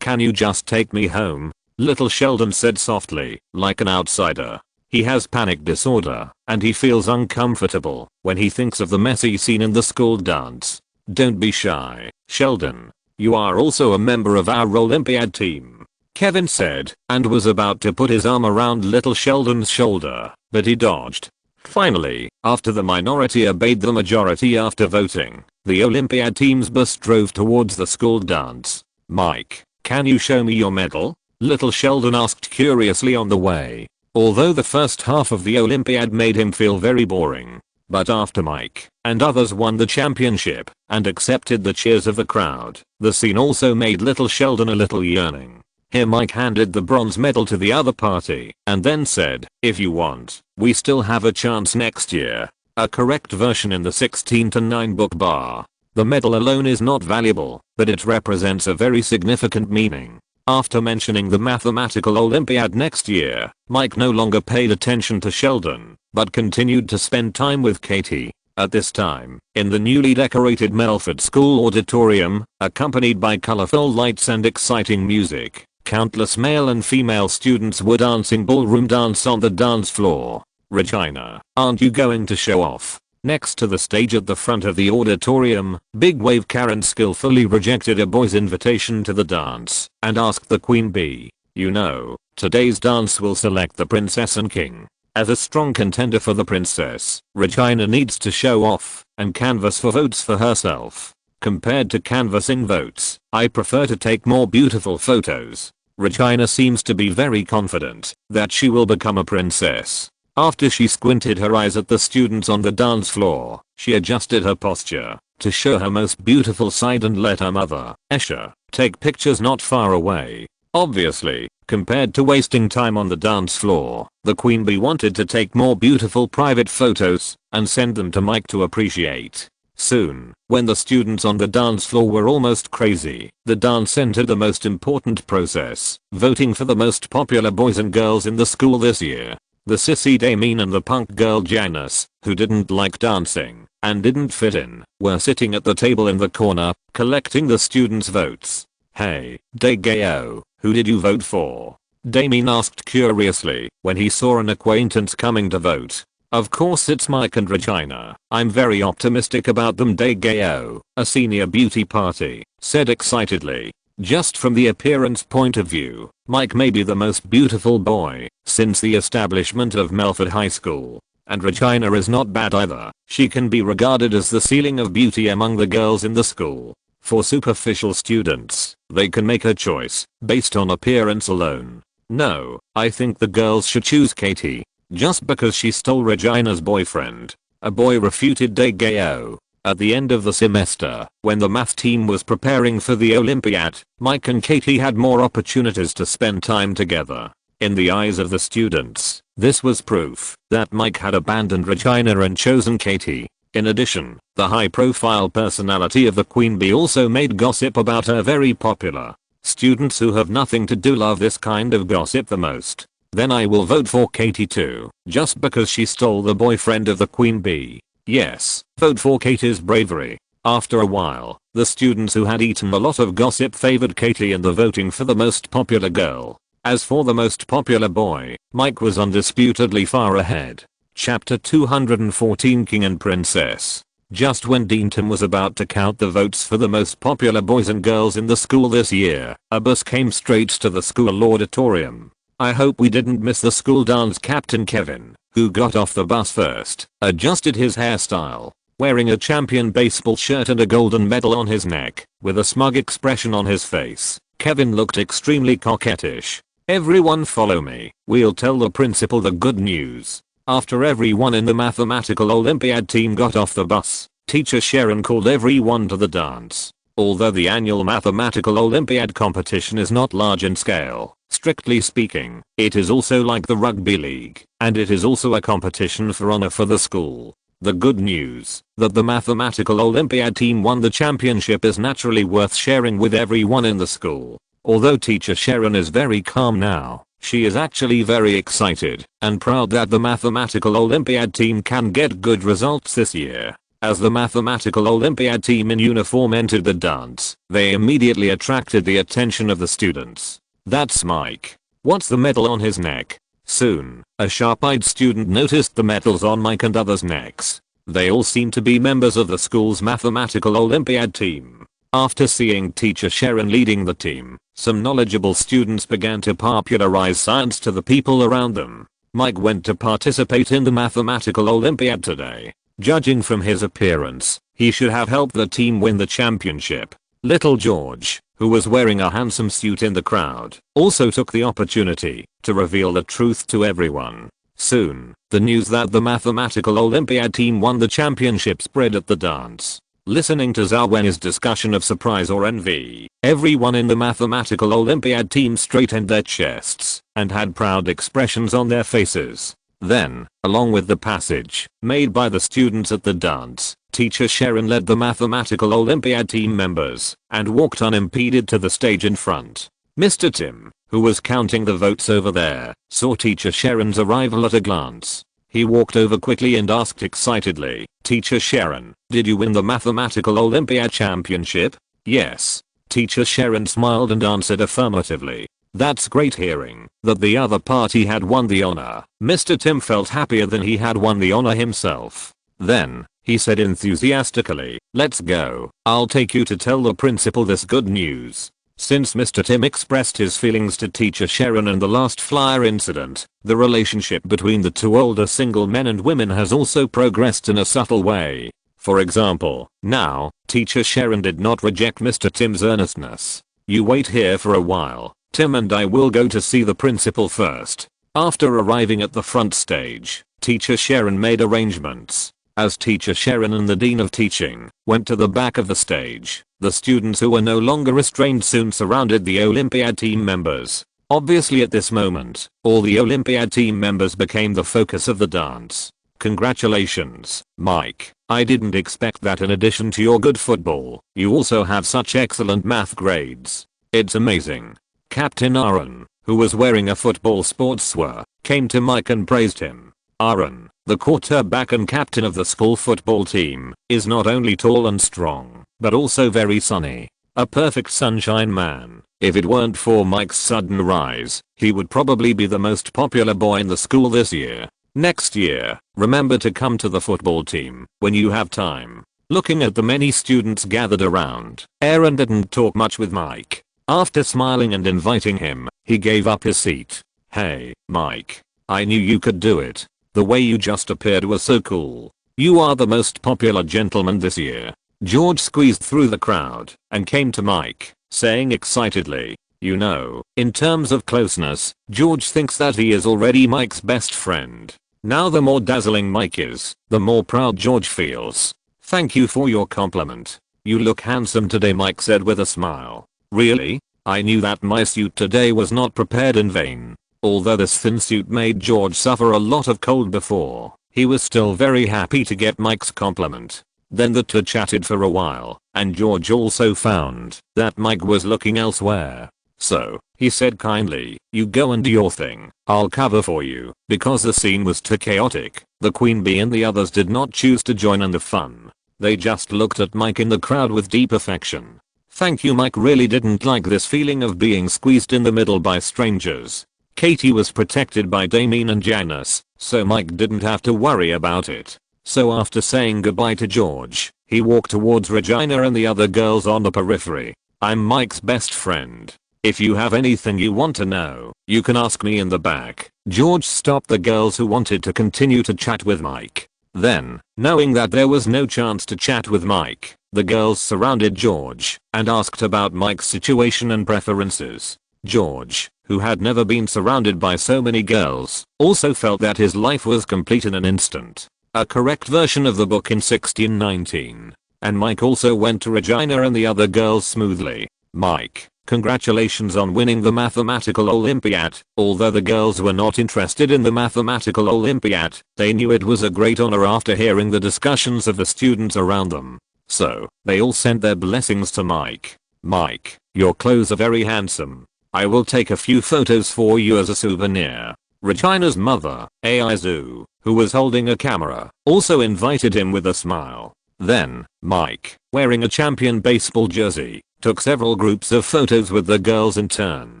[SPEAKER 1] Can you just take me home?" Little Sheldon said softly, like an outsider. He has panic disorder, and he feels uncomfortable when he thinks of the messy scene in the school dance. Don't be shy, Sheldon. You are also a member of our Olympiad team, Kevin said, and was about to put his arm around little Sheldon's shoulder, but he dodged. Finally, after the minority obeyed the majority after voting, the Olympiad team's bus drove towards the school dance. Mike, can you show me your medal? Little Sheldon asked curiously on the way. Although the first half of the Olympiad made him feel very boring. But after Mike and others won the championship and accepted the cheers of the crowd, the scene also made little Sheldon a little yearning. Here Mike handed the bronze medal to the other party and then said, if you want, we still have a chance next year. A correct version in the 16-9 book bar. The medal alone is not valuable, but it represents a very significant meaning. After mentioning the mathematical Olympiad next year, Mike no longer paid attention to Sheldon, but continued to spend time with Katie. At this time, in the newly decorated Melford School auditorium, accompanied by colorful lights and exciting music, countless male and female students were dancing ballroom dance on the dance floor. Regina, aren't you going to show off? Next to the stage at the front of the auditorium, Big Wave Karen skillfully rejected a boy's invitation to the dance and asked the queen bee, you know, today's dance will select the princess and king. As a strong contender for the princess, Regina needs to show off and canvass for votes for herself. Compared to canvassing votes, I prefer to take more beautiful photos. Regina seems to be very confident that she will become a princess. After she squinted her eyes at the students on the dance floor, she adjusted her posture to show her most beautiful side and let her mother, Esha, take pictures not far away. Obviously, compared to wasting time on the dance floor, the queen bee wanted to take more beautiful private photos and send them to Mike to appreciate. Soon, when the students on the dance floor were almost crazy, the dance entered the most important process, voting for the most popular boys and girls in the school this year. The sissy Damien and the punk girl Janice, who didn't like dancing and didn't fit in, were sitting at the table in the corner, collecting the students' votes. Hey, Dagayo, who did you vote for? Damien asked curiously when he saw an acquaintance coming to vote. Of course it's Mike and Regina. I'm very optimistic about them. Dagayo, a senior beauty party, said excitedly. Just from the appearance point of view, Mike may be the most beautiful boy since the establishment of Melford High School. And Regina is not bad either. She can be regarded as the ceiling of beauty among the girls in the school. For superficial students, they can make a choice based on appearance alone. No, I think the girls should choose Katie. Just because she stole Regina's boyfriend. A boy refuted Dagayo. At the end of the semester, when the math team was preparing for the Olympiad, Mike and Katie had more opportunities to spend time together. In the eyes of the students, this was proof that Mike had abandoned Regina and chosen Katie. In addition, the high-profile personality of the queen bee also made gossip about her very popular. Students who have nothing to do love this kind of gossip the most. Then I will vote for Katie too, just because she stole the boyfriend of the queen bee. Yes, vote for Katie's bravery. After a while, the students who had eaten a lot of gossip favored Katie in the voting for the most popular girl. As for the most popular boy, Mike was undisputedly far ahead. Chapter 214 King and Princess. Just when Deanton was about to count the votes for the most popular boys and girls in the school this year, a bus came straight to the school auditorium. I hope we didn't miss the school dance. Captain Kevin, who got off the bus first, adjusted his hairstyle, wearing a champion baseball shirt and a golden medal on his neck, with a smug expression on his face. Kevin looked extremely coquettish. Everyone follow me, we'll tell the principal the good news. After everyone in the mathematical Olympiad team got off the bus, teacher Sharon called everyone to the dance. Although the annual mathematical Olympiad competition is not large in scale, strictly speaking, it is also like the rugby league, and it is also a competition for honor for the school. The good news that the mathematical Olympiad team won the championship is naturally worth sharing with everyone in the school. Although teacher Sharon is very calm now, she is actually very excited and proud that the mathematical Olympiad team can get good results this year. As the mathematical Olympiad team in uniform entered the dance, they immediately attracted the attention of the students. That's Mike. What's the medal on his neck? Soon, a sharp-eyed student noticed the medals on Mike and others' necks. They all seemed to be members of the school's mathematical Olympiad team. After seeing teacher Sharon leading the team, some knowledgeable students began to popularize science to the people around them. Mike went to participate in the mathematical Olympiad today. Judging from his appearance, he should have helped the team win the championship. Little George, who was wearing a handsome suit in the crowd, also took the opportunity to reveal the truth to everyone. Soon, the news that the mathematical Olympiad team won the championship spread at the dance. Listening to Zalwen's discussion of surprise or envy, everyone in the mathematical Olympiad team straightened their chests and had proud expressions on their faces. Then, along with the passage made by the students at the dance, teacher Sharon led the mathematical Olympiad team members and walked unimpeded to the stage in front. Mr. Tim, who was counting the votes over there, saw teacher Sharon's arrival at a glance. He walked over quickly and asked excitedly, "Teacher Sharon, did you win the mathematical Olympiad championship?" "Yes." Teacher Sharon smiled and answered affirmatively. "That's great hearing that the other party had won the honor." Mr. Tim felt happier than he had won the honor himself. Then, he said enthusiastically, "Let's go. I'll take you to tell the principal this good news." Since Mr. Tim expressed his feelings to teacher Sharon in the last flyer incident, the relationship between the two older single men and women has also progressed in a subtle way. For example, now, teacher Sharon did not reject Mr. Tim's earnestness. "You wait here for a while. Tim and I will go to see the principal first." After arriving at the front stage, teacher Sharon made arrangements. As teacher Sharon and the dean of teaching went to the back of the stage, the students who were no longer restrained soon surrounded the Olympiad team members. Obviously at this moment, all the Olympiad team members became the focus of the dance. "Congratulations, Mike. I didn't expect that in addition to your good football, you also have such excellent math grades. It's amazing." Captain Aaron, who was wearing a football sportswear, came to Mike and praised him. Aaron, the quarterback and captain of the school football team, is not only tall and strong, but also very sunny. A perfect sunshine man. If it weren't for Mike's sudden rise, he would probably be the most popular boy in the school this year. Next year, remember to come to the football team when you have time. Looking at the many students gathered around, Aaron didn't talk much with Mike. After smiling and inviting him, he gave up his seat. "Hey, Mike. I knew you could do it. The way you just appeared was so cool. You are the most popular gentleman this year." George squeezed through the crowd and came to Mike, saying excitedly, "You know, in terms of closeness, George thinks that he is already Mike's best friend." Now the more dazzling Mike is, the more proud George feels. "Thank you for your compliment. You look handsome today," Mike said with a smile. "Really? I knew that my suit today was not prepared in vain." Although this thin suit made George suffer a lot of cold before, he was still very happy to get Mike's compliment. Then the two chatted for a while, and George also found that Mike was looking elsewhere. So, he said kindly, "You go and do your thing. I'll cover for you." Because the scene was too chaotic, the queen bee and the others did not choose to join in the fun. They just looked at Mike in the crowd with deep affection. Thank you. Mike really didn't like this feeling of being squeezed in the middle by strangers. Katie was protected by Damien and Janice, so Mike didn't have to worry about it. So after saying goodbye to George, he walked towards Regina and the other girls on the periphery. "I'm Mike's best friend. If you have anything you want to know, you can ask me in the back." George stopped the girls who wanted to continue to chat with Mike. Then, knowing that there was no chance to chat with Mike, the girls surrounded George and asked about Mike's situation and preferences. George, who had never been surrounded by so many girls, also felt that his life was complete in an instant. A correct version of the book in 1619. And Mike also went to Regina and the other girls smoothly. "Mike, congratulations on winning the mathematical Olympiad." Although the girls were not interested in the mathematical Olympiad, they knew it was a great honor after hearing the discussions of the students around them. So, they all sent their blessings to Mike. "Mike, your clothes are very handsome. I will take a few photos for you as a souvenir." Regina's mother, Aizu, who was holding a camera, also invited him with a smile. Then, Mike, wearing a champion baseball jersey, took several groups of photos with the girls in turn.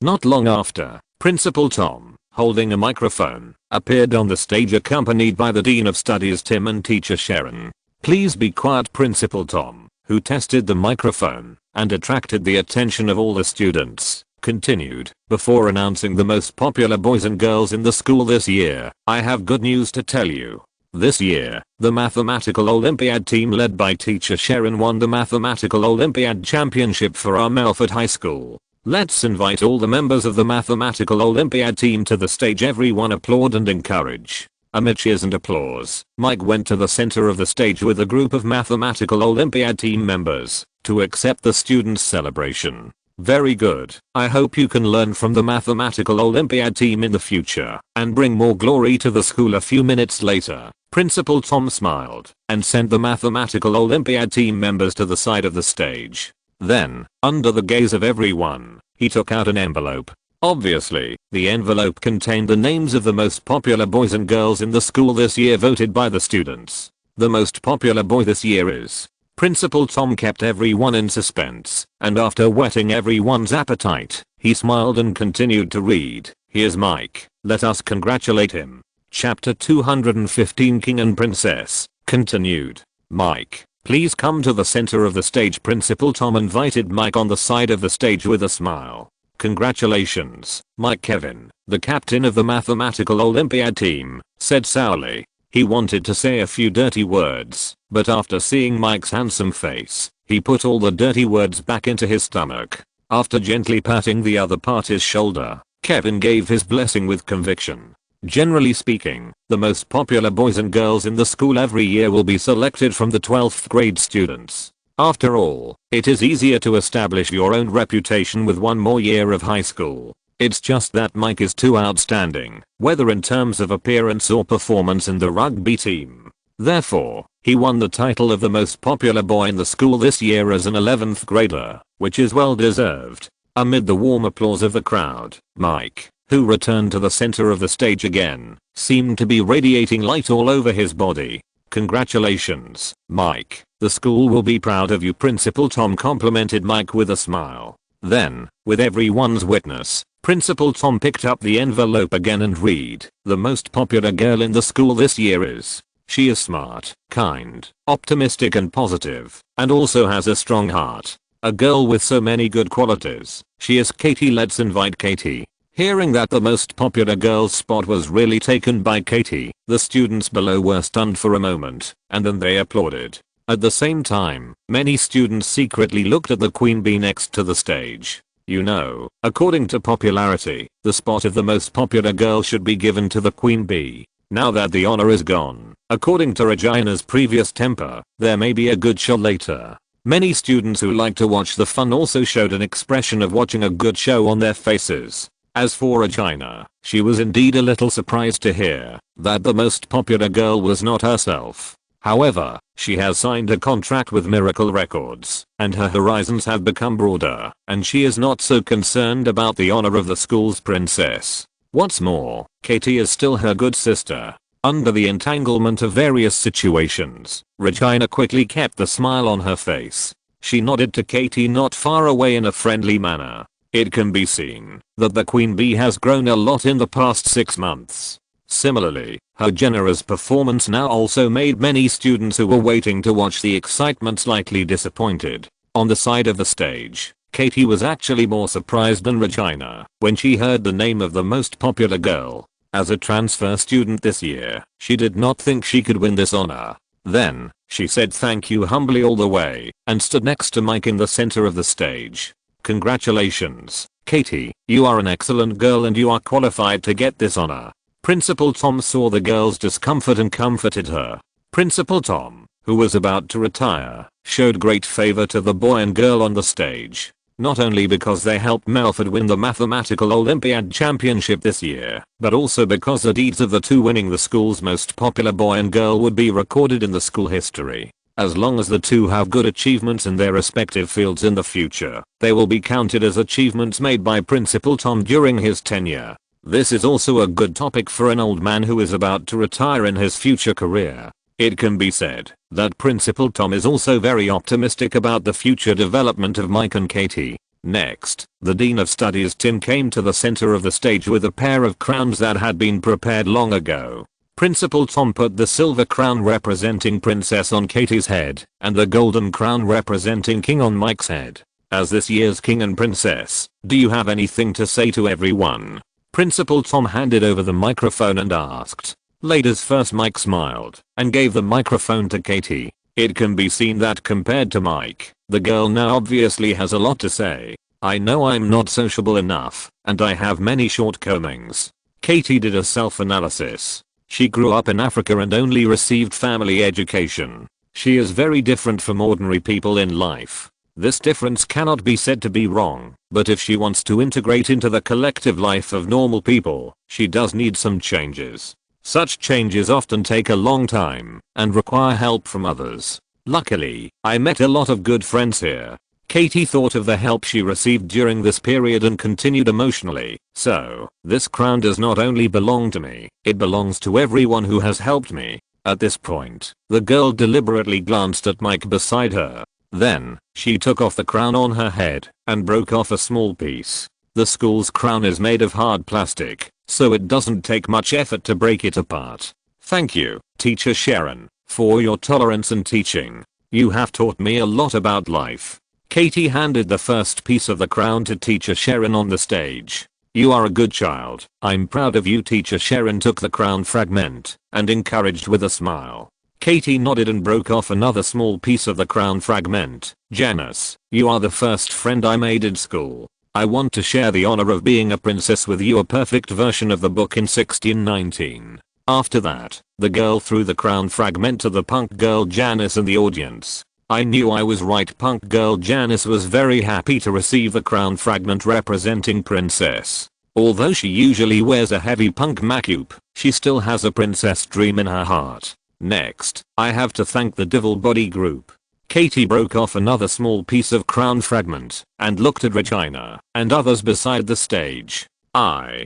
[SPEAKER 1] Not long after, Principal Tom, holding a microphone, appeared on the stage accompanied by the Dean of Studies Tim and teacher Sharon. "Please be quiet, Principal Tom," who tested the microphone and attracted the attention of all the students, continued, before announcing the most popular boys and girls in the school this year. "I have good news to tell you. This year, the Mathematical Olympiad team led by teacher Sharon won the Mathematical Olympiad Championship for our Melford High School. Let's invite all the members of the Mathematical Olympiad team to the stage. Everyone applaud and encourage." Amid cheers and applause, Mike went to the center of the stage with a group of Mathematical Olympiad team members to accept the students' celebration. "Very good. I hope you can learn from the Mathematical Olympiad team in the future and bring more glory to the school." A few minutes later, Principal Tom smiled and sent the Mathematical Olympiad team members to the side of the stage. Then, under the gaze of everyone, he took out an envelope. Obviously, the envelope contained the names of the most popular boys and girls in the school this year voted by the students. The most popular boy this year is. Principal Tom kept everyone in suspense, and after whetting everyone's appetite, he smiled and continued to read. "Here's Mike, let us congratulate him." Chapter 215 King and Princess, continued. "Mike, please come to the center of the stage." Principal Tom invited Mike on the side of the stage with a smile. "Congratulations, Mike." Kevin, the captain of the Mathematical Olympiad team, said sourly. He wanted to say a few dirty words, but after seeing Mike's handsome face, he put all the dirty words back into his stomach. After gently patting the other party's shoulder, Kevin gave his blessing with conviction. "Generally speaking, the most popular boys and girls in the school every year will be selected from the 12th grade students. After all, it is easier to establish your own reputation with one more year of high school. It's just that Mike is too outstanding, whether in terms of appearance or performance in the rugby team. Therefore, he won the title of the most popular boy in the school this year as an 11th grader, which is well deserved." Amid the warm applause of the crowd, Mike, who returned to the center of the stage again, seemed to be radiating light all over his body. "Congratulations, Mike. The school will be proud of you." Principal Tom complimented Mike with a smile. Then, with everyone's witness, Principal Tom picked up the envelope again and read, "The most popular girl in the school this year is. She is smart, kind, optimistic and positive, and also has a strong heart. A girl with so many good qualities. She is Katie. Let's invite Katie." Hearing that the most popular girl's spot was really taken by Katie, the students below were stunned for a moment, and then they applauded. At the same time, many students secretly looked at the queen bee next to the stage. You know, according to popularity, the spot of the most popular girl should be given to the queen bee. Now that the honor is gone, according to Regina's previous temper, there may be a good show later. Many students who like to watch the fun also showed an expression of watching a good show on their faces. As for Regina, she was indeed a little surprised to hear that the most popular girl was not herself. However, she has signed a contract with Miracle Records, and her horizons have become broader, and she is not so concerned about the honor of the school's princess. What's more, Katie is still her good sister. Under the entanglement of various situations, Regina quickly kept the smile on her face. She nodded to Katie not far away in a friendly manner. It can be seen that the queen bee has grown a lot in the past 6 months. Similarly, her generous performance now also made many students who were waiting to watch the excitement slightly disappointed. On the side of the stage, Katie was actually more surprised than Regina when she heard the name of the most popular girl. As a transfer student this year, she did not think she could win this honor. Then, she said thank you humbly all the way and stood next to Mike in the center of the stage. "Congratulations, Katie, you are an excellent girl and you are qualified to get this honor." Principal Tom saw the girl's discomfort and comforted her. Principal Tom, who was about to retire, showed great favor to the boy and girl on the stage. Not only because they helped Melford win the Mathematical Olympiad Championship this year, but also because the deeds of the two winning the school's most popular boy and girl would be recorded in the school history. As long as the two have good achievements in their respective fields in the future, they will be counted as achievements made by Principal Tom during his tenure. This is also a good topic for an old man who is about to retire in his future career. It can be said that Principal Tom is also very optimistic about the future development of Mike and Katie. Next, the Dean of Studies Tim came to the center of the stage with a pair of crowns that had been prepared long ago. Principal Tom put the silver crown representing Princess on Katie's head and the golden crown representing King on Mike's head. As this year's King and Princess, do you have anything to say to everyone? Principal Tom handed over the microphone and asked. Ladies first. Mike smiled and gave the microphone to Katie. It can be seen that compared to Mike, the girl now obviously has a lot to say. I know I'm not sociable enough, and I have many shortcomings. Katie did a self-analysis. She grew up in Africa and only received family education. She is very different from ordinary people in life. This difference cannot be said to be wrong, but if she wants to integrate into the collective life of normal people, she does need some changes. Such changes often take a long time and require help from others. Luckily, I met a lot of good friends here. Katie thought of the help she received during this period and continued emotionally. So, this crown does not only belong to me, it belongs to everyone who has helped me. At this point, the girl deliberately glanced at Mike beside her. Then, she took off the crown on her head and broke off a small piece. The school's crown is made of hard plastic, so it doesn't take much effort to break it apart. Thank you, Teacher Sharon, for your tolerance and teaching. You have taught me a lot about life. Katie handed the first piece of the crown to Teacher Sharon on the stage. You are a good child. I'm proud of you. Teacher Sharon took the crown fragment and encouraged with a smile. Katie nodded and broke off another small piece of the crown fragment. Janice, you are the first friend I made in school. I want to share the honor of being a princess with you, a perfect version of the book in 1619. After that, the girl threw the crown fragment to the punk girl Janice in the audience. I knew I was right. Punk girl Janice was very happy to receive the crown fragment representing Princess. Although she usually wears a heavy punk makeup, she still has a princess dream in her heart. Next, I have to thank the Devil Body group. Katie broke off another small piece of crown fragment and looked at Regina and others beside the stage. I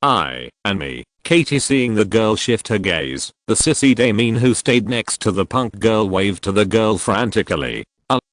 [SPEAKER 1] and me. Katie, seeing the girl shift her gaze, the sissy Damien who stayed next to the punk girl waved to the girl frantically.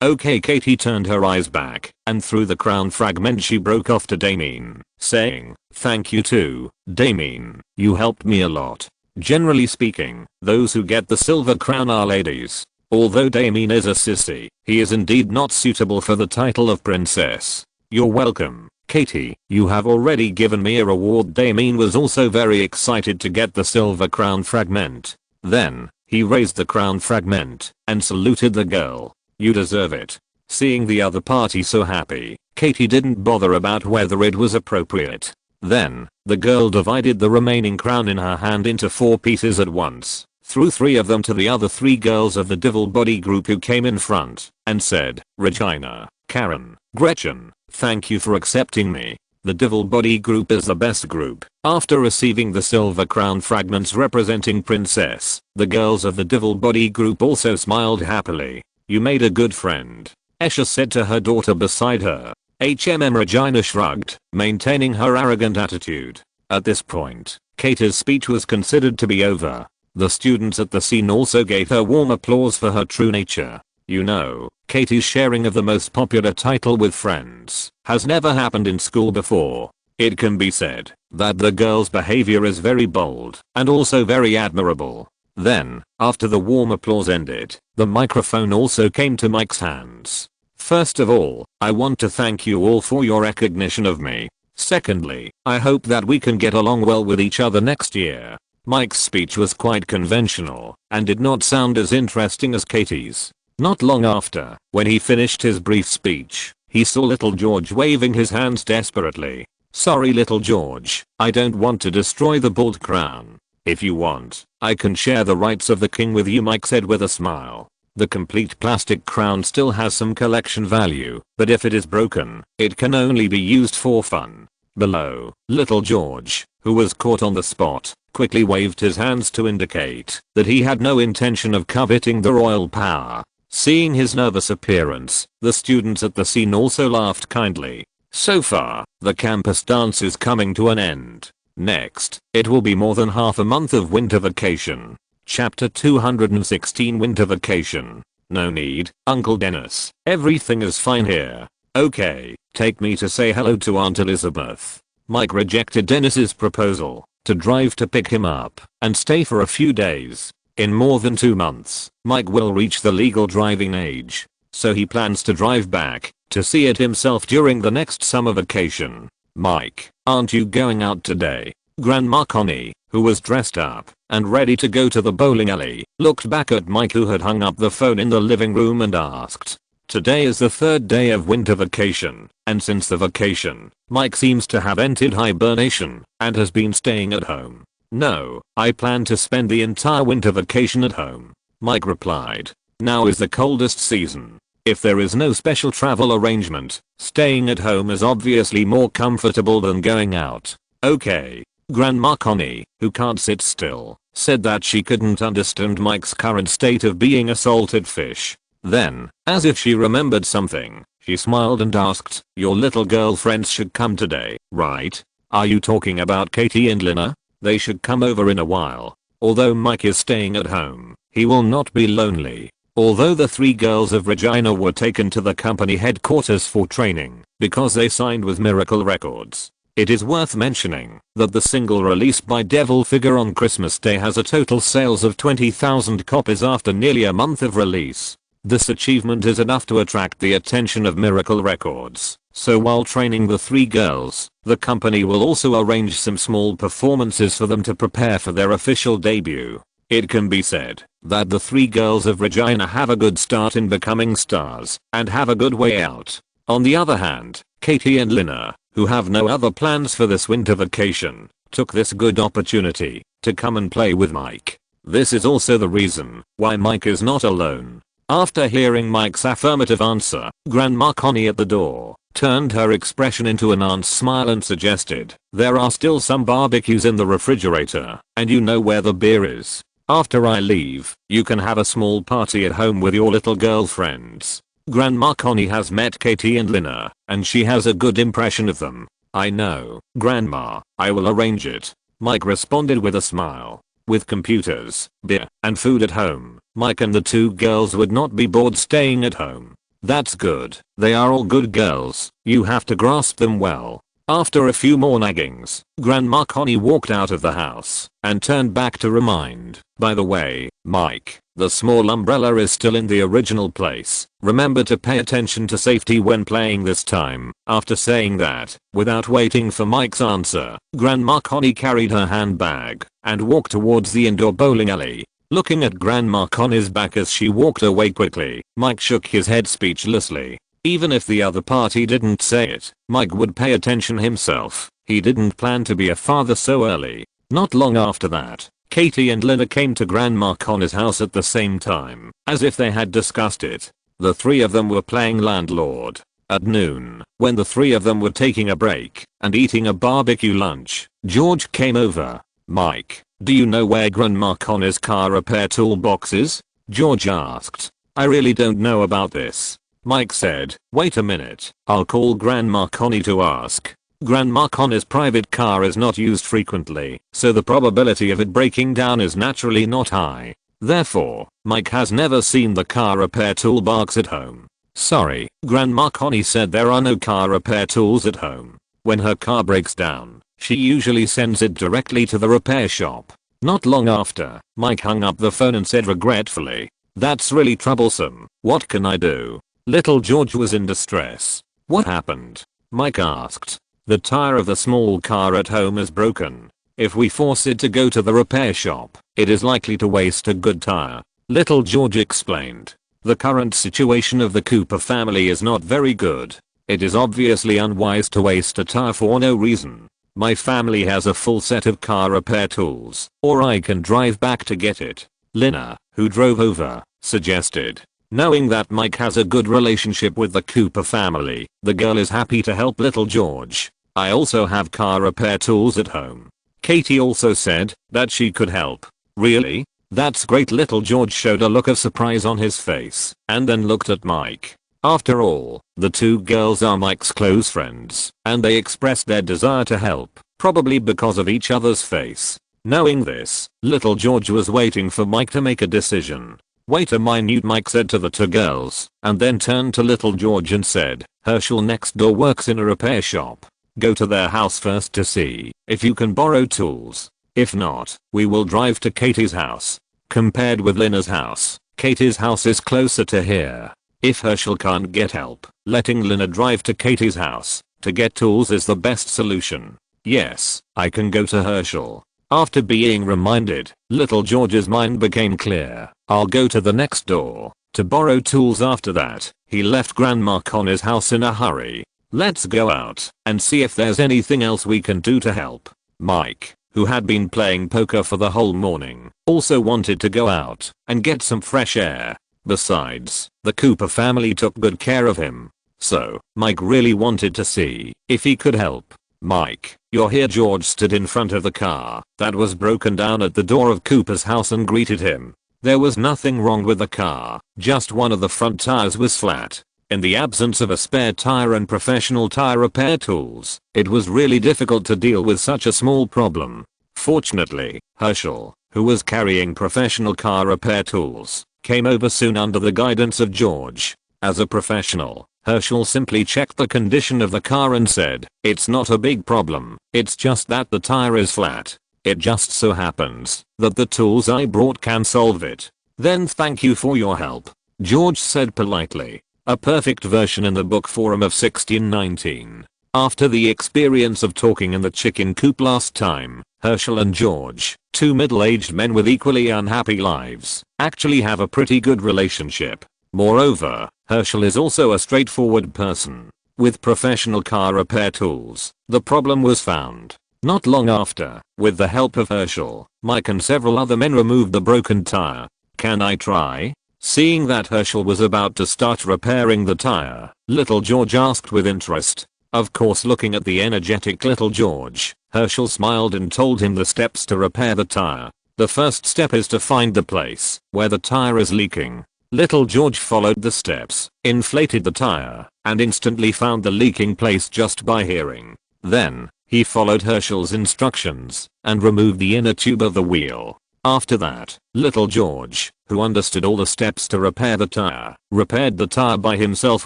[SPEAKER 1] Okay. Katie turned her eyes back and threw the crown fragment she broke off to Damien, saying, thank you too, Damien, you helped me a lot. Generally speaking, those who get the silver crown are ladies. Although Damien is a sissy, he is indeed not suitable for the title of princess. You're welcome, Katie, you have already given me a reward. Damien was also very excited to get the silver crown fragment. Then, he raised the crown fragment and saluted the girl. You deserve it. Seeing the other party so happy, Katie didn't bother about whether it was appropriate. Then, the girl divided the remaining crown in her hand into 4 pieces at once, threw 3 of them to the other 3 girls of the Devil Body group who came in front, and said, Regina, Karen, Gretchen, thank you for accepting me. The Devil Body group is the best group. After receiving the silver crown fragments representing Princess, the girls of the Devil Body group also smiled happily. You made a good friend, Esha said to her daughter beside her. Regina shrugged, maintaining her arrogant attitude. At this point, Katie's speech was considered to be over. The students at the scene also gave her warm applause for her true nature. You know, Katie's sharing of the most popular title with friends has never happened in school before. It can be said that the girl's behavior is very bold and also very admirable. Then, after the warm applause ended, the microphone also came to Mike's hands. First of all, I want to thank you all for your recognition of me. Secondly, I hope that we can get along well with each other next year. Mike's speech was quite conventional and did not sound as interesting as Katie's. Not long after, when he finished his brief speech, he saw little George waving his hands desperately. Sorry little George, I don't want to destroy the bald crown. If you want, I can share the rights of the king with you, Mike said with a smile. The complete plastic crown still has some collection value, but if it is broken, it can only be used for fun. Below, little George, who was caught on the spot, quickly waved his hands to indicate that he had no intention of coveting the royal power. Seeing his nervous appearance, the students at the scene also laughed kindly. So far, the campus dance is coming to an end. Next, it will be more than half a month of winter vacation. Chapter 216 Winter Vacation. No need, Uncle Dennis. Everything is fine here. Okay, take me to say hello to Aunt Elizabeth. Mike rejected Dennis's proposal to drive to pick him up and stay for a few days. In more than 2 months, Mike will reach the legal driving age, so he plans to drive back to see it himself during the next summer vacation. Mike, aren't you going out today? Grandma Connie, who was dressed up and ready to go to the bowling alley, looked back at Mike, who had hung up the phone in the living room, and asked. Today is the 3rd day of winter vacation, and since the vacation, Mike seems to have entered hibernation and has been staying at home. No, I plan to spend the entire winter vacation at home, Mike replied. Now is the coldest season. If there is no special travel arrangement, staying at home is obviously more comfortable than going out. Okay. Grandma Connie, who can't sit still, said that she couldn't understand Mike's current state of being a salted fish. Then, as if she remembered something, she smiled and asked, your little girlfriends should come today, right? Are you talking about Katie and Lina? They should come over in a while. Although Mike is staying at home, he will not be lonely. Although the 3 girls of Regina were taken to the company headquarters for training because they signed with Miracle Records, it is worth mentioning that the single released by Devil Figure on Christmas Day has a total sales of 20,000 copies after nearly a month of release. This achievement is enough to attract the attention of Miracle Records, so while training the 3 girls, the company will also arrange some small performances for them to prepare for their official debut. It can be said that the 3 girls of Regina have a good start in becoming stars and have a good way out. On the other hand, Katie and Lina, who have no other plans for this winter vacation, took this good opportunity to come and play with Mike. This is also the reason why Mike is not alone. After hearing Mike's affirmative answer, Grandma Connie at the door turned her expression into an aunt's smile and suggested, there are still some barbecues in the refrigerator, and you know where the beer is. After I leave, you can have a small party at home with your little girlfriends. Grandma Connie has met Katie and Lina, and she has a good impression of them. I know, Grandma, I will arrange it. Mike responded with a smile. With computers, beer, and food at home, Mike and the 2 girls would not be bored staying at home. That's good. They are all good girls. You have to grasp them well. After a few more naggings, Grandma Connie walked out of the house and turned back to remind, by the way, Mike, the small umbrella is still in the original place. Remember to pay attention to safety when playing this time. After saying that, without waiting for Mike's answer, Grandma Connie carried her handbag and walked towards the indoor bowling alley. Looking at Grandma Connie's back as she walked away quickly, Mike shook his head speechlessly. Even if the other party didn't say it, Mike would pay attention himself. He didn't plan to be a father so early. Not long after that, Katie and Lina came to Grandma Connie's house at the same time, as if they had discussed it. The 3 of them were playing landlord. At noon, when the 3 of them were taking a break and eating a barbecue lunch, George came over. Mike, do you know where Grandma Connie's car repair toolbox is? George asked. I really don't know about this. Mike said, wait a minute, I'll call Grandma Connie to ask. Grandma Connie's private car is not used frequently, so the probability of it breaking down is naturally not high. Therefore, Mike has never seen the car repair toolbox at home. Sorry, Grandma Connie said there are no car repair tools at home. When her car breaks down, she usually sends it directly to the repair shop. Not long after, Mike hung up the phone and said regretfully, that's really troublesome. What can I do? Little George was in distress. What happened? Mike asked. The tire of the small car at home is broken. If we force it to go to the repair shop, it is likely to waste a good tire. Little George explained. The current situation of the Cooper family is not very good. It is obviously unwise to waste a tire for no reason. My family has a full set of car repair tools, or I can drive back to get it. Lina, who drove over, suggested. Knowing that Mike has a good relationship with the Cooper family, the girl is happy to help little George. I also have car repair tools at home. Katie also said that she could help. Really? That's great. Little George showed a look of surprise on his face and then looked at Mike. After all, the 2 girls are Mike's close friends, and they expressed their desire to help, probably because of each other's face. Knowing this, little George was waiting for Mike to make a decision. Wait a minute, Mike said to the two girls, and then turned to little George and said, Herschel next door works in a repair shop. Go to their house first to see if you can borrow tools. If not, we will drive to Katie's house. Compared with Lena's house, Katie's house is closer to here. If Herschel can't get help, letting Lena drive to Katie's house to get tools is the best solution. Yes, I can go to Herschel. After being reminded, little George's mind became clear. I'll go to the next door to borrow tools. After that, he left Grandma Connor's house in a hurry. Let's go out and see if there's anything else we can do to help. Mike, who had been playing poker for the whole morning, also wanted to go out and get some fresh air. Besides, the Cooper family took good care of him. So, Mike really wanted to see if he could help. Mike, you're here. George stood in front of the car that was broken down at the door of Cooper's house and greeted him. There was nothing wrong with the car, just one of the front tires was flat. In the absence of a spare tire and professional tire repair tools, it was really difficult to deal with such a small problem. Fortunately, Herschel, who was carrying professional car repair tools, came over soon under the guidance of George. As a professional, Herschel simply checked the condition of the car and said, it's not a big problem, it's just that the tire is flat. It just so happens that the tools I brought can solve it. Then thank you for your help, George said politely. A perfect version in the book forum of 1619. After the experience of talking in the chicken coop last time, Herschel and George, two middle-aged men with equally unhappy lives, actually have a pretty good relationship. Moreover, Herschel is also a straightforward person. With professional car repair tools, the problem was found. Not long after, with the help of Herschel, Mike and several other men removed the broken tire. Can I try? Seeing that Herschel was about to start repairing the tire, little George asked with interest. Of course, looking at the energetic little George, Herschel smiled and told him the steps to repair the tire. The first step is to find the place where the tire is leaking. Little George followed the steps, inflated the tire, and instantly found the leaking place just by hearing. Then, he followed Herschel's instructions and removed the inner tube of the wheel. After that, little George, who understood all the steps to repair the tire, repaired the tire by himself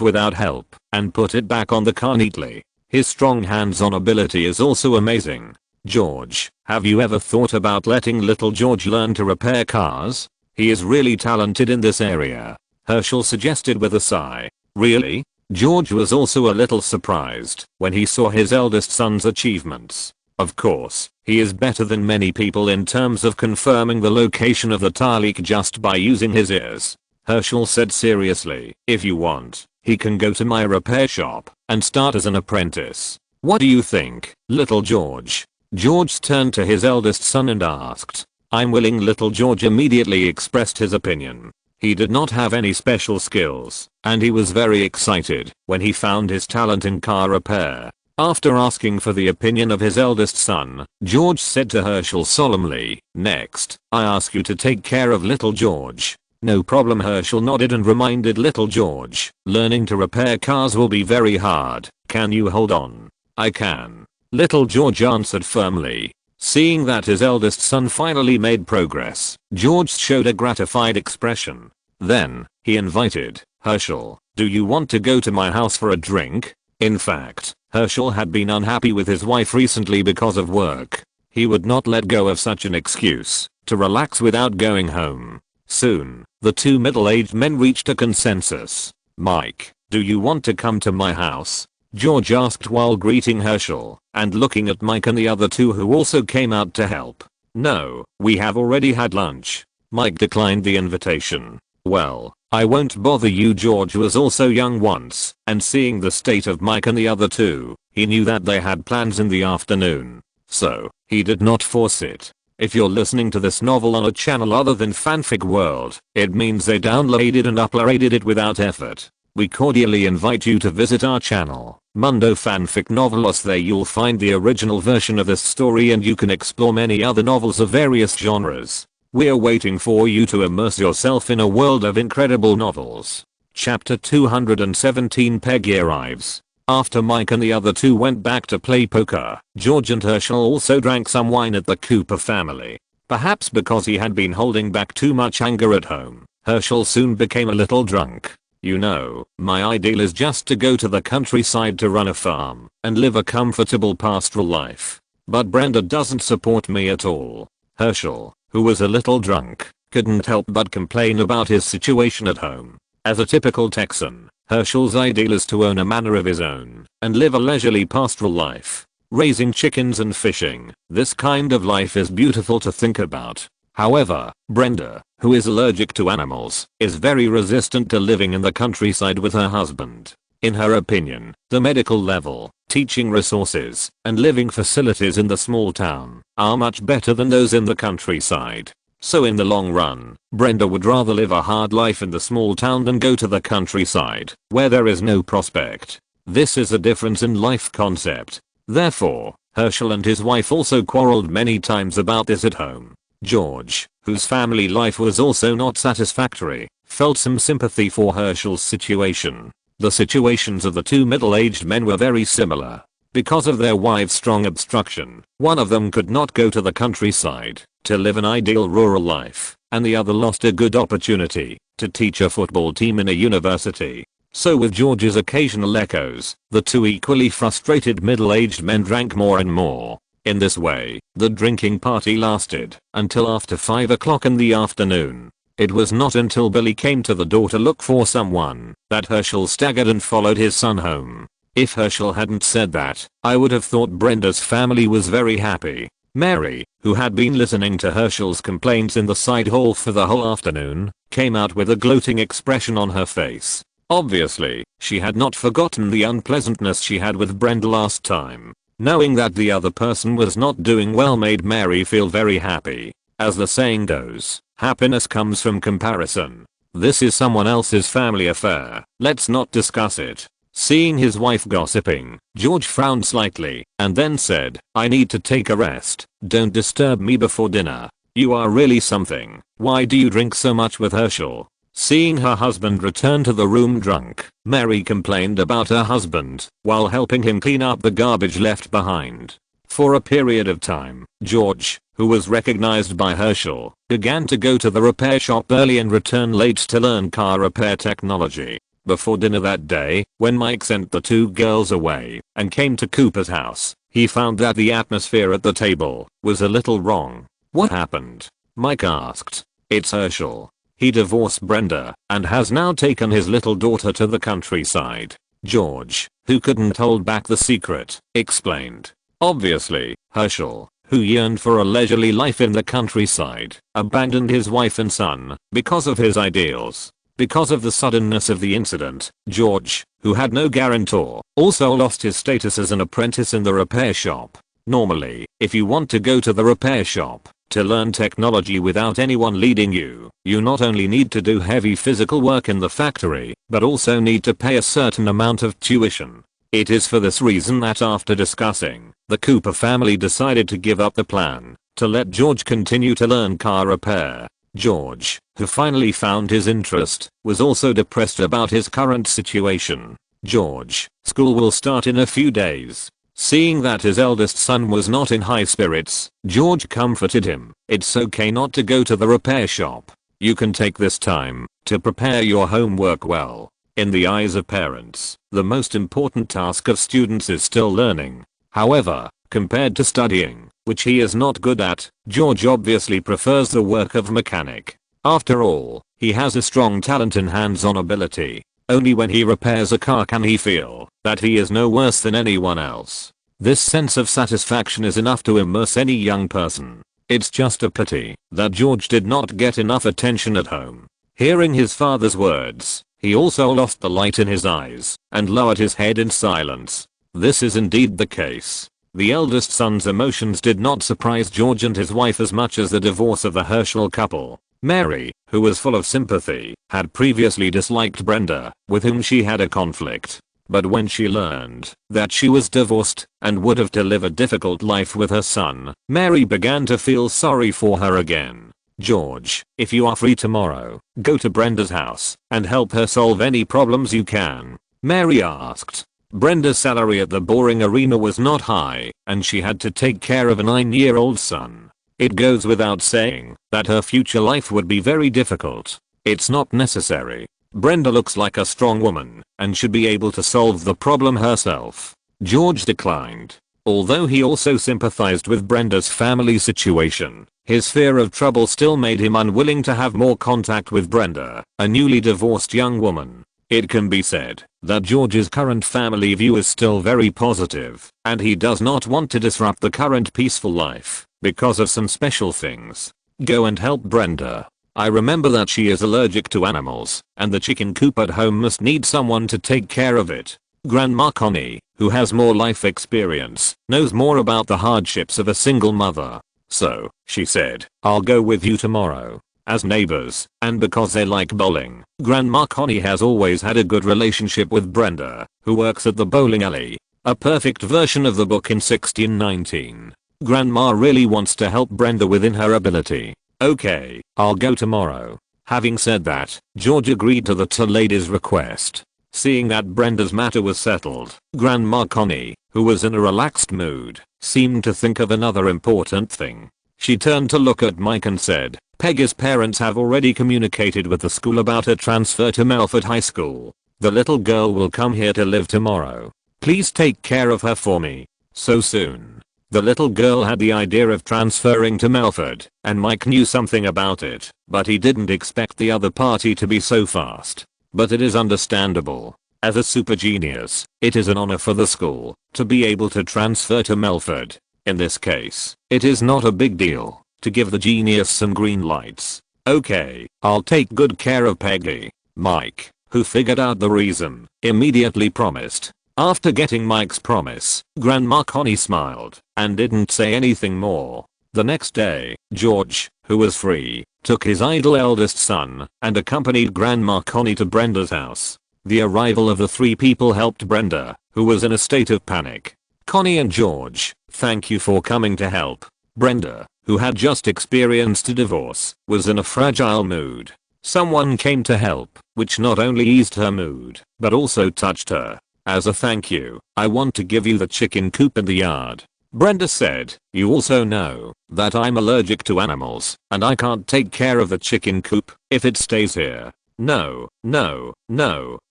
[SPEAKER 1] without help and put it back on the car neatly. His strong hands-on ability is also amazing. George, have you ever thought about letting little George learn to repair cars? He is really talented in this area, Herschel suggested with a sigh. Really? George was also a little surprised when he saw his eldest son's achievements. Of course, he is better than many people in terms of confirming the location of the tire leak just by using his ears. Herschel said seriously, if you want, he can go to my repair shop and start as an apprentice. What do you think, little George? George turned to his eldest son and asked. I'm willing. Little George immediately expressed his opinion. He did not have any special skills, and he was very excited when he found his talent in car repair. After asking for the opinion of his eldest son, George said to Herschel solemnly, next, I ask you to take care of little George. No problem. Herschel nodded and reminded little George, learning to repair cars will be very hard. Can you hold on? I can. Little George answered firmly. Seeing that his eldest son finally made progress, George showed a gratified expression. Then, he invited, Herschel, do you want to go to my house for a drink? In fact, Herschel had been unhappy with his wife recently because of work. He would not let go of such an excuse to relax without going home. Soon, the two middle-aged men reached a consensus. Mike, do you want to come to my house? George asked while greeting Herschel and looking at Mike and the other two who also came out to help. No, we have already had lunch. Mike declined the invitation. Well, I won't bother you. George was also young once, and seeing the state of Mike and the other two, he knew that they had plans in the afternoon. So, he did not force it. If you're listening to this novel on a channel other than Fanfic World, it means they downloaded and uploaded it without effort. We cordially invite you to visit our channel, Mundo Fanfic Novelos. There you'll find the original version of this story and you can explore many other novels of various genres. We're waiting for you to immerse yourself in a world of incredible novels. Chapter 217 Peggy arrives. After Mike and the other two went back to play poker, George and Herschel also drank some wine at the Cooper family. Perhaps because he had been holding back too much anger at home, Herschel soon became a little drunk. You know, my ideal is just to go to the countryside to run a farm and live a comfortable pastoral life. But Brenda doesn't support me at all. Herschel, who was a little drunk, couldn't help but complain about his situation at home. As a typical Texan, Herschel's ideal is to own a manor of his own and live a leisurely pastoral life, raising chickens and fishing. This kind of life is beautiful to think about. However, Brenda, who is allergic to animals, is very resistant to living in the countryside with her husband. In her opinion, the medical level, teaching resources, and living facilities in the small town are much better than those in the countryside. So in the long run, Brenda would rather live a hard life in the small town than go to the countryside, where there is no prospect. This is a difference in life concept. Therefore, Herschel and his wife also quarreled many times about this at home. George, whose family life was also not satisfactory, felt some sympathy for Herschel's situation. The situations of the two middle-aged men were very similar. Because of their wives' strong obstruction, one of them could not go to the countryside to live an ideal rural life, and the other lost a good opportunity to teach a football team in a university. So with George's occasional echoes, the two equally frustrated middle-aged men drank more and more. In this way, the drinking party lasted until after 5 o'clock in the afternoon. It was not until Billy came to the door to look for someone that Herschel staggered and followed his son home. If Herschel hadn't said that, I would have thought Brenda's family was very happy. Mary, who had been listening to Herschel's complaints in the side hall for the whole afternoon, came out with a gloating expression on her face. Obviously, she had not forgotten the unpleasantness she had with Brenda last time. Knowing that the other person was not doing well made Mary feel very happy. As the saying goes, happiness comes from comparison. This is someone else's family affair. Let's not discuss it. Seeing his wife gossiping, George frowned slightly and then said, I need to take a rest. Don't disturb me before dinner. You are really something. Why do you drink so much with Herschel? Seeing her husband return to the room drunk, Mary complained about her husband while helping him clean up the garbage left behind. For a period of time, George, who was recognized by Herschel, began to go to the repair shop early and return late to learn car repair technology. Before dinner that day, when Mike sent the two girls away and came to Cooper's house, he found that the atmosphere at the table was a little wrong. What happened? Mike asked. It's Herschel. He divorced Brenda and has now taken his little daughter to the countryside. George, who couldn't hold back the secret, explained. Obviously, Herschel, who yearned for a leisurely life in the countryside, abandoned his wife and son because of his ideals. Because of the suddenness of the incident, George, who had no guarantor, also lost his status as an apprentice in the repair shop. Normally, if you want to go to the repair shop to learn technology without anyone leading you, you not only need to do heavy physical work in the factory, but also need to pay a certain amount of tuition. It is for this reason that after discussing, the Cooper family decided to give up the plan to let George continue to learn car repair. George, who finally found his interest, was also depressed about his current situation. George, school will start in a few days. Seeing that his eldest son was not in high spirits, George comforted him. It's okay not to go to the repair shop. You can take this time to prepare your homework well. In the eyes of parents, the most important task of students is still learning. However, compared to studying, which he is not good at, George obviously prefers the work of mechanic. After all, he has a strong talent in hands-on ability. Only when he repairs a car can he feel that he is no worse than anyone else. This sense of satisfaction is enough to immerse any young person. It's just a pity that George did not get enough attention at home. Hearing his father's words, he also lost the light in his eyes and lowered his head in silence. This is indeed the case. The eldest son's emotions did not surprise George and his wife as much as the divorce of the Herschel couple. Mary, who was full of sympathy, had previously disliked Brenda, with whom she had a conflict. But when she learned that she was divorced and would have to live a difficult life with her son, Mary began to feel sorry for her again. George, if you are free tomorrow, go to Brenda's house and help her solve any problems you can, Mary asked. Brenda's salary at the boring arena was not high, and she had to take care of a 9-year-old son. It goes without saying that her future life would be very difficult. It's not necessary. Brenda looks like a strong woman and should be able to solve the problem herself. George declined. Although he also sympathized with Brenda's family situation, his fear of trouble still made him unwilling to have more contact with Brenda, a newly divorced young woman. It can be said that George's current family view is still very positive, and he does not want to disrupt the current peaceful life because of some special things. Go and help Brenda. I remember that she is allergic to animals, and the chicken coop at home must need someone to take care of it. Grandma Connie, who has more life experience, knows more about the hardships of a single mother. So, she said, I'll go with you tomorrow. As neighbors, and because they like bowling, Grandma Connie has always had a good relationship with Brenda, who works at the bowling alley. A perfect version of the book in 1619. Grandma really wants to help Brenda within her ability. Okay, I'll go tomorrow. Having said that, George agreed to the two ladies' request. Seeing that Brenda's matter was settled, Grandma Connie, who was in a relaxed mood, seemed to think of another important thing. She turned to look at Mike and said, Peggy's parents have already communicated with the school about her transfer to Melford High School. The little girl will come here to live tomorrow. Please take care of her for me. So soon. The little girl had the idea of transferring to Melford, and Mike knew something about it, but he didn't expect the other party to be so fast. But it is understandable. As a super genius, it is an honor for the school to be able to transfer to Melford. In this case, it is not a big deal to give the genius some green lights. Okay, I'll take good care of Peggy. Mike, who figured out the reason, immediately promised. After getting Mike's promise, Grandma Connie smiled and didn't say anything more. The next day, George, who was free, took his idle eldest son and accompanied Grandma Connie to Brenda's house. The arrival of the three people helped Brenda, who was in a state of panic. Connie and George, thank you for coming to help. Brenda, who had just experienced a divorce, was in a fragile mood. Someone came to help, which not only eased her mood, but also touched her. As a thank you, I want to give you the chicken coop in the yard. Brenda said, you also know that I'm allergic to animals, and I can't take care of the chicken coop if it stays here. No,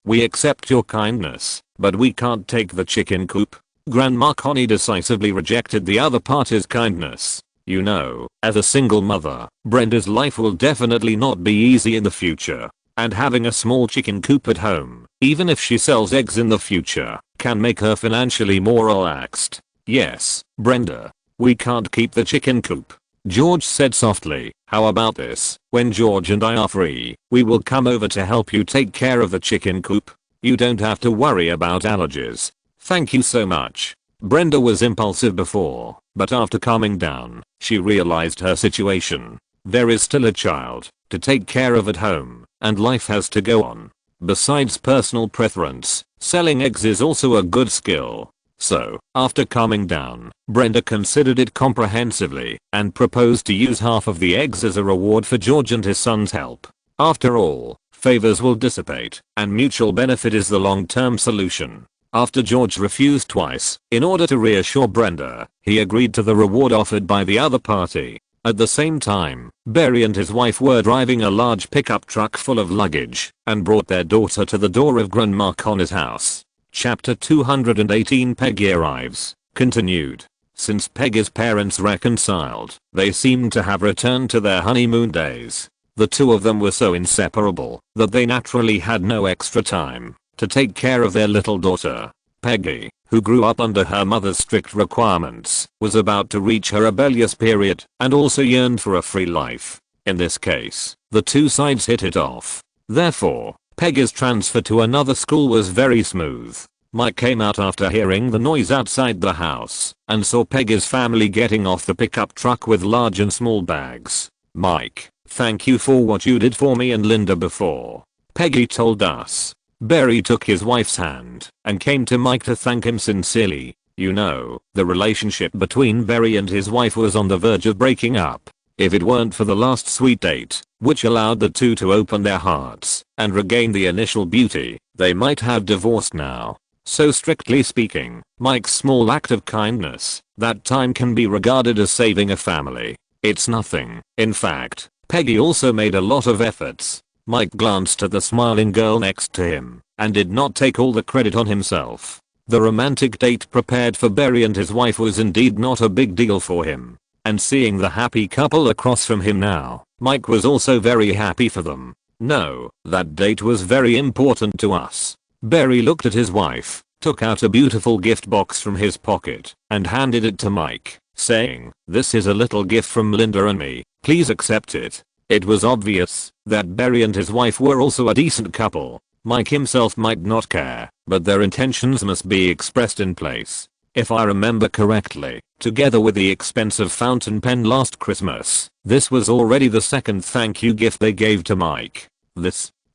[SPEAKER 1] we accept your kindness, but we can't take the chicken coop. Grandma Connie decisively rejected the other party's kindness. You know, as a single mother, Brenda's life will definitely not be easy in the future. And having a small chicken coop at home, even if she sells eggs in the future, can make her financially more relaxed. Yes, Brenda, we can't keep the chicken coop. George said softly, how about this? When George and I are free, we will come over to help you take care of the chicken coop. You don't have to worry about allergies. Thank you so much. Brenda was impulsive before, but after calming down, she realized her situation. There is still a child to take care of at home, and life has to go on. Besides personal preference, selling eggs is also a good skill. So, after calming down, Brenda considered it comprehensively and proposed to use half of the eggs as a reward for George and his son's help. After all, favors will dissipate, and mutual benefit is the long-term solution. After George refused twice, in order to reassure Brenda, he agreed to the reward offered by the other party. At the same time, Barry and his wife were driving a large pickup truck full of luggage and brought their daughter to the door of Grandma Connie's house. Chapter 218 Peggy Arrives. Continued. Since Peggy's parents reconciled, they seemed to have returned to their honeymoon days. The two of them were so inseparable that they naturally had no extra time to take care of their little daughter. Peggy, who grew up under her mother's strict requirements, was about to reach her rebellious period and also yearned for a free life. In this case, the two sides hit it off. Therefore, Peggy's transfer to another school was very smooth. Mike came out after hearing the noise outside the house and saw Peggy's family getting off the pickup truck with large and small bags. Mike, thank you for what you did for me and Linda before. Peggy told us. Barry took his wife's hand and came to Mike to thank him sincerely. You know, the relationship between Barry and his wife was on the verge of breaking up. If it weren't for the last sweet date, which allowed the two to open their hearts and regain the initial beauty, they might have divorced now. So strictly speaking, Mike's small act of kindness that time can be regarded as saving a family. It's nothing. In fact, Peggy also made a lot of efforts. Mike glanced at the smiling girl next to him and did not take all the credit on himself. The romantic date prepared for Barry and his wife was indeed not a big deal for him. And seeing the happy couple across from him now, Mike was also very happy for them. No, that date was very important to us. Barry looked at his wife, took out a beautiful gift box from his pocket, and handed it to Mike, saying, "This is a little gift from Linda and me, please accept it." It was obvious that Barry and his wife were also a decent couple. Mike himself might not care, but their intentions must be expressed in place. If I remember correctly, together with the expensive fountain pen last Christmas, this was already the second thank you gift they gave to Mike.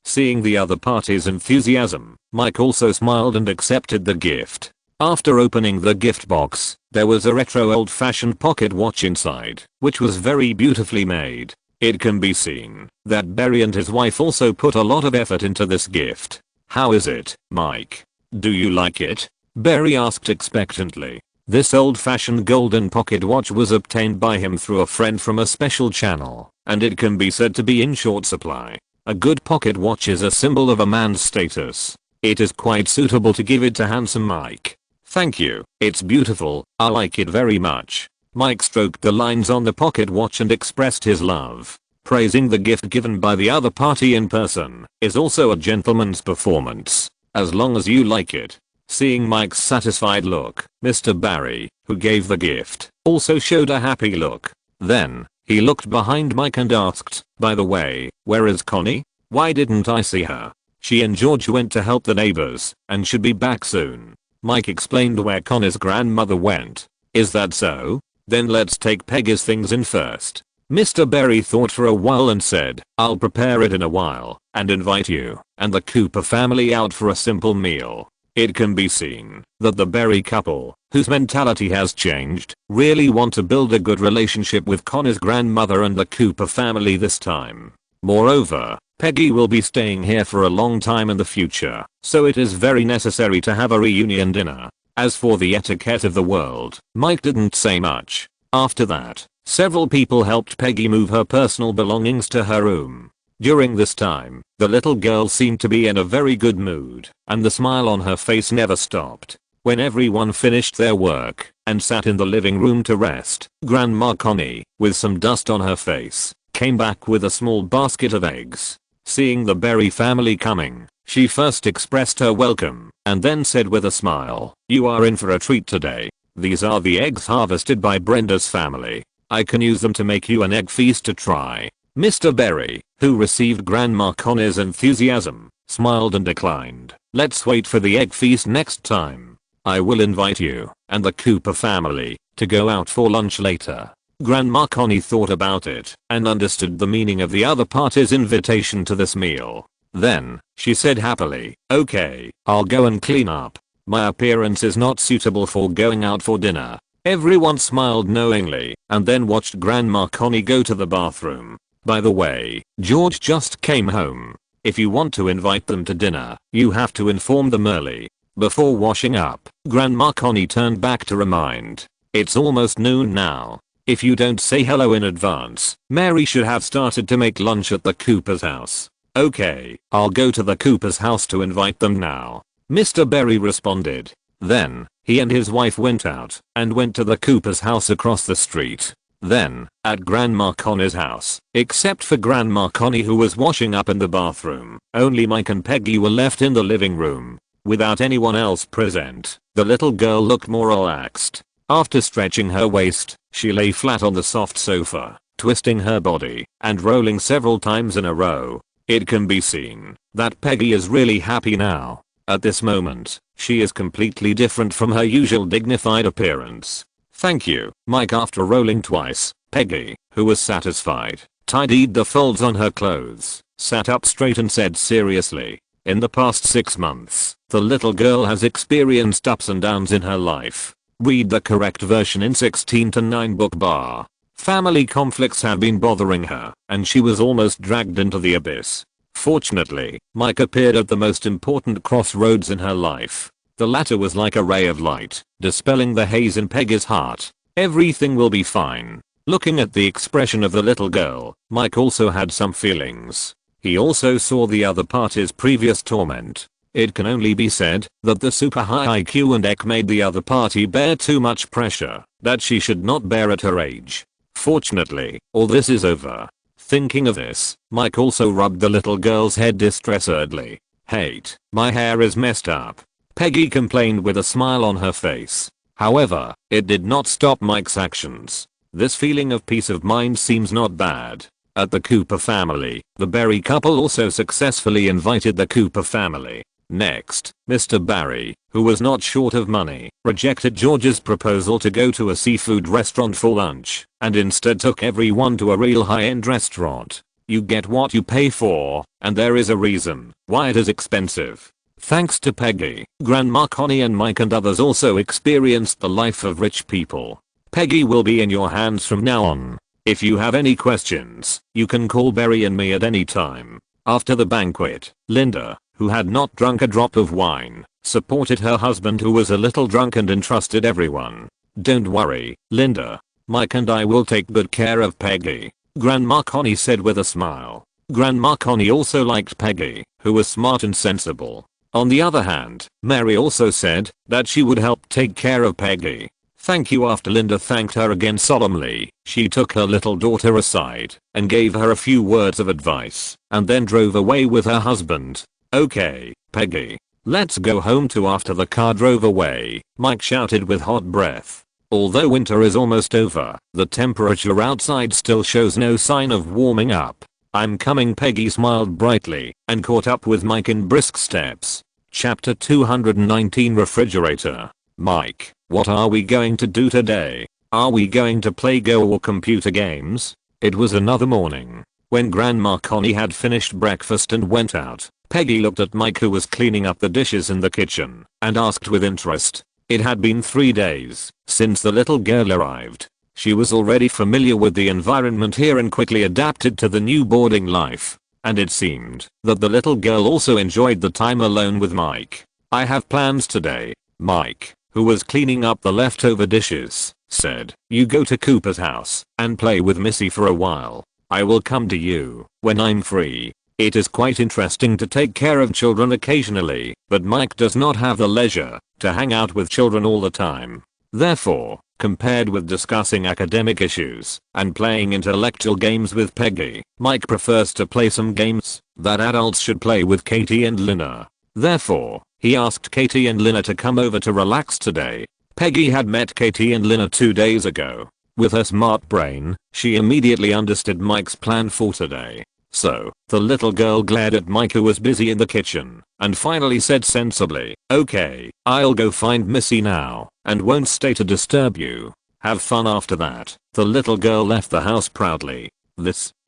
[SPEAKER 1] Seeing the other party's enthusiasm, Mike also smiled and accepted the gift. After opening the gift box, there was a retro old-fashioned pocket watch inside, which was very beautifully made. It can be seen that Barry and his wife also put a lot of effort into this gift. "How is it, Mike? Do you like it?" Barry asked expectantly. This old-fashioned golden pocket watch was obtained by him through a friend from a special channel, and it can be said to be in short supply. A good pocket watch is a symbol of a man's status. It is quite suitable to give it to handsome Mike. "Thank you, it's beautiful, I like it very much." Mike stroked the lines on the pocket watch and expressed his love. Praising the gift given by the other party in person is also a gentleman's performance, as long as you like it. Seeing Mike's satisfied look, Mr. Barry, who gave the gift, also showed a happy look. Then, he looked behind Mike and asked, "By the way, where is Connie? Why didn't I see her? She and George went to help the neighbors and should be back soon." Mike explained where Connie's grandmother went. "Is that so? Then let's take Peggy's things in first." Mr. Barry thought for a while and said, "I'll prepare it in a while and invite you and the Cooper family out for a simple meal." It can be seen that the Barry couple, whose mentality has changed, really want to build a good relationship with Connie's grandmother and the Cooper family this time. Moreover, Peggy will be staying here for a long time in the future, so it is very necessary to have a reunion dinner. As for the etiquette of the world, Mike didn't say much. After that, several people helped Peggy move her personal belongings to her room. During this time, the little girl seemed to be in a very good mood, and the smile on her face never stopped. When everyone finished their work and sat in the living room to rest, Grandma Connie, with some dust on her face, came back with a small basket of eggs. Seeing the Barry family coming, she first expressed her welcome and then said with a smile, "You are in for a treat today. These are the eggs harvested by Brenda's family. I can use them to make you an egg feast to try." Mr. Barry, who received Grandma Connie's enthusiasm, smiled and declined. "Let's wait for the egg feast next time. I will invite you and the Cooper family to go out for lunch later." Grandma Connie thought about it and understood the meaning of the other party's invitation to this meal. Then, she said happily, "Okay, I'll go and clean up. My appearance is not suitable for going out for dinner." Everyone smiled knowingly and then watched Grandma Connie go to the bathroom. "By the way, George just came home. If you want to invite them to dinner, you have to inform them early." Before washing up, Grandma Connie turned back to remind, "It's almost noon now. If you don't say hello in advance, Mary should have started to make lunch at the Cooper's house." "Okay, I'll go to the Cooper's house to invite them now," Mr. Barry responded. Then, he and his wife went out and went to the Cooper's house across the street. Then, at Grandma Connie's house, except for Grandma Connie who was washing up in the bathroom, only Mike and Peggy were left in the living room. Without anyone else present, the little girl looked more relaxed. After stretching her waist, she lay flat on the soft sofa, twisting her body and rolling several times in a row. It can be seen that Peggy is really happy now. At this moment, she is completely different from her usual dignified appearance. "Thank you, Mike." After rolling twice, Peggy, who was satisfied, tidied the folds on her clothes, sat up straight and said seriously, "In the past 6 months, the little girl has experienced ups and downs in her life. Read the correct version in 16 to 9 book bar. Family conflicts have been bothering her, and she was almost dragged into the abyss. Fortunately, Mike appeared at the most important crossroads in her life. The latter was like a ray of light, dispelling the haze in Peggy's heart. Everything will be fine." Looking at the expression of the little girl, Mike also had some feelings. He also saw the other party's previous torment. It can only be said that the super high IQ and EQ made the other party bear too much pressure that she should not bear at her age. Fortunately, all this is over. Thinking of this, Mike also rubbed the little girl's head distressedly. "Hate, my hair is messed up," Peggy complained with a smile on her face. However, it did not stop Mike's actions. This feeling of peace of mind seems not bad. At the Cooper family, the Berry couple also successfully invited the Cooper family. Next, Mr. Barry, who was not short of money, rejected George's proposal to go to a seafood restaurant for lunch, and instead took everyone to a real high-end restaurant. You get what you pay for, and there is a reason why it is expensive. Thanks to Peggy, Grandma Connie and Mike and others also experienced the life of rich people. Peggy will be in your hands from now on. If you have any questions, you can call Barry and me at any time. After the banquet, Linda, who had not drunk a drop of wine, supported her husband who was a little drunk and entrusted everyone. "Don't worry, Linda. Mike and I will take good care of Peggy," Grandma Connie said with a smile. Grandma Connie also liked Peggy, who was smart and sensible. On the other hand, Mary also said that she would help take care of Peggy. "Thank you." After Linda thanked her again solemnly, she took her little daughter aside and gave her a few words of advice and then drove away with her husband. "Okay, Peggy. Let's go home too." After the car drove away, Mike shouted with hot breath. Although winter is almost over, the temperature outside still shows no sign of warming up. "I'm coming." Peggy smiled brightly and caught up with Mike in brisk steps. Chapter 219 Refrigerator. "Mike, what are we going to do today? Are we going to play Go or computer games?" It was another morning. When Grandma Connie had finished breakfast and went out, Peggy looked at Mike who was cleaning up the dishes in the kitchen and asked with interest. It had been 3 days since the little girl arrived. She was already familiar with the environment here and quickly adapted to the new boarding life. And it seemed that the little girl also enjoyed the time alone with Mike. "I have plans today," Mike, who was cleaning up the leftover dishes, said. "You go to Cooper's house and play with Missy for a while. I will come to you when I'm free." It is quite interesting to take care of children occasionally, but Mike does not have the leisure to hang out with children all the time. Therefore, compared with discussing academic issues and playing intellectual games with Peggy, Mike prefers to play some games that adults should play with Katie and Lina. Therefore, he asked Katie and Lina to come over to relax today. Peggy had met Katie and Lina 2 days ago. With her smart brain, she immediately understood Mike's plan for today. So, the little girl glared at Mike who was busy in the kitchen, and finally said sensibly, "Okay, I'll go find Missy now, and won't stay to disturb you. Have fun after that." The little girl left the house proudly.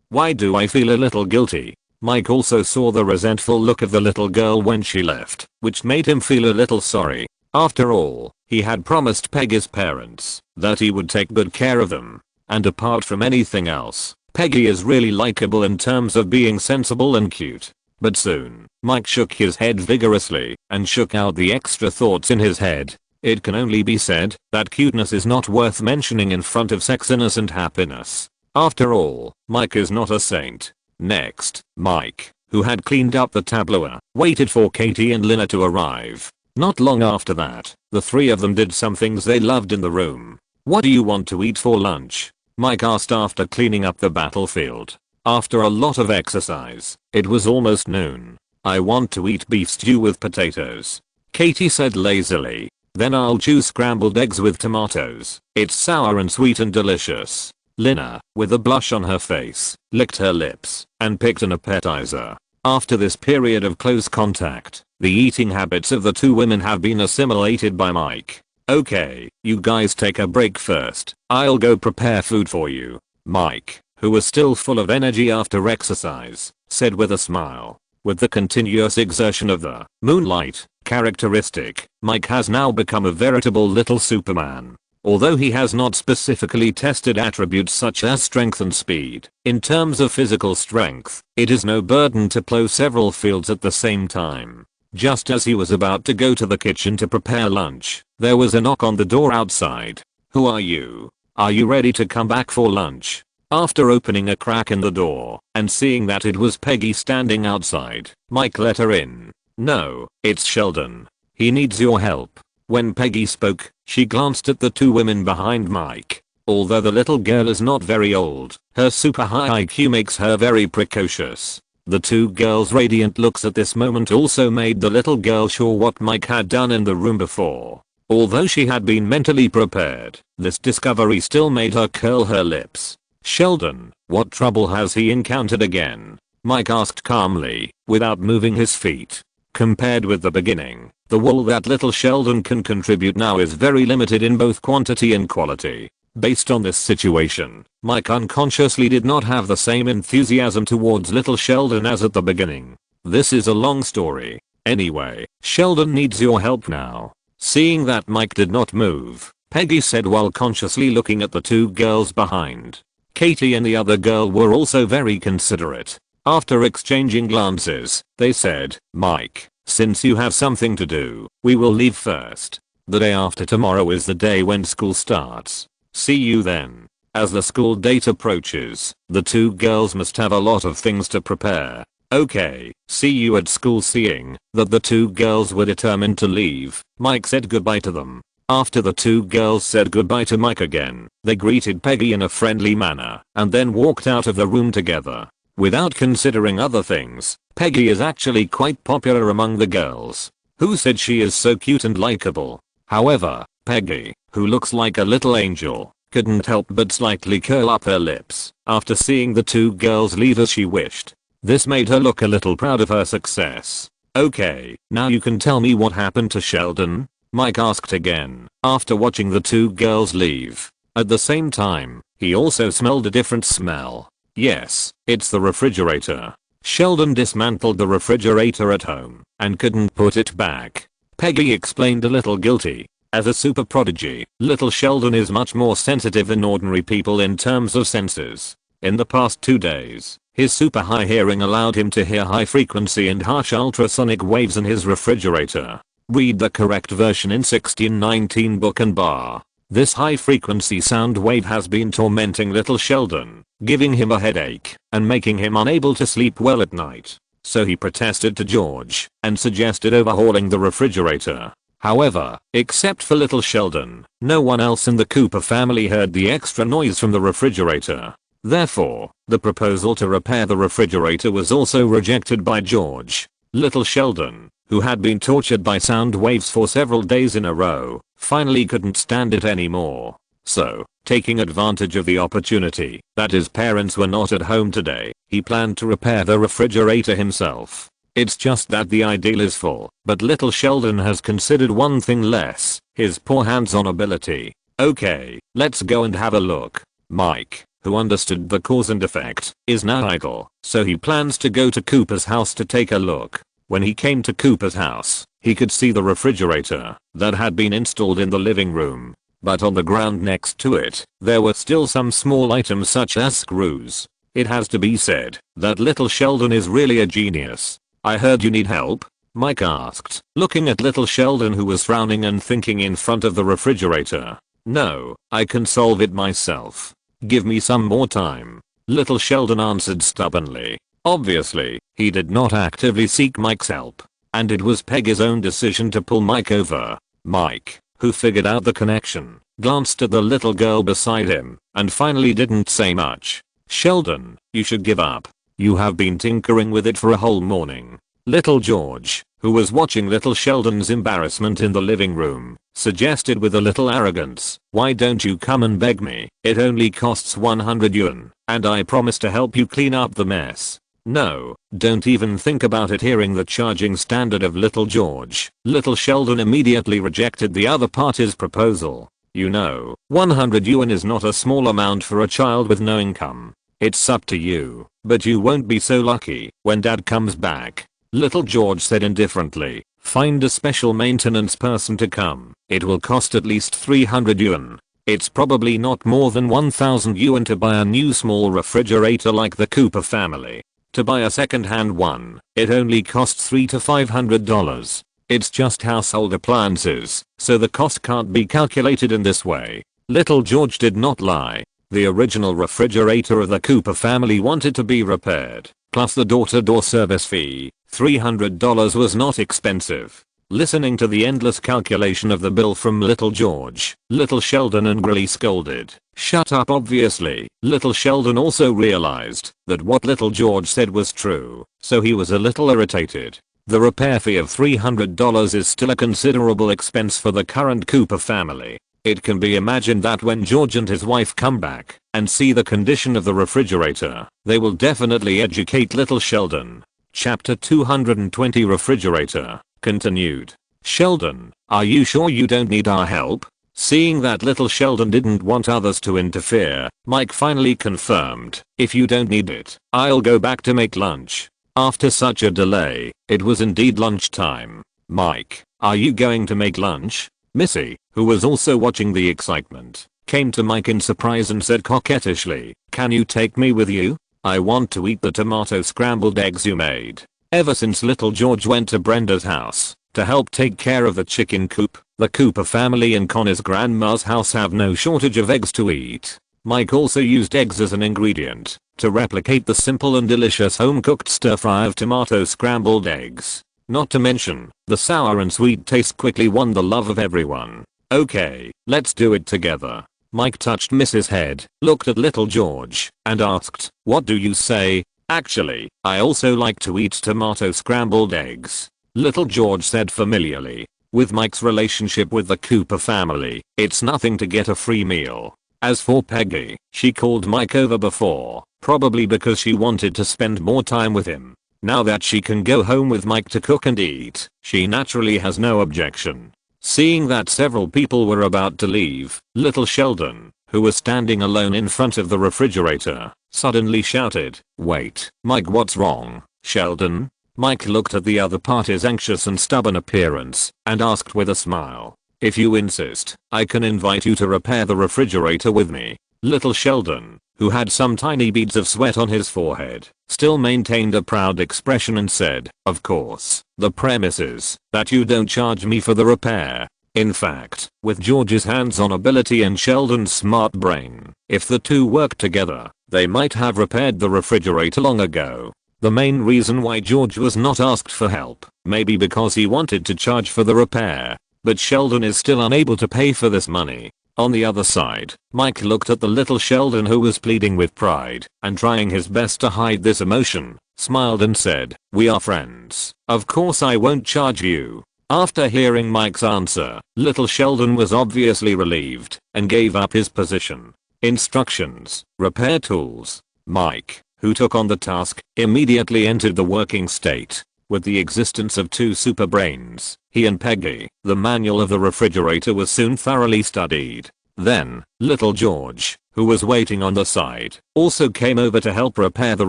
[SPEAKER 1] Why do I feel a little guilty? Mike also saw the resentful look of the little girl when she left, which made him feel a little sorry. After all, he had promised Peggy's parents that he would take good care of them. And apart from anything else, Peggy is really likable in terms of being sensible and cute. But soon, Mike shook his head vigorously and shook out the extra thoughts in his head. It can only be said that cuteness is not worth mentioning in front of sexiness and happiness. After all, Mike is not a saint. Next, Mike, who had cleaned up the tableau, waited for Katie and Lina to arrive. Not long after that, the three of them did some things they loved in the room. "What do you want to eat for lunch?" Mike asked after cleaning up the battlefield. After a lot of exercise, it was almost noon. "I want to eat beef stew with potatoes," Katie said lazily. "Then I'll choose scrambled eggs with tomatoes. It's sour and sweet and delicious." Lina, with a blush on her face, licked her lips and picked an appetizer. After this period of close contact, the eating habits of the two women have been assimilated by Mike. "Okay, you guys take a break first. I'll go prepare food for you," Mike, who was still full of energy after exercise, said with a smile. With the continuous exertion of the moonlight characteristic, Mike has now become a veritable little Superman. Although he has not specifically tested attributes such as strength and speed, in terms of physical strength, it is no burden to plow several fields at the same time. Just as he was about to go to the kitchen to prepare lunch, there was a knock on the door outside. "Who are you? Are you ready to come back for lunch?" After opening a crack in the door and seeing that it was Peggy standing outside, Mike let her in. "No, it's Sheldon. He needs your help." When Peggy spoke, she glanced at the two women behind Mike. Although the little girl is not very old, her super high IQ makes her very precocious. The two girls' radiant looks at this moment also made the little girl sure what Mike had done in the room before. Although she had been mentally prepared, this discovery still made her curl her lips. "Sheldon, what trouble has he encountered again?" Mike asked calmly, without moving his feet. Compared with the beginning, the wool that little Sheldon can contribute now is very limited in both quantity and quality. Based on this situation, Mike unconsciously did not have the same enthusiasm towards little Sheldon as at the beginning. This is a long story. Anyway, Sheldon needs your help now. Seeing that Mike did not move, Peggy said while consciously looking at the two girls behind. Katie and the other girl were also very considerate. After exchanging glances, they said, "Mike, since you have something to do, we will leave first. The day after tomorrow is the day when school starts. See you then." As the school date approaches, the two girls must have a lot of things to prepare. "Okay, see you at school." Seeing that the two girls were determined to leave, Mike said goodbye to them. After the two girls said goodbye to Mike again, they greeted Peggy in a friendly manner and then walked out of the room together. Without considering other things, Peggy is actually quite popular among the girls. Who said she is so cute and likable? However, Peggy, who looks like a little angel, couldn't help but slightly curl up her lips after seeing the two girls leave as she wished. This made her look a little proud of her success. "Okay, now you can tell me what happened to Sheldon?" Mike asked again, after watching the two girls leave. At the same time, he also smelled a different smell. "Yes, it's the refrigerator. Sheldon dismantled the refrigerator at home and couldn't put it back." Peggy explained a little guilty. As a super prodigy, little Sheldon is much more sensitive than ordinary people in terms of senses. In the past 2 days, his super high hearing allowed him to hear high frequency and harsh ultrasonic waves in his refrigerator. Read the correct version in 1619 book and bar. This high frequency sound wave has been tormenting little Sheldon, giving him a headache and making him unable to sleep well at night. So he protested to George and suggested overhauling the refrigerator. However, except for little Sheldon, no one else in the Cooper family heard the extra noise from the refrigerator. Therefore, the proposal to repair the refrigerator was also rejected by George. Little Sheldon, who had been tortured by sound waves for several days in a row, finally couldn't stand it anymore. So, taking advantage of the opportunity that his parents were not at home today, he planned to repair the refrigerator himself. It's just that the ideal is full, but little Sheldon has considered one thing less, his poor hands-on ability. "Okay, let's go and have a look." Mike, who understood the cause and effect, is now idle, so he plans to go to Cooper's house to take a look. When he came to Cooper's house, he could see the refrigerator that had been installed in the living room. But on the ground next to it, there were still some small items such as screws. It has to be said that little Sheldon is really a genius. "I heard you need help?" Mike asked, looking at little Sheldon who was frowning and thinking in front of the refrigerator. "No, I can solve it myself. Give me some more time," little Sheldon answered stubbornly. Obviously, he did not actively seek Mike's help, and it was Peggy's own decision to pull Mike over. Mike, who figured out the connection, glanced at the little girl beside him, and finally didn't say much. "Sheldon, you should give up. You have been tinkering with it for a whole morning." Little George, who was watching little Sheldon's embarrassment in the living room, suggested with a little arrogance, "Why don't you come and beg me? It only costs 100 yuan, and I promise to help you clean up the mess." "No, don't even think about it." Hearing the charging standard of little George, little Sheldon immediately rejected the other party's proposal. "You know, 100 yuan is not a small amount for a child with no income. It's up to you, but you won't be so lucky when dad comes back," little George said indifferently. "Find a special maintenance person to come. It will cost at least 300 yuan. It's probably not more than 1000 yuan to buy a new small refrigerator like the Cooper family. To buy a second-hand one, it only costs $300 to $500. It's just household appliances, so the cost can't be calculated in this way." Little George did not lie. The original refrigerator of the Cooper family wanted to be repaired, plus the door-to-door service fee. $300 was not expensive. Listening to the endless calculation of the bill from little George, little Sheldon angrily scolded. "Shut up, obviously." Little Sheldon also realized that what little George said was true, so he was a little irritated. The repair fee of $300 is still a considerable expense for the current Cooper family. It can be imagined that when George and his wife come back and see the condition of the refrigerator, they will definitely educate little Sheldon. Chapter 220 Refrigerator continued. "Sheldon, are you sure you don't need our help?" Seeing that little Sheldon didn't want others to interfere, Mike finally confirmed, "If you don't need it, I'll go back to make lunch." After such a delay, it was indeed lunchtime. "Mike, are you going to make lunch?" Missy, who was also watching the excitement, came to Mike in surprise and said coquettishly, "Can you take me with you? I want to eat the tomato scrambled eggs you made." Ever since little George went to Brenda's house to help take care of the chicken coop, the Cooper family in Connor's grandma's house have no shortage of eggs to eat. Mike also used eggs as an ingredient to replicate the simple and delicious home-cooked stir-fry of tomato scrambled eggs. Not to mention, the sour and sweet taste quickly won the love of everyone. "Okay, let's do it together." Mike touched Mrs. Head, looked at little George, and asked, "What do you say?" "Actually, I also like to eat tomato scrambled eggs," little George said familiarly. With Mike's relationship with the Cooper family, it's nothing to get a free meal. As for Peggy, she called Mike over before, probably because she wanted to spend more time with him. Now that she can go home with Mike to cook and eat, she naturally has no objection. Seeing that several people were about to leave, little Sheldon, who was standing alone in front of the refrigerator, suddenly shouted, "Wait, Mike, what's wrong, Sheldon?" Mike looked at the other party's anxious and stubborn appearance and asked with a smile, "If you insist, I can invite you to repair the refrigerator with me." Little Sheldon, who had some tiny beads of sweat on his forehead, still maintained a proud expression and said, "Of course, the premise is that you don't charge me for the repair." In fact, with George's hands-on ability and Sheldon's smart brain, if the two worked together, they might have repaired the refrigerator long ago. The main reason why George was not asked for help, maybe because he wanted to charge for the repair, but Sheldon is still unable to pay for this money. On the other side, Mike looked at the little Sheldon who was pleading with pride and trying his best to hide this emotion, smiled and said, "We are friends. Of course I won't charge you." After hearing Mike's answer, little Sheldon was obviously relieved and gave up his position. Instructions, repair tools. Mike, who took on the task, immediately entered the working state. With the existence of two super brains, he and Peggy, the manual of the refrigerator was soon thoroughly studied. Then, little George, who was waiting on the side, also came over to help repair the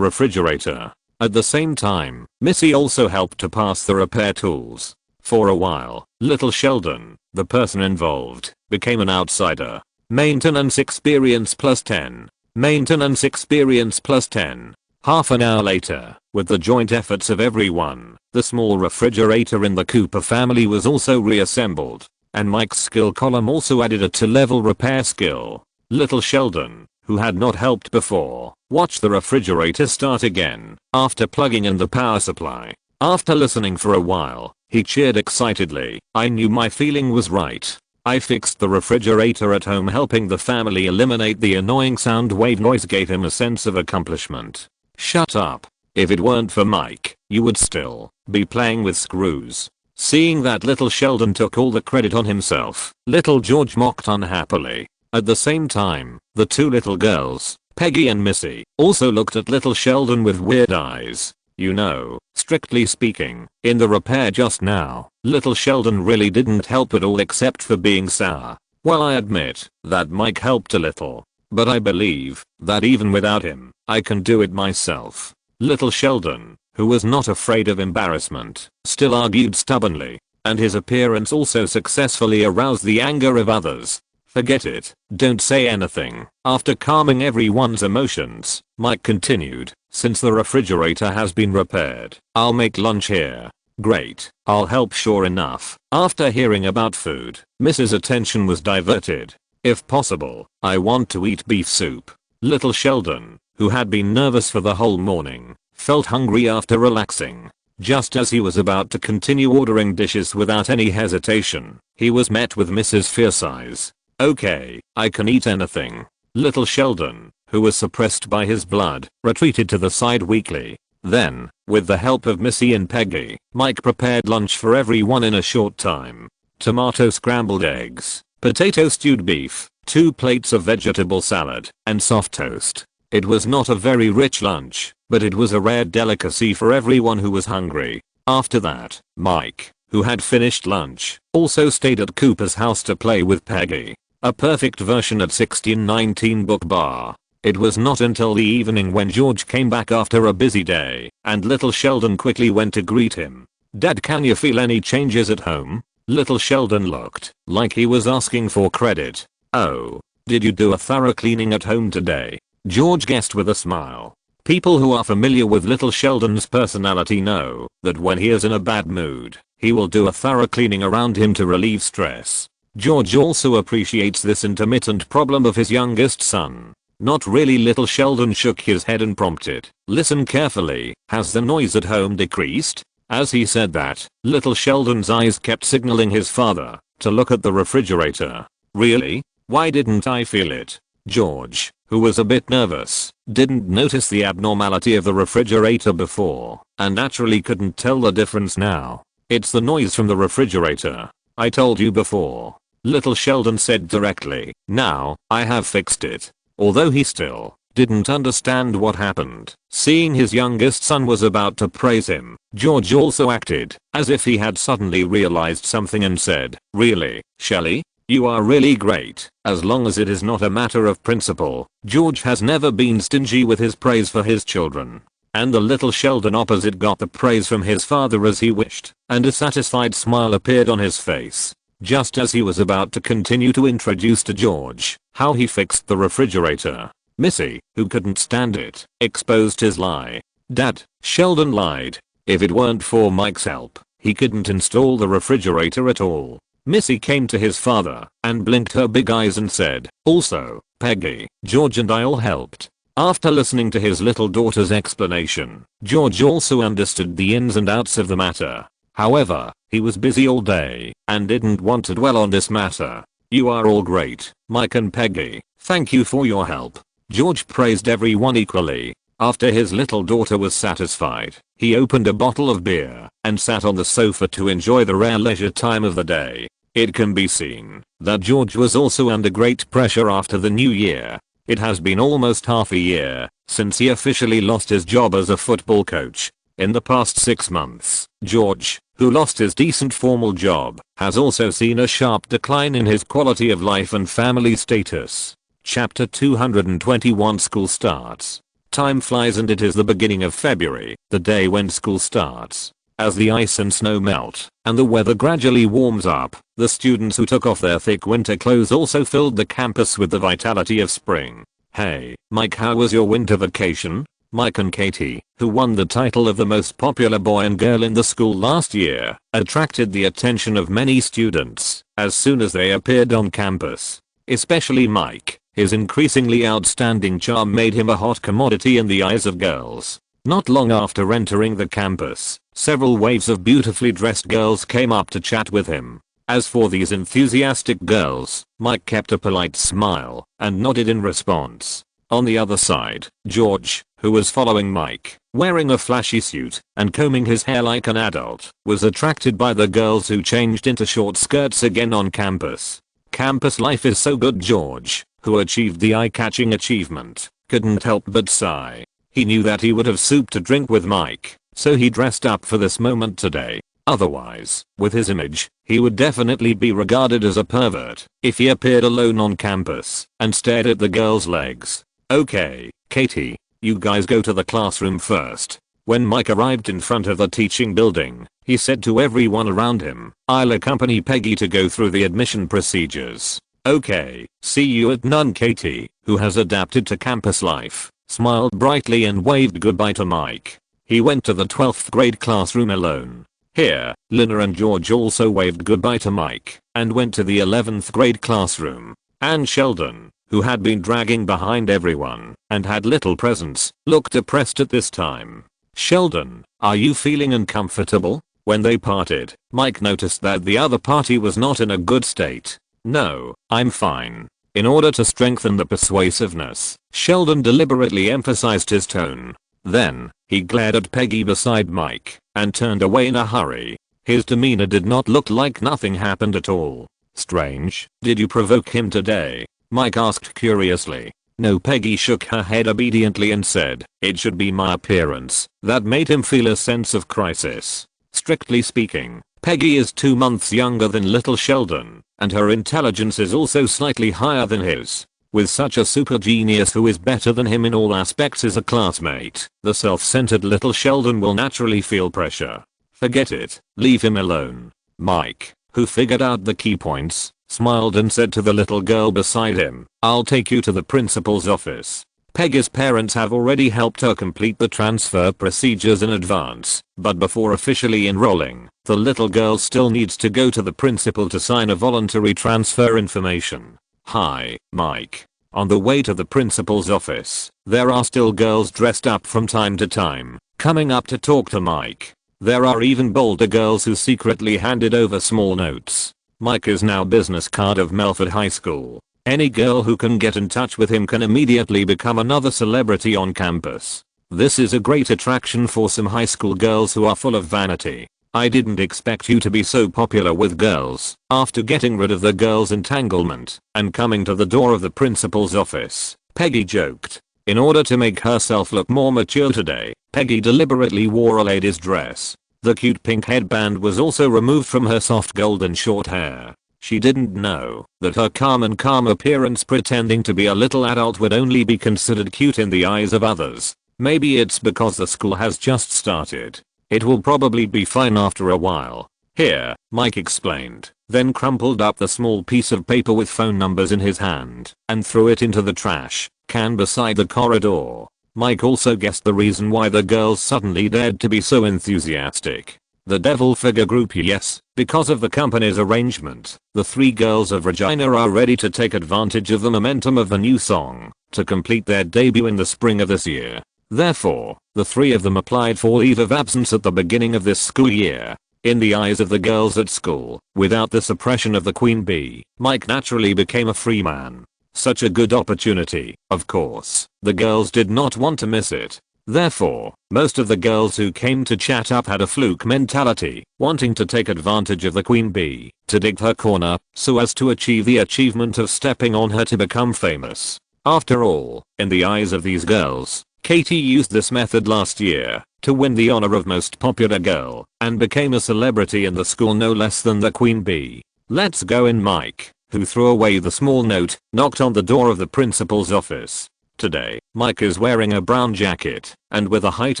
[SPEAKER 1] refrigerator. At the same time, Missy also helped to pass the repair tools. For a while, little Sheldon, the person involved, became an outsider. Maintenance experience plus 10. Maintenance experience plus 10. Half an hour later, with the joint efforts of everyone, the small refrigerator in the Cooper family was also reassembled, and Mike's skill column also added a 2-level repair skill. Little Sheldon, who had not helped before, watched the refrigerator start again after plugging in the power supply. After listening for a while, he cheered excitedly, "I knew my feeling was right. I fixed the refrigerator at home." Helping the family eliminate the annoying sound wave noise gave him a sense of accomplishment. "Shut up. If it weren't for Mike, you would still be playing with screws." Seeing that little Sheldon took all the credit on himself, little George mocked unhappily. At the same time, the two little girls, Peggy and Missy, also looked at little Sheldon with weird eyes. You know, strictly speaking, in the repair just now, little Sheldon really didn't help at all except for being sour. Well, I admit that Mike helped a little, but I believe that even without him, I can do it myself. Little Sheldon, who was not afraid of embarrassment, still argued stubbornly, and his appearance also successfully aroused the anger of others. "Forget it, don't say anything." After calming everyone's emotions, Mike continued, "Since the refrigerator has been repaired, I'll make lunch here." "Great, I'll help." Sure enough, after hearing about food, Mrs. attention was diverted. If possible, I want to eat beef soup. Little Sheldon, who had been nervous for the whole morning, felt hungry after relaxing. Just as he was about to continue ordering dishes without any hesitation, he was met with Mrs. Fierce Eyes. Okay, I can eat anything. Little Sheldon, who was suppressed by his blood, retreated to the side weakly. Then, with the help of Missy and Peggy, Mike prepared lunch for everyone in a short time. Tomato scrambled eggs, potato stewed beef, 2 plates of vegetable salad, and soft toast. It was not a very rich lunch, but it was a rare delicacy for everyone who was hungry. After that, Mike, who had finished lunch, also stayed at Cooper's house to play with Peggy. A perfect version at 1619 Book Bar. It was not until the evening when George came back after a busy day, and little Sheldon quickly went to greet him. "Dad, can you feel any changes at home?" Little Sheldon looked like he was asking for credit. "Oh, did you do a thorough cleaning at home today?" George guessed with a smile. People who are familiar with little Sheldon's personality know that when he is in a bad mood, he will do a thorough cleaning around him to relieve stress. George also appreciates this intermittent problem of his youngest son. "Not really." Little Sheldon shook his head and prompted, "Listen carefully, has the noise at home decreased?" As he said that, little Sheldon's eyes kept signaling his father to look at the refrigerator. "Really? Why didn't I feel it?" George, who was a bit nervous, didn't notice the abnormality of the refrigerator before, and naturally couldn't tell the difference now. "It's the noise from the refrigerator. I told you before," little Sheldon said directly. "Now, I have fixed it." Although he still didn't understand what happened, seeing his youngest son was about to praise him, George also acted as if he had suddenly realized something and said, "Really, Shelley? You are really great." As long as it is not a matter of principle, George has never been stingy with his praise for his children. And the little Sheldon opposite got the praise from his father as he wished, and a satisfied smile appeared on his face. Just as he was about to continue to introduce to George how he fixed the refrigerator, Missy, who couldn't stand it, exposed his lie. "Dad," Sheldon lied. "If it weren't for Mike's help, he couldn't install the refrigerator at all." Missy came to his father and blinked her big eyes and said, "Also, Peggy, George and I all helped." After listening to his little daughter's explanation, George also understood the ins and outs of the matter. However, he was busy all day and didn't want to dwell on this matter. "You are all great, Mike and Peggy. Thank you for your help." George praised everyone equally. After his little daughter was satisfied, he opened a bottle of beer and sat on the sofa to enjoy the rare leisure time of the day. It can be seen that George was also under great pressure after the new year. It has been almost half a year since he officially lost his job as a football coach. In the past 6 months, George, who lost his decent formal job, has also seen a sharp decline in his quality of life and family status. Chapter 221 School starts. Time flies and it is the beginning of February, the day when school starts. As the ice and snow melt, and the weather gradually warms up, the students who took off their thick winter clothes also filled the campus with the vitality of spring. "Hey, Mike, how was your winter vacation?" Mike and Katie, who won the title of the most popular boy and girl in the school last year, attracted the attention of many students as soon as they appeared on campus. Especially Mike, his increasingly outstanding charm made him a hot commodity in the eyes of girls. Not long after entering the campus, several waves of beautifully dressed girls came up to chat with him. As for these enthusiastic girls, Mike kept a polite smile and nodded in response. On the other side, George, who was following Mike, wearing a flashy suit and combing his hair like an adult, was attracted by the girls who changed into short skirts again on campus. Campus life is so good. George, who achieved the eye-catching achievement, couldn't help but sigh. He knew that he would have soup to drink with Mike, so he dressed up for this moment today. Otherwise, with his image, he would definitely be regarded as a pervert if he appeared alone on campus and stared at the girls' legs. "Okay, Katie, you guys go to the classroom first." When Mike arrived in front of the teaching building, he said to everyone around him, "I'll accompany Peggy to go through the admission procedures." "Okay, see you at noon." Katie, who has adapted to campus life, smiled brightly and waved goodbye to Mike. He went to the 12th grade classroom alone. Here, Lina and George also waved goodbye to Mike and went to the 11th grade classroom. and Sheldon, who had been dragging behind everyone and had little presence, looked depressed at this time. "Sheldon, are you feeling uncomfortable?" When they parted, Mike noticed that the other party was not in a good state. "No, I'm fine." In order to strengthen the persuasiveness, Sheldon deliberately emphasized his tone. Then, he glared at Peggy beside Mike and turned away in a hurry. His demeanor did not look like nothing happened at all. "Strange, did you provoke him today?" Mike asked curiously. No, Peggy shook her head obediently and said, "It should be my appearance that made him feel a sense of crisis. Strictly speaking, Peggy is 2 months younger than little Sheldon, and her intelligence is also slightly higher than his. With such a super genius who is better than him in all aspects as a classmate, the self-centered little Sheldon will naturally feel pressure. Forget it, leave him alone." Mike, who figured out the key points, smiled and said to the little girl beside him, "I'll take you to the principal's office. Peggy's parents have already helped her complete the transfer procedures in advance, but before officially enrolling, the little girl still needs to go to the principal to sign a voluntary transfer information." "Hi, Mike." On the way to the principal's office, there are still girls dressed up from time to time, coming up to talk to Mike. There are even bolder girls who secretly handed over small notes. Mike is now business card of Melford High School. Any girl who can get in touch with him can immediately become another celebrity on campus. This is a great attraction for some high school girls who are full of vanity. "I didn't expect you to be so popular with girls." After getting rid of the girl's entanglement and coming to the door of the principal's office, Peggy joked. In order to make herself look more mature today, Peggy deliberately wore a lady's dress. The cute pink headband was also removed from her soft golden short hair. She didn't know that her calm appearance pretending to be a little adult would only be considered cute in the eyes of others. Maybe it's because the school has just started. It will probably be fine after a while. "Here," Mike explained, then crumpled up the small piece of paper with phone numbers in his hand and threw it into the trash can beside the corridor. Mike also guessed the reason why the girls suddenly dared to be so enthusiastic. The devil figure group, yes, because of the company's arrangement, the 3 girls of Regina are ready to take advantage of the momentum of the new song to complete their debut in the spring of this year. Therefore, the 3 of them applied for leave of absence at the beginning of this school year. In the eyes of the girls at school, without the suppression of the queen bee, Mike naturally became a free man. Such a good opportunity, of course, the girls did not want to miss it. Therefore, most of the girls who came to chat up had a fluke mentality, wanting to take advantage of the queen bee, to dig her corner, so as to achieve the achievement of stepping on her to become famous. After all, in the eyes of these girls, Katie used this method last year to win the honor of most popular girl and became a celebrity in the school no less than the queen bee. "Let's go in." Mike, who threw away the small note, knocked on the door of the principal's office. Today, Mike is wearing a brown jacket and with a height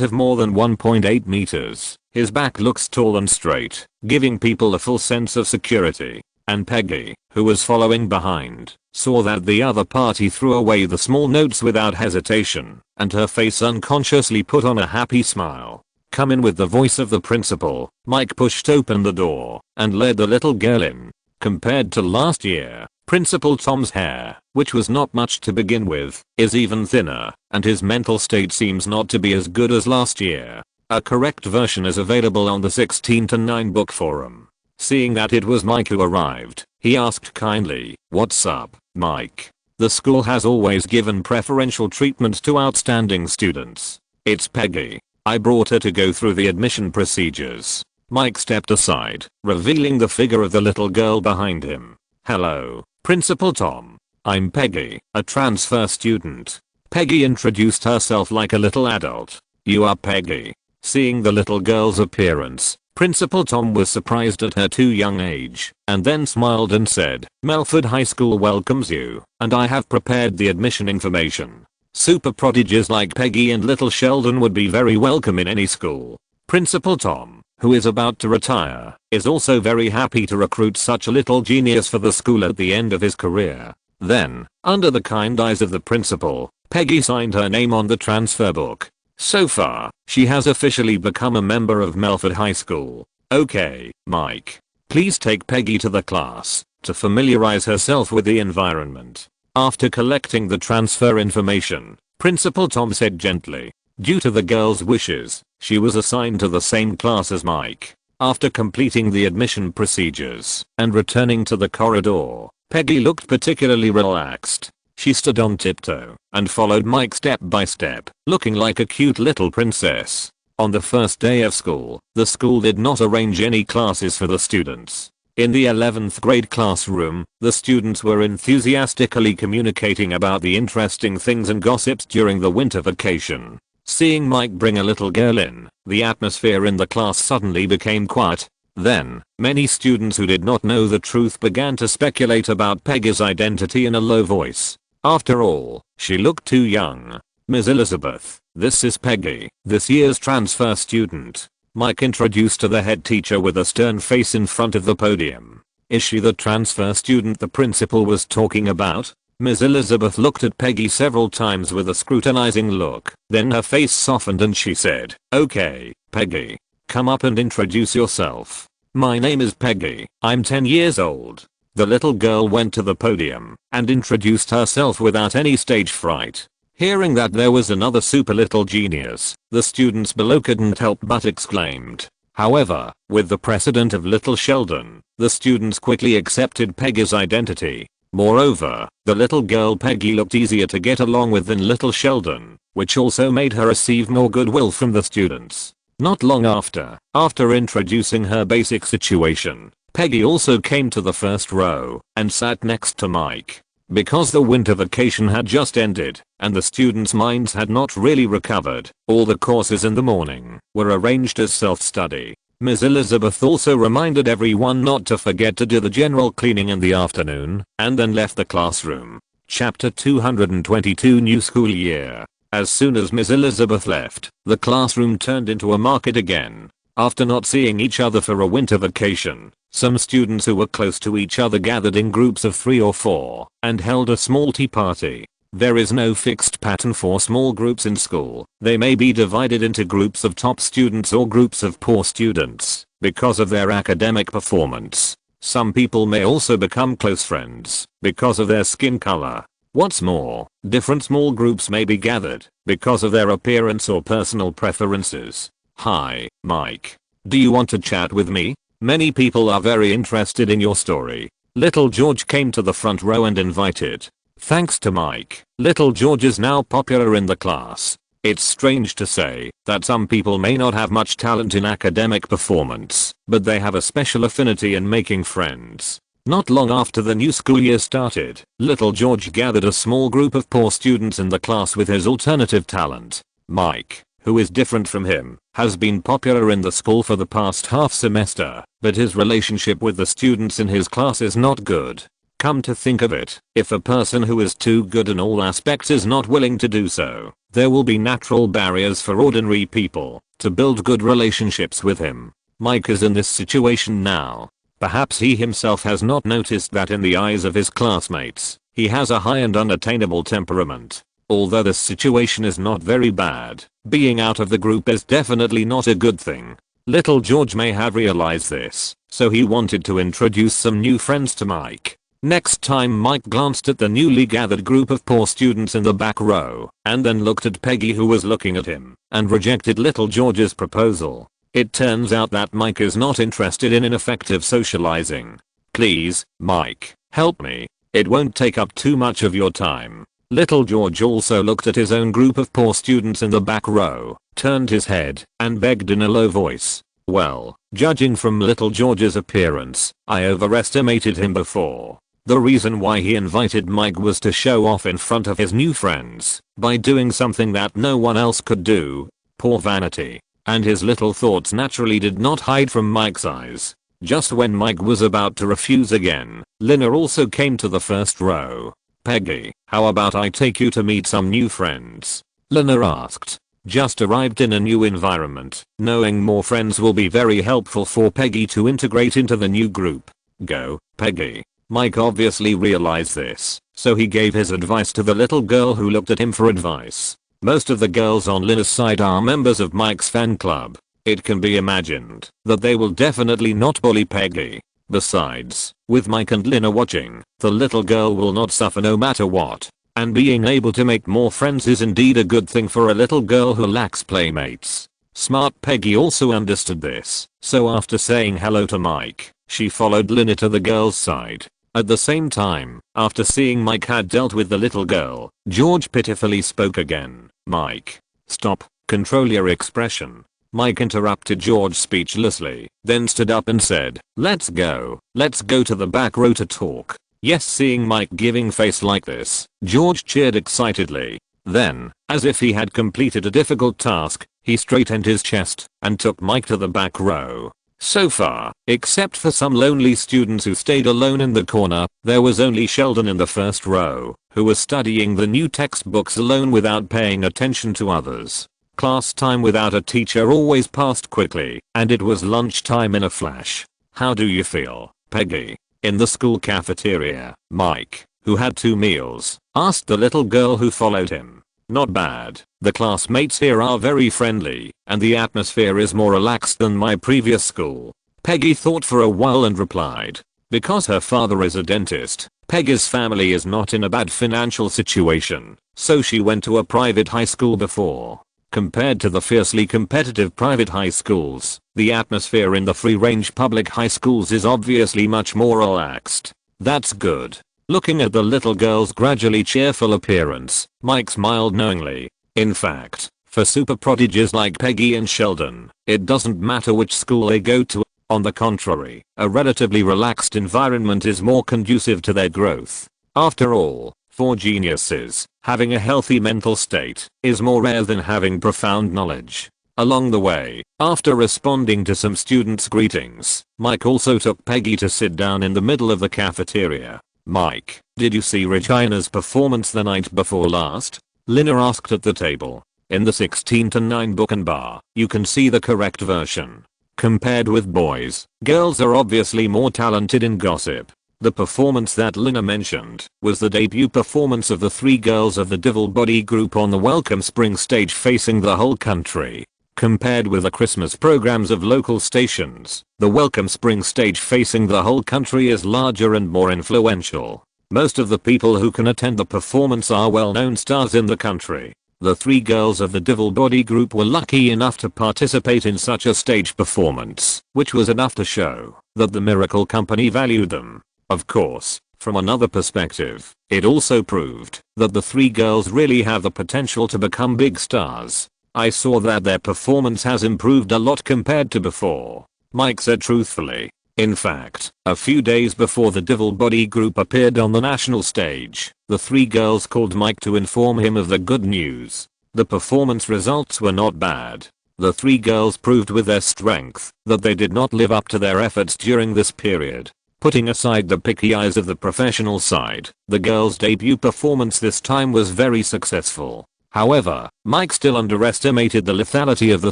[SPEAKER 1] of more than 1.8 meters, his back looks tall and straight, giving people a full sense of security. And Peggy, who was following behind, saw that the other party threw away the small notes without hesitation, and her face unconsciously put on a happy smile. "Come in." With the voice of the principal, Mike pushed open the door and led the little girl in. Compared to last year, Principal Tom's hair, which was not much to begin with, is even thinner, and his mental state seems not to be as good as last year. A correct version is available on the 16 to 9 book forum. Seeing that it was Mike who arrived, he asked kindly, "What's up, Mike?" The school has always given preferential treatment to outstanding students. "It's Peggy. I brought her to go through the admission procedures." Mike stepped aside, revealing the figure of the little girl behind him. "Hello, Principal Tom. I'm Peggy, a transfer student." Peggy introduced herself like a little adult. "You are Peggy." Seeing the little girl's appearance, Principal Tom was surprised at her too young age, and then smiled and said, "Melford High School welcomes you, and I have prepared the admission information. Super prodigies like Peggy and little Sheldon would be very welcome in any school." Principal Tom, who is about to retire, is also very happy to recruit such a little genius for the school at the end of his career. Then, under the kind eyes of the principal, Peggy signed her name on the transfer book. So far, she has officially become a member of Melford High School. "Okay, Mike. Please take Peggy to the class." to familiarize herself with the environment. After collecting the transfer information, Principal Tom said gently, due to the girl's wishes, she was assigned to the same class as Mike. After completing the admission procedures and returning to the corridor, Peggy looked particularly relaxed. She stood on tiptoe and followed Mike step by step, looking like a cute little princess. On the first day of school, the school did not arrange any classes for the students. In the 11th grade classroom, the students were enthusiastically communicating about the interesting things and gossips during the winter vacation. Seeing Mike bring a little girl in, the atmosphere in the class suddenly became quiet. Then, many students who did not know the truth began to speculate about Peggy's identity in a low voice. After all, she looked too young. Ms. Elizabeth, this is Peggy, this year's transfer student. Mike introduced to the head teacher with a stern face in front of the podium. Is she the transfer student the principal was talking about? Ms. Elizabeth looked at Peggy several times with a scrutinizing look. Then her face softened and she said, okay, Peggy. Come up and introduce yourself. My name is Peggy. I'm 10 years old. The little girl went to the podium and introduced herself without any stage fright. Hearing that there was another super little genius, the students below couldn't help but exclaimed. However, with the precedent of little Sheldon, the students quickly accepted Peggy's identity. Moreover, the little girl Peggy looked easier to get along with than little Sheldon, which also made her receive more goodwill from the students. Not long after introducing her basic situation, Peggy also came to the first row and sat next to Mike. Because the winter vacation had just ended, and the students' minds had not really recovered, all the courses in the morning were arranged as self-study. Ms. Elizabeth also reminded everyone not to forget to do the general cleaning in the afternoon, and then left the classroom. Chapter 222 New School Year. As soon as Ms. Elizabeth left, the classroom turned into a market again. After not seeing each other for a winter vacation, some students who were close to each other gathered in groups of 3 or 4 and held a small tea party. There is no fixed pattern for small groups in school. They may be divided into groups of top students or groups of poor students because of their academic performance. Some people may also become close friends because of their skin color. What's more, different small groups may be gathered because of their appearance or personal preferences. Hi, Mike. Do you want to chat with me? Many people are very interested in your story. Little George came to the front row and invited. Thanks to Mike, little George is now popular in the class. It's strange to say that some people may not have much talent in academic performance, but they have a special affinity in making friends. Not long after the new school year started, little George gathered a small group of poor students in the class with his alternative talent. Mike, who is different from him, has been popular in the school for the past half semester, but his relationship with the students in his class is not good. Come to think of it, if a person who is too good in all aspects is not willing to do so, there will be natural barriers for ordinary people to build good relationships with him. Mike is in this situation now. Perhaps he himself has not noticed that in the eyes of his classmates, he has a high and unattainable temperament. Although this situation is not very bad, being out of the group is definitely not a good thing. Little George may have realized this, so he wanted to introduce some new friends to Mike. Next time Mike glanced at the newly gathered group of poor students in the back row, and then looked at Peggy who was looking at him, and rejected little George's proposal. It turns out that Mike is not interested in ineffective socializing. Please, Mike, help me. It won't take up too much of your time. Little George also looked at his own group of poor students in the back row, turned his head, and begged in a low voice. Well, judging from little George's appearance, I overestimated him before. The reason why he invited Mike was to show off in front of his new friends by doing something that no one else could do. Poor vanity. And his little thoughts naturally did not hide from Mike's eyes. Just when Mike was about to refuse again, Lina also came to the first row. Peggy, how about I take you to meet some new friends? Lina asked. Just arrived in a new environment, knowing more friends will be very helpful for Peggy to integrate into the new group. Go, Peggy. Mike obviously realized this, so he gave his advice to the little girl who looked at him for advice. Most of the girls on Lina's side are members of Mike's fan club. It can be imagined that they will definitely not bully Peggy. Besides, with Mike and Lina watching, the little girl will not suffer no matter what. And being able to make more friends is indeed a good thing for a little girl who lacks playmates. Smart Peggy also understood this, so after saying hello to Mike, she followed Lina to the girl's side. At the same time, after seeing Mike had dealt with the little girl, George pitifully spoke again. "Mike, stop, control your expression." Mike interrupted George speechlessly, then stood up and said, let's go to the back row to talk." Yes, seeing Mike giving face like this, George cheered excitedly. Then, as if he had completed a difficult task, he straightened his chest and took Mike to the back row. So far, except for some lonely students who stayed alone in the corner, there was only Sheldon in the first row, who was studying the new textbooks alone without paying attention to others. Class time without a teacher always passed quickly, and it was lunchtime in a flash. "How do you feel, Peggy?" In the school cafeteria, Mike, who had 2 meals, asked the little girl who followed him. "Not bad. The classmates here are very friendly, and the atmosphere is more relaxed than my previous school." Peggy thought for a while and replied. Because her father is a dentist, Peggy's family is not in a bad financial situation, so she went to a private high school before. Compared to the fiercely competitive private high schools, the atmosphere in the free-range public high schools is obviously much more relaxed. That's good. Looking at the little girl's gradually cheerful appearance, Mike smiled knowingly. In fact, for super prodigies like Peggy and Sheldon, it doesn't matter which school they go to. On the contrary, a relatively relaxed environment is more conducive to their growth. After all, for geniuses, having a healthy mental state is more rare than having profound knowledge. Along the way, after responding to some students' greetings, Mike also took Peggy to sit down in the middle of the cafeteria. "Mike, did you see Regina's performance the night before last?" Lina asked at the table. "In the 16 to 9 book and bar, you can see the correct version. Compared with boys, girls are obviously more talented in gossip." The performance that Lina mentioned was the debut performance of the 3 girls of the Devil Body group on the Welcome Spring stage facing the whole country. Compared with the Christmas programs of local stations, the Welcome Spring stage facing the whole country is larger and more influential. Most of the people who can attend the performance are well-known stars in the country. The 3 girls of the Devil Body group were lucky enough to participate in such a stage performance, which was enough to show that the Miracle Company valued them. Of course, from another perspective, it also proved that the 3 girls really have the potential to become big stars. "I saw that their performance has improved a lot compared to before," Mike said truthfully. In fact, a few days before the Devil Body group appeared on the national stage, the 3 girls called Mike to inform him of the good news. The performance results were not bad. The 3 girls proved with their strength that they did not live up to their efforts during this period. Putting aside the picky eyes of the professional side, the girls' debut performance this time was very successful. However, Mike still underestimated the lethality of the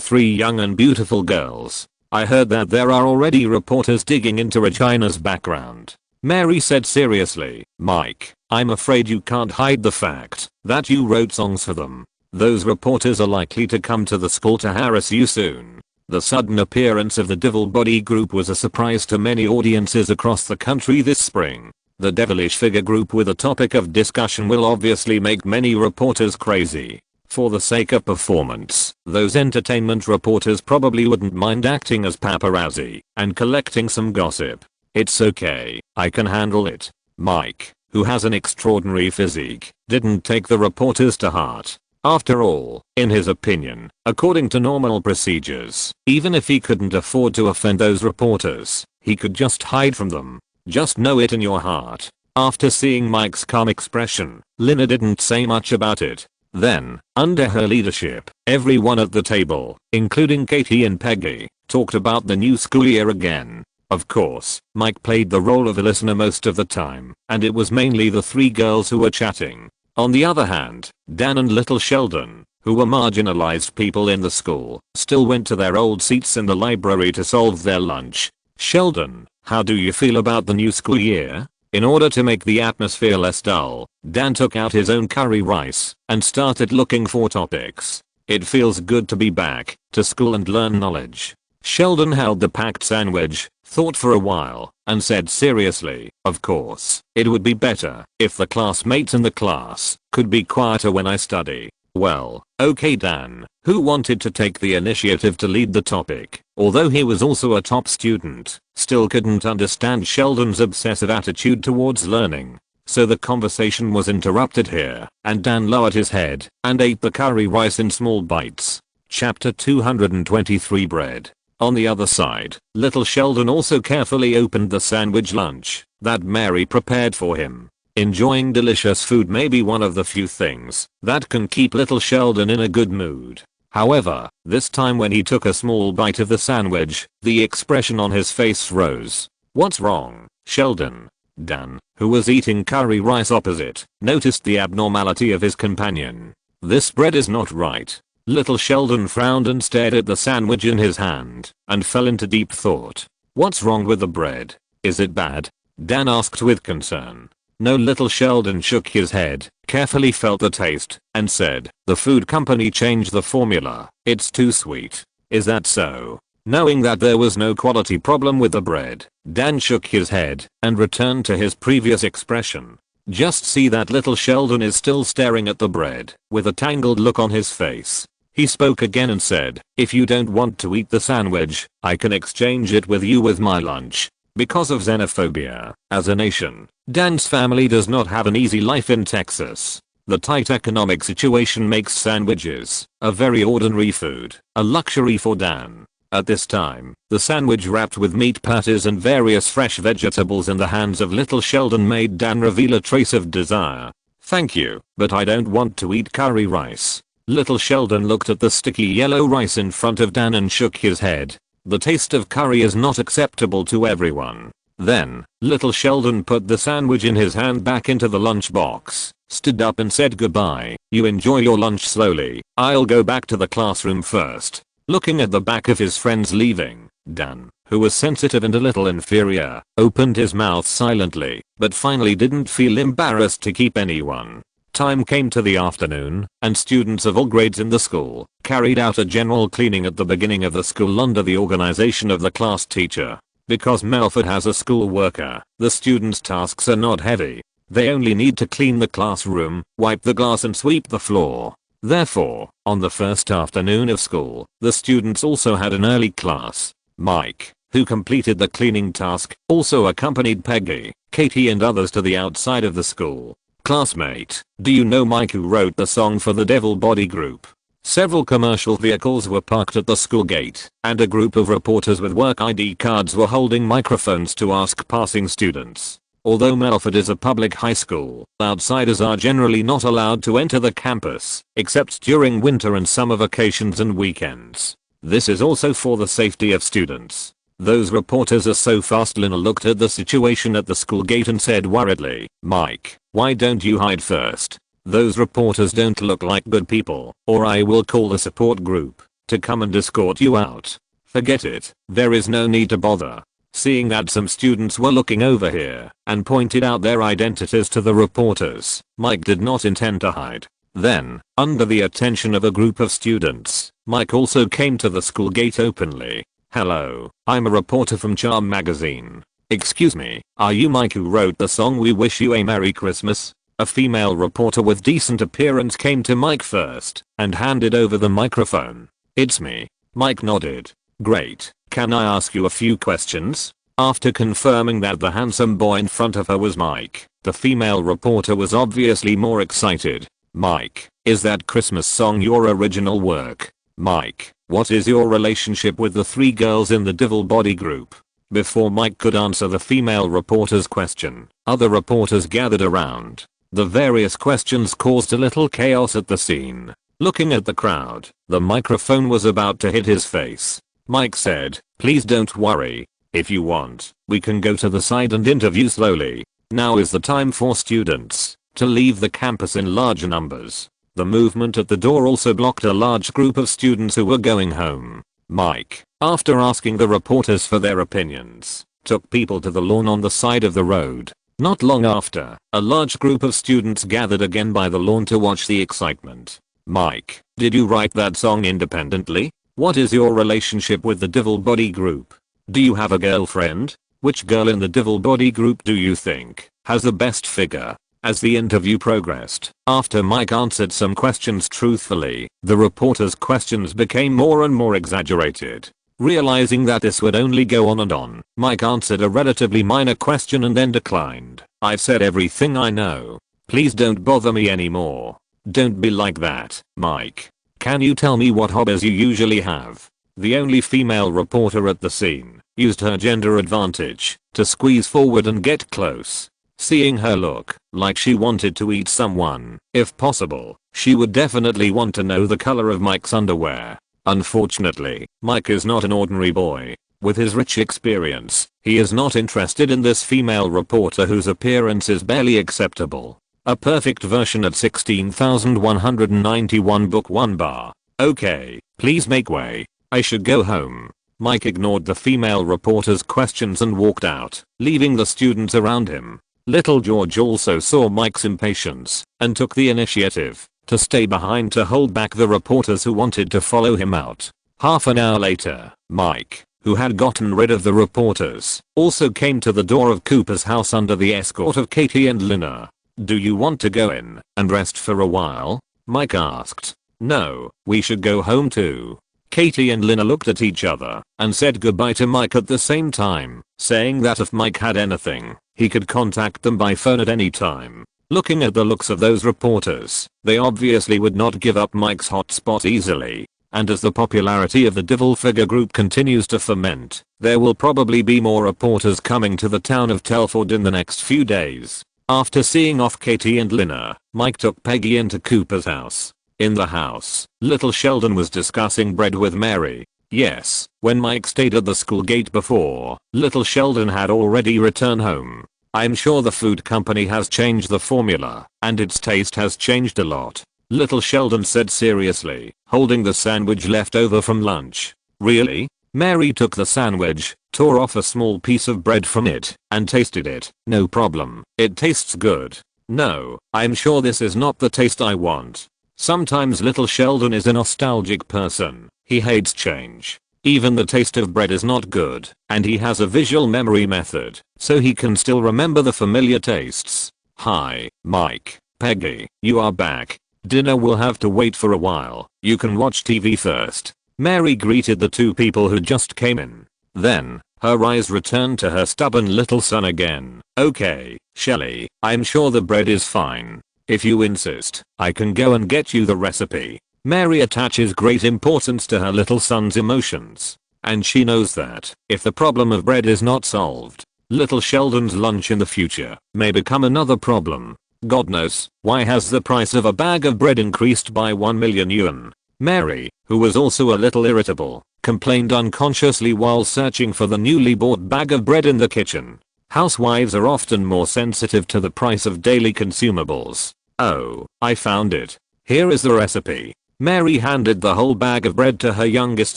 [SPEAKER 1] 3 young and beautiful girls. "I heard that there are already reporters digging into Regina's background," Mary said seriously. "Mike, I'm afraid you can't hide the fact that you wrote songs for them. Those reporters are likely to come to the school to harass you soon." The sudden appearance of the Devil Body group was a surprise to many audiences across the country this spring. The devilish figure group with a topic of discussion will obviously make many reporters crazy. For the sake of performance, those entertainment reporters probably wouldn't mind acting as paparazzi and collecting some gossip. "It's okay, I can handle it." Mike, who has an extraordinary physique, didn't take the reporters to heart. After all, in his opinion, according to normal procedures, even if he couldn't afford to offend those reporters, he could just hide from them. Just know it in your heart. After seeing Mike's calm expression, Lina didn't say much about it. Then, under her leadership, everyone at the table, including Katie and Peggy, talked about the new school year again. Of course, Mike played the role of a listener most of the time, and it was mainly the 3 girls who were chatting. On the other hand, Dan and little Sheldon, who were marginalized people in the school, still went to their old seats in the library to solve their lunch. "Sheldon, how do you feel about the new school year?" In order to make the atmosphere less dull, Dan took out his own curry rice and started looking for topics. "It feels good to be back to school and learn knowledge." Sheldon held the packed sandwich, thought for a while, and said seriously, "Of course, it would be better if the classmates in the class could be quieter when I study." Well, okay Dan, who wanted to take the initiative to lead the topic, although he was also a top student, still couldn't understand Sheldon's obsessive attitude towards learning. So the conversation was interrupted here, and Dan lowered his head and ate the curry rice in small bites. Chapter 223 Bread. On the other side, little Sheldon also carefully opened the sandwich lunch that Mary prepared for him. Enjoying delicious food may be one of the few things that can keep little Sheldon in a good mood. However, this time when he took a small bite of the sandwich, the expression on his face froze. "What's wrong, Sheldon?" Dan, who was eating curry rice opposite, noticed the abnormality of his companion. "This bread is not right." Little Sheldon frowned and stared at the sandwich in his hand, and fell into deep thought. "What's wrong with the bread? Is it bad?" Dan asked with concern. No, little Sheldon shook his head, carefully felt the taste, and said, "The food company changed the formula. It's too sweet." "Is that so?" Knowing that there was no quality problem with the bread, Dan shook his head and returned to his previous expression. Just see that little Sheldon is still staring at the bread, with a tangled look on his face. He spoke again and said, "If you don't want to eat the sandwich, I can exchange it with you with my lunch." Because of xenophobia, as a nation, Dan's family does not have an easy life in Texas. The tight economic situation makes sandwiches, a very ordinary food, a luxury for Dan. At this time, the sandwich wrapped with meat patties and various fresh vegetables in the hands of little Sheldon made Dan reveal a trace of desire. "Thank you, but I don't want to eat curry rice." Little Sheldon looked at the sticky yellow rice in front of Dan and shook his head. The taste of curry is not acceptable to everyone. Then, little Sheldon put the sandwich in his hand back into the lunchbox, stood up and said goodbye. "You enjoy your lunch slowly. I'll go back to the classroom first." Looking at the back of his friends leaving, Dan, who was sensitive and a little inferior, opened his mouth silently, but finally didn't feel embarrassed to keep anyone. Time came to the afternoon, and students of all grades in the school carried out a general cleaning at the beginning of the school under the organization of the class teacher. Because Melford has a school worker, the students' tasks are not heavy. They only need to clean the classroom, wipe the glass and sweep the floor. Therefore, on the first afternoon of school, the students also had an early class. Mike, who completed the cleaning task, also accompanied Peggy, Katie and others to the outside of the school. "Classmate, do you know Mike who wrote the song for the Devil Body Group?" Several commercial vehicles were parked at the school gate, and a group of reporters with work ID cards were holding microphones to ask passing students. Although Melford is a public high school, outsiders are generally not allowed to enter the campus, except during winter and summer vacations and weekends. This is also for the safety of students. "Those reporters are so fast." Lina looked at the situation at the school gate and said worriedly, "Mike, why don't you hide first? Those reporters don't look like good people, or I will call the support group to come and escort you out." "Forget it, there is no need to bother." Seeing that some students were looking over here and pointed out their identities to the reporters, Mike did not intend to hide. Then, under the attention of a group of students, Mike also came to the school gate openly. "Hello, I'm a reporter from Charm magazine. Excuse me, are you Mike who wrote the song 'We Wish You a Merry Christmas'?" A female reporter with decent appearance came to Mike first and handed over the microphone. "It's me." Mike nodded. "Great, can I ask you a few questions?" After confirming that the handsome boy in front of her was Mike, the female reporter was obviously more excited. "Mike, is that Christmas song your original work? Mike, what is your relationship with the three girls in the Devil Body Group?" Before Mike could answer the female reporter's question, other reporters gathered around. The various questions caused a little chaos at the scene. Looking at the crowd, the microphone was about to hit his face. Mike said, "Please don't worry. If you want, we can go to the side and interview slowly. Now is the time for students to leave the campus in large numbers." The movement at the door also blocked a large group of students who were going home. Mike, after asking the reporters for their opinions, took people to the lawn on the side of the road. Not long after, a large group of students gathered again by the lawn to watch the excitement. "Mike, did you write that song independently?" What is your relationship with the Devil Body group? Do you have a girlfriend? Which girl in the Devil Body group do you think has the best figure? As the interview progressed, after Mike answered some questions truthfully, the reporter's questions became more and more exaggerated. Realizing that this would only go on and on, Mike answered a relatively minor question and then declined. "I've said everything I know. Please don't bother me anymore." "Don't be like that, Mike. Can you tell me what hobbies you usually have?" The only female reporter at the scene used her gender advantage to squeeze forward and get close. Seeing her look like she wanted to eat someone, if possible, she would definitely want to know the color of Mike's underwear. Unfortunately, Mike is not an ordinary boy. With his rich experience, he is not interested in this female reporter whose appearance is barely acceptable. A perfect version at 16,191 book 1 bar. "Okay, please make way. I should go home." Mike ignored the female reporter's questions and walked out, leaving the students around him. Little George also saw Mike's impatience and took the initiative to stay behind to hold back the reporters who wanted to follow him out. Half an hour later, Mike, who had gotten rid of the reporters, also came to the door of Cooper's house under the escort of Katie and Lina. "Do you want to go in and rest for a while?" Mike asked. "No, we should go home too." Katie and Lina looked at each other and said goodbye to Mike at the same time, saying that if Mike had anything, he could contact them by phone at any time. Looking at the looks of those reporters, they obviously would not give up Mike's hot spot easily. And as the popularity of the Devil Figure group continues to ferment, there will probably be more reporters coming to the town of Telford in the next few days. After seeing off Katie and Lina, Mike took Peggy into Cooper's house. In the house, little Sheldon was discussing bread with Mary. Yes, when Mike stayed at the school gate before, little Sheldon had already returned home. "I'm sure the food company has changed the formula, and its taste has changed a lot," little Sheldon said seriously, holding the sandwich left over from lunch. "Really?" Mary took the sandwich, tore off a small piece of bread from it, and tasted it. "No problem. It tastes good." "No, I'm sure this is not the taste I want." Sometimes little Sheldon is a nostalgic person. He hates change. Even the taste of bread is not good, and he has a visual memory method, so he can still remember the familiar tastes. "Hi, Mike, Peggy, you are back. Dinner will have to wait for a while. You can watch TV first." Mary greeted the two people who just came in. Then, her eyes returned to her stubborn little son again. "Okay, Shelly, I'm sure the bread is fine. If you insist, I can go and get you the recipe." Mary attaches great importance to her little son's emotions. And she knows that, if the problem of bread is not solved, little Sheldon's lunch in the future may become another problem. God knows, why has the price of a bag of bread increased by 1 million yuan? Mary, who was also a little irritable, complained unconsciously while searching for the newly bought bag of bread in the kitchen. Housewives are often more sensitive to the price of daily consumables. "Oh, I found it. Here is the recipe." Mary handed the whole bag of bread to her youngest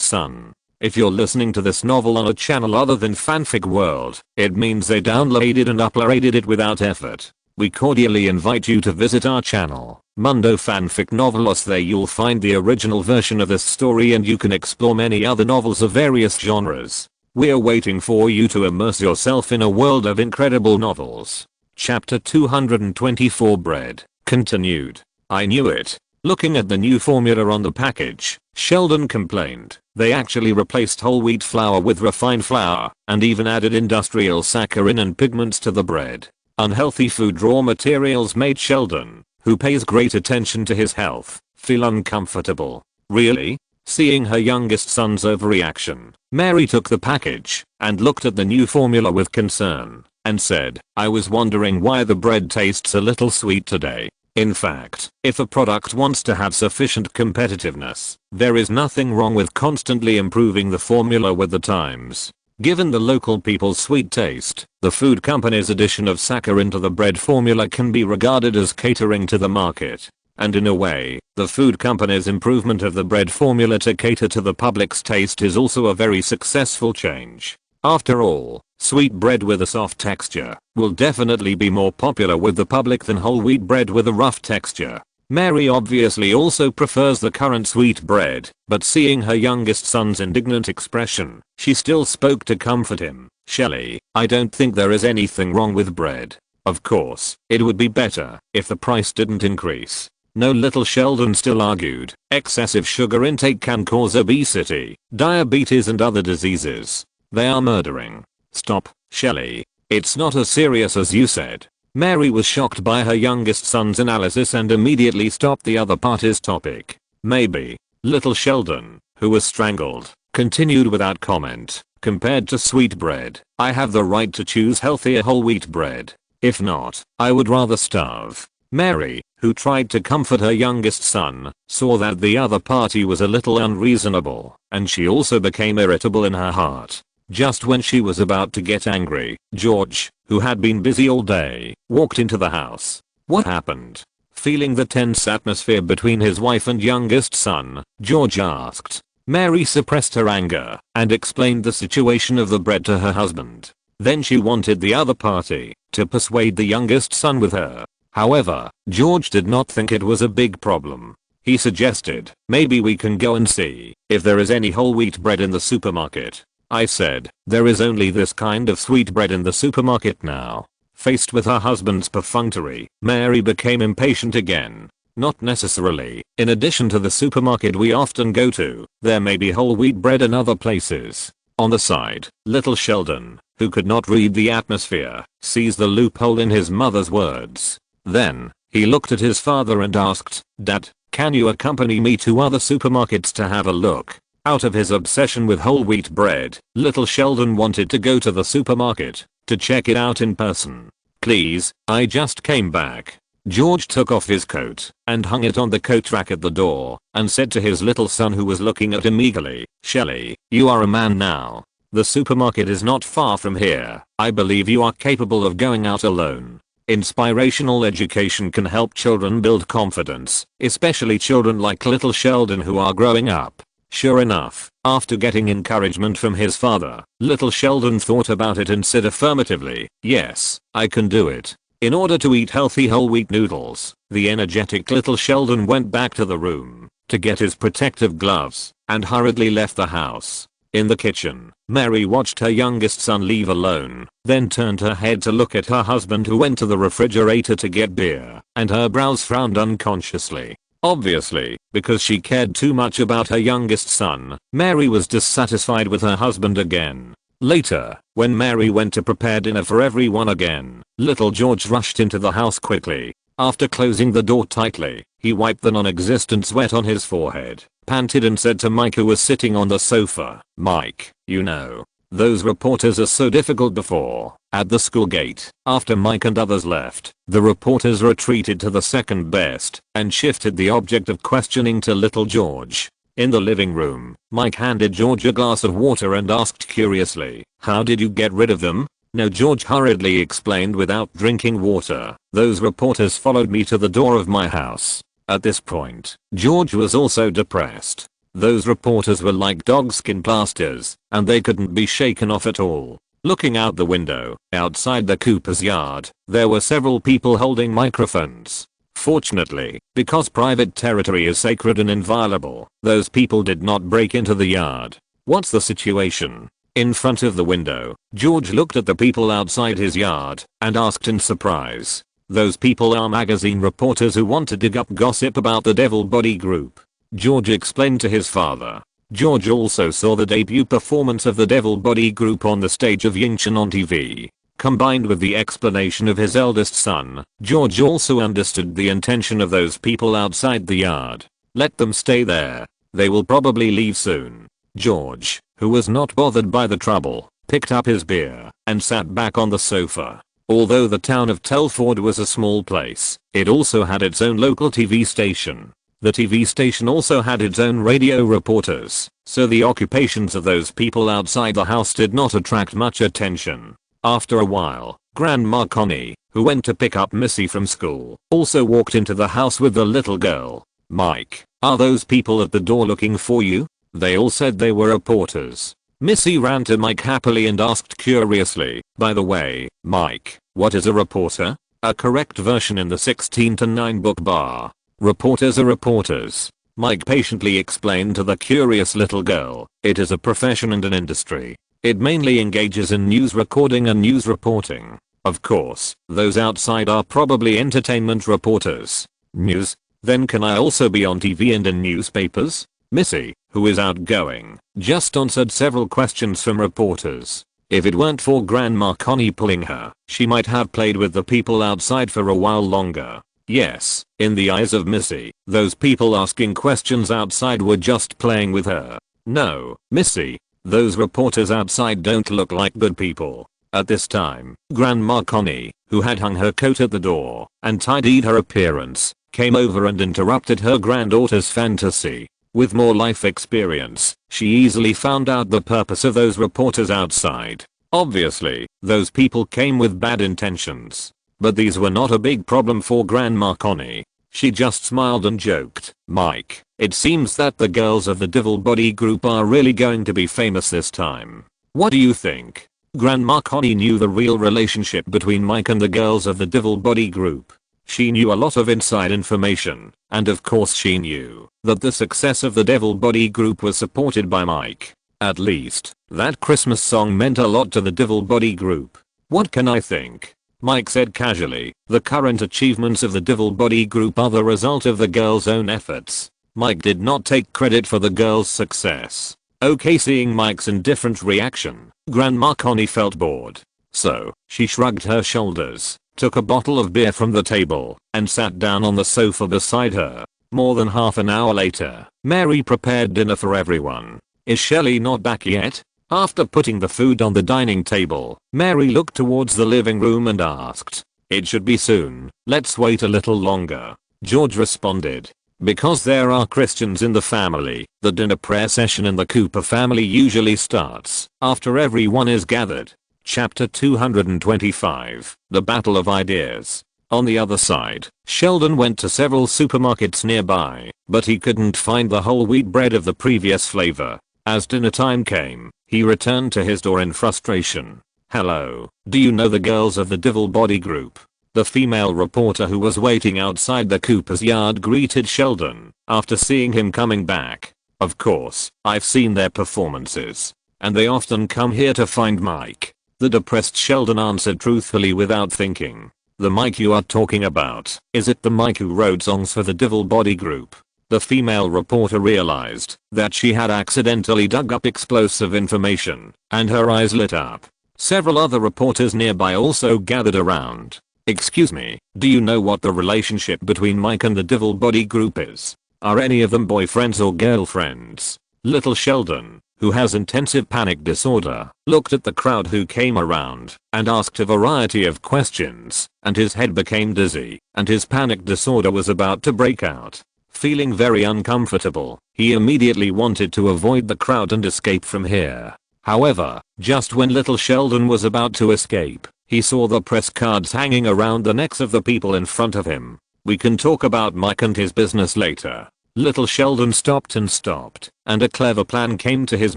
[SPEAKER 1] son. If you're listening to this novel on a channel other than Fanfic World, it means they downloaded and uploaded it without effort. We cordially invite you to visit our channel, Mundo Fanfic Novelos. There you'll find the original version of this story and you can explore many other novels of various genres. We're waiting for you to immerse yourself in a world of incredible novels. Chapter 224 Bread, continued. "I knew it." Looking at the new formula on the package, Sheldon complained. They actually replaced whole wheat flour with refined flour, and even added industrial saccharin and pigments to the bread. Unhealthy food raw materials made Sheldon, who pays great attention to his health, feel uncomfortable. "Really?" Seeing her youngest son's overreaction, Mary took the package and looked at the new formula with concern, and said, "I was wondering why the bread tastes a little sweet today." In fact, if a product wants to have sufficient competitiveness, there is nothing wrong with constantly improving the formula with the times. Given the local people's sweet taste, the food company's addition of saccharin to the bread formula can be regarded as catering to the market. And in a way, the food company's improvement of the bread formula to cater to the public's taste is also a very successful change. After all, sweet bread with a soft texture will definitely be more popular with the public than whole wheat bread with a rough texture. Mary obviously also prefers the current sweet bread, but seeing her youngest son's indignant expression, she still spoke to comfort him. Shelley, I don't think there is anything wrong with bread. Of course, it would be better if the price didn't increase. No, little Sheldon still argued. Excessive sugar intake can cause obesity, diabetes and other diseases. They are murdering. Stop, Shelley. It's not as serious as you said. Mary was shocked by her youngest son's analysis and immediately stopped the other party's topic. Maybe. Little Sheldon, who was strangled, continued without comment. Compared to sweet bread, I have the right to choose healthier whole wheat bread. If not, I would rather starve. Mary, who tried to comfort her youngest son, saw that the other party was a little unreasonable, and she also became irritable in her heart. Just when she was about to get angry, George, who had been busy all day, walked into the house. What happened? Feeling the tense atmosphere between his wife and youngest son, George asked. Mary suppressed her anger and explained the situation of the bread to her husband. Then she wanted the other party to persuade the youngest son with her. However, George did not think it was a big problem. He suggested, maybe we can go and see if there is any whole wheat bread in the supermarket. I said, there is only this kind of sweet bread in the supermarket now. Faced with her husband's perfunctory, Mary became impatient again. Not necessarily. In addition to the supermarket we often go to, there may be whole wheat bread in other places. On the side, little Sheldon, who could not read the atmosphere, sees the loophole in his mother's words. Then, he looked at his father and asked, Dad, can you accompany me to other supermarkets to have a look? Out of his obsession with whole wheat bread, little Sheldon wanted to go to the supermarket to check it out in person. Please, I just came back. George took off his coat and hung it on the coat rack at the door and said to his little son who was looking at him eagerly, Shelley, you are a man now. The supermarket is not far from here. I believe you are capable of going out alone. Inspirational education can help children build confidence, especially children like little Sheldon who are growing up. Sure enough, after getting encouragement from his father, little Sheldon thought about it and said affirmatively, yes, I can do it. In order to eat healthy whole wheat noodles, the energetic little Sheldon went back to the room to get his protective gloves and hurriedly left the house. In the kitchen, Mary watched her youngest son leave alone, then turned her head to look at her husband who went to the refrigerator to get beer, and her brows frowned unconsciously. Obviously, because she cared too much about her youngest son, Mary was dissatisfied with her husband again. Later, when Mary went to prepare dinner for everyone again, little George rushed into the house quickly. After closing the door tightly, he wiped the non-existent sweat on his forehead, panted and said to Mike who was sitting on the sofa, Mike, you know, those reporters are so difficult before. At the school gate, after Mike and others left, the reporters retreated to the second best and shifted the object of questioning to little George. In the living room, Mike handed George a glass of water and asked curiously, how did you get rid of them? No, George hurriedly explained without drinking water. Those reporters followed me to the door of my house. At this point, George was also depressed. Those reporters were like dogskin plasters, and they couldn't be shaken off at all. Looking out the window, outside the Cooper's yard, there were several people holding microphones. Fortunately, because private territory is sacred and inviolable, those people did not break into the yard. What's the situation? In front of the window, George looked at the people outside his yard and asked in surprise. Those people are magazine reporters who want to dig up gossip about the Devil Body Group. George explained to his father. George also saw the debut performance of the Devil Body Group on the stage of Yingchen on TV. Combined with the explanation of his eldest son, George also understood the intention of those people outside the yard. Let them stay there. They will probably leave soon. George, who was not bothered by the trouble, picked up his beer and sat back on the sofa. Although the town of Telford was a small place, it also had its own local TV station. The TV station also had its own radio reporters, so the occupations of those people outside the house did not attract much attention. After a while, Grandma Connie, who went to pick up Missy from school, also walked into the house with the little girl. Mike, are those people at the door looking for you? They all said they were reporters. Missy ran to Mike happily and asked curiously, by the way, Mike, what is a reporter? A correct version in the 16:9 book bar. Reporters are reporters. Mike patiently explained to the curious little girl, it is a profession and an industry. It mainly engages in news recording and news reporting. Of course, those outside are probably entertainment reporters. News? Then can I also be on TV and in newspapers? Missy, who is outgoing, just answered several questions from reporters. If it weren't for Grandma Connie pulling her, she might have played with the people outside for a while longer. Yes, in the eyes of Missy, those people asking questions outside were just playing with her. No, Missy, those reporters outside don't look like good people. At this time, Grandma Connie, who had hung her coat at the door and tidied her appearance, came over and interrupted her granddaughter's fantasy. With more life experience, she easily found out the purpose of those reporters outside. Obviously, those people came with bad intentions. But these were not a big problem for Grandma Connie. She just smiled and joked, Mike, it seems that the girls of the Devil Body group are really going to be famous this time. What do you think? Grandma Connie knew the real relationship between Mike and the girls of the Devil Body group. She knew a lot of inside information, and of course she knew that the success of the Devil Body group was supported by Mike. At least, that Christmas song meant a lot to the Devil Body group. What can I think? Mike said casually, the current achievements of the Devil Body group are the result of the girls' own efforts. Mike did not take credit for the girls' success. Okay, seeing Mike's indifferent reaction, Grandma Connie felt bored. So, she shrugged her shoulders, took a bottle of beer from the table, and sat down on the sofa beside her. More than half an hour later, Mary prepared dinner for everyone. Is Shelley not back yet? After putting the food on the dining table, Mary looked towards the living room and asked, it should be soon, let's wait a little longer. George responded, because there are Christians in the family, the dinner prayer session in the Cooper family usually starts after everyone is gathered. Chapter 225, The Battle of Ideas. On the other side, Sheldon went to several supermarkets nearby, but he couldn't find the whole wheat bread of the previous flavor. As dinner time came, he returned to his door in frustration. Hello, do you know the girls of the Devil Body group? The female reporter who was waiting outside the Cooper's yard greeted Sheldon after seeing him coming back. Of course, I've seen their performances, and they often come here to find Mike. The depressed Sheldon answered truthfully without thinking. The Mike you are talking about, is it the Mike who wrote songs for the Devil Body group? The female reporter realized that she had accidentally dug up explosive information, and her eyes lit up. Several other reporters nearby also gathered around. Excuse me, do you know what the relationship between Mike and the Devil Body group is? Are any of them boyfriends or girlfriends? Little Sheldon, who has intensive panic disorder, looked at the crowd who came around and asked a variety of questions, and his head became dizzy, and his panic disorder was about to break out. Feeling very uncomfortable, he immediately wanted to avoid the crowd and escape from here. However, just when little Sheldon was about to escape, he saw the press cards hanging around the necks of the people in front of him. We can talk about Mike and his business later. Little Sheldon stopped, and a clever plan came to his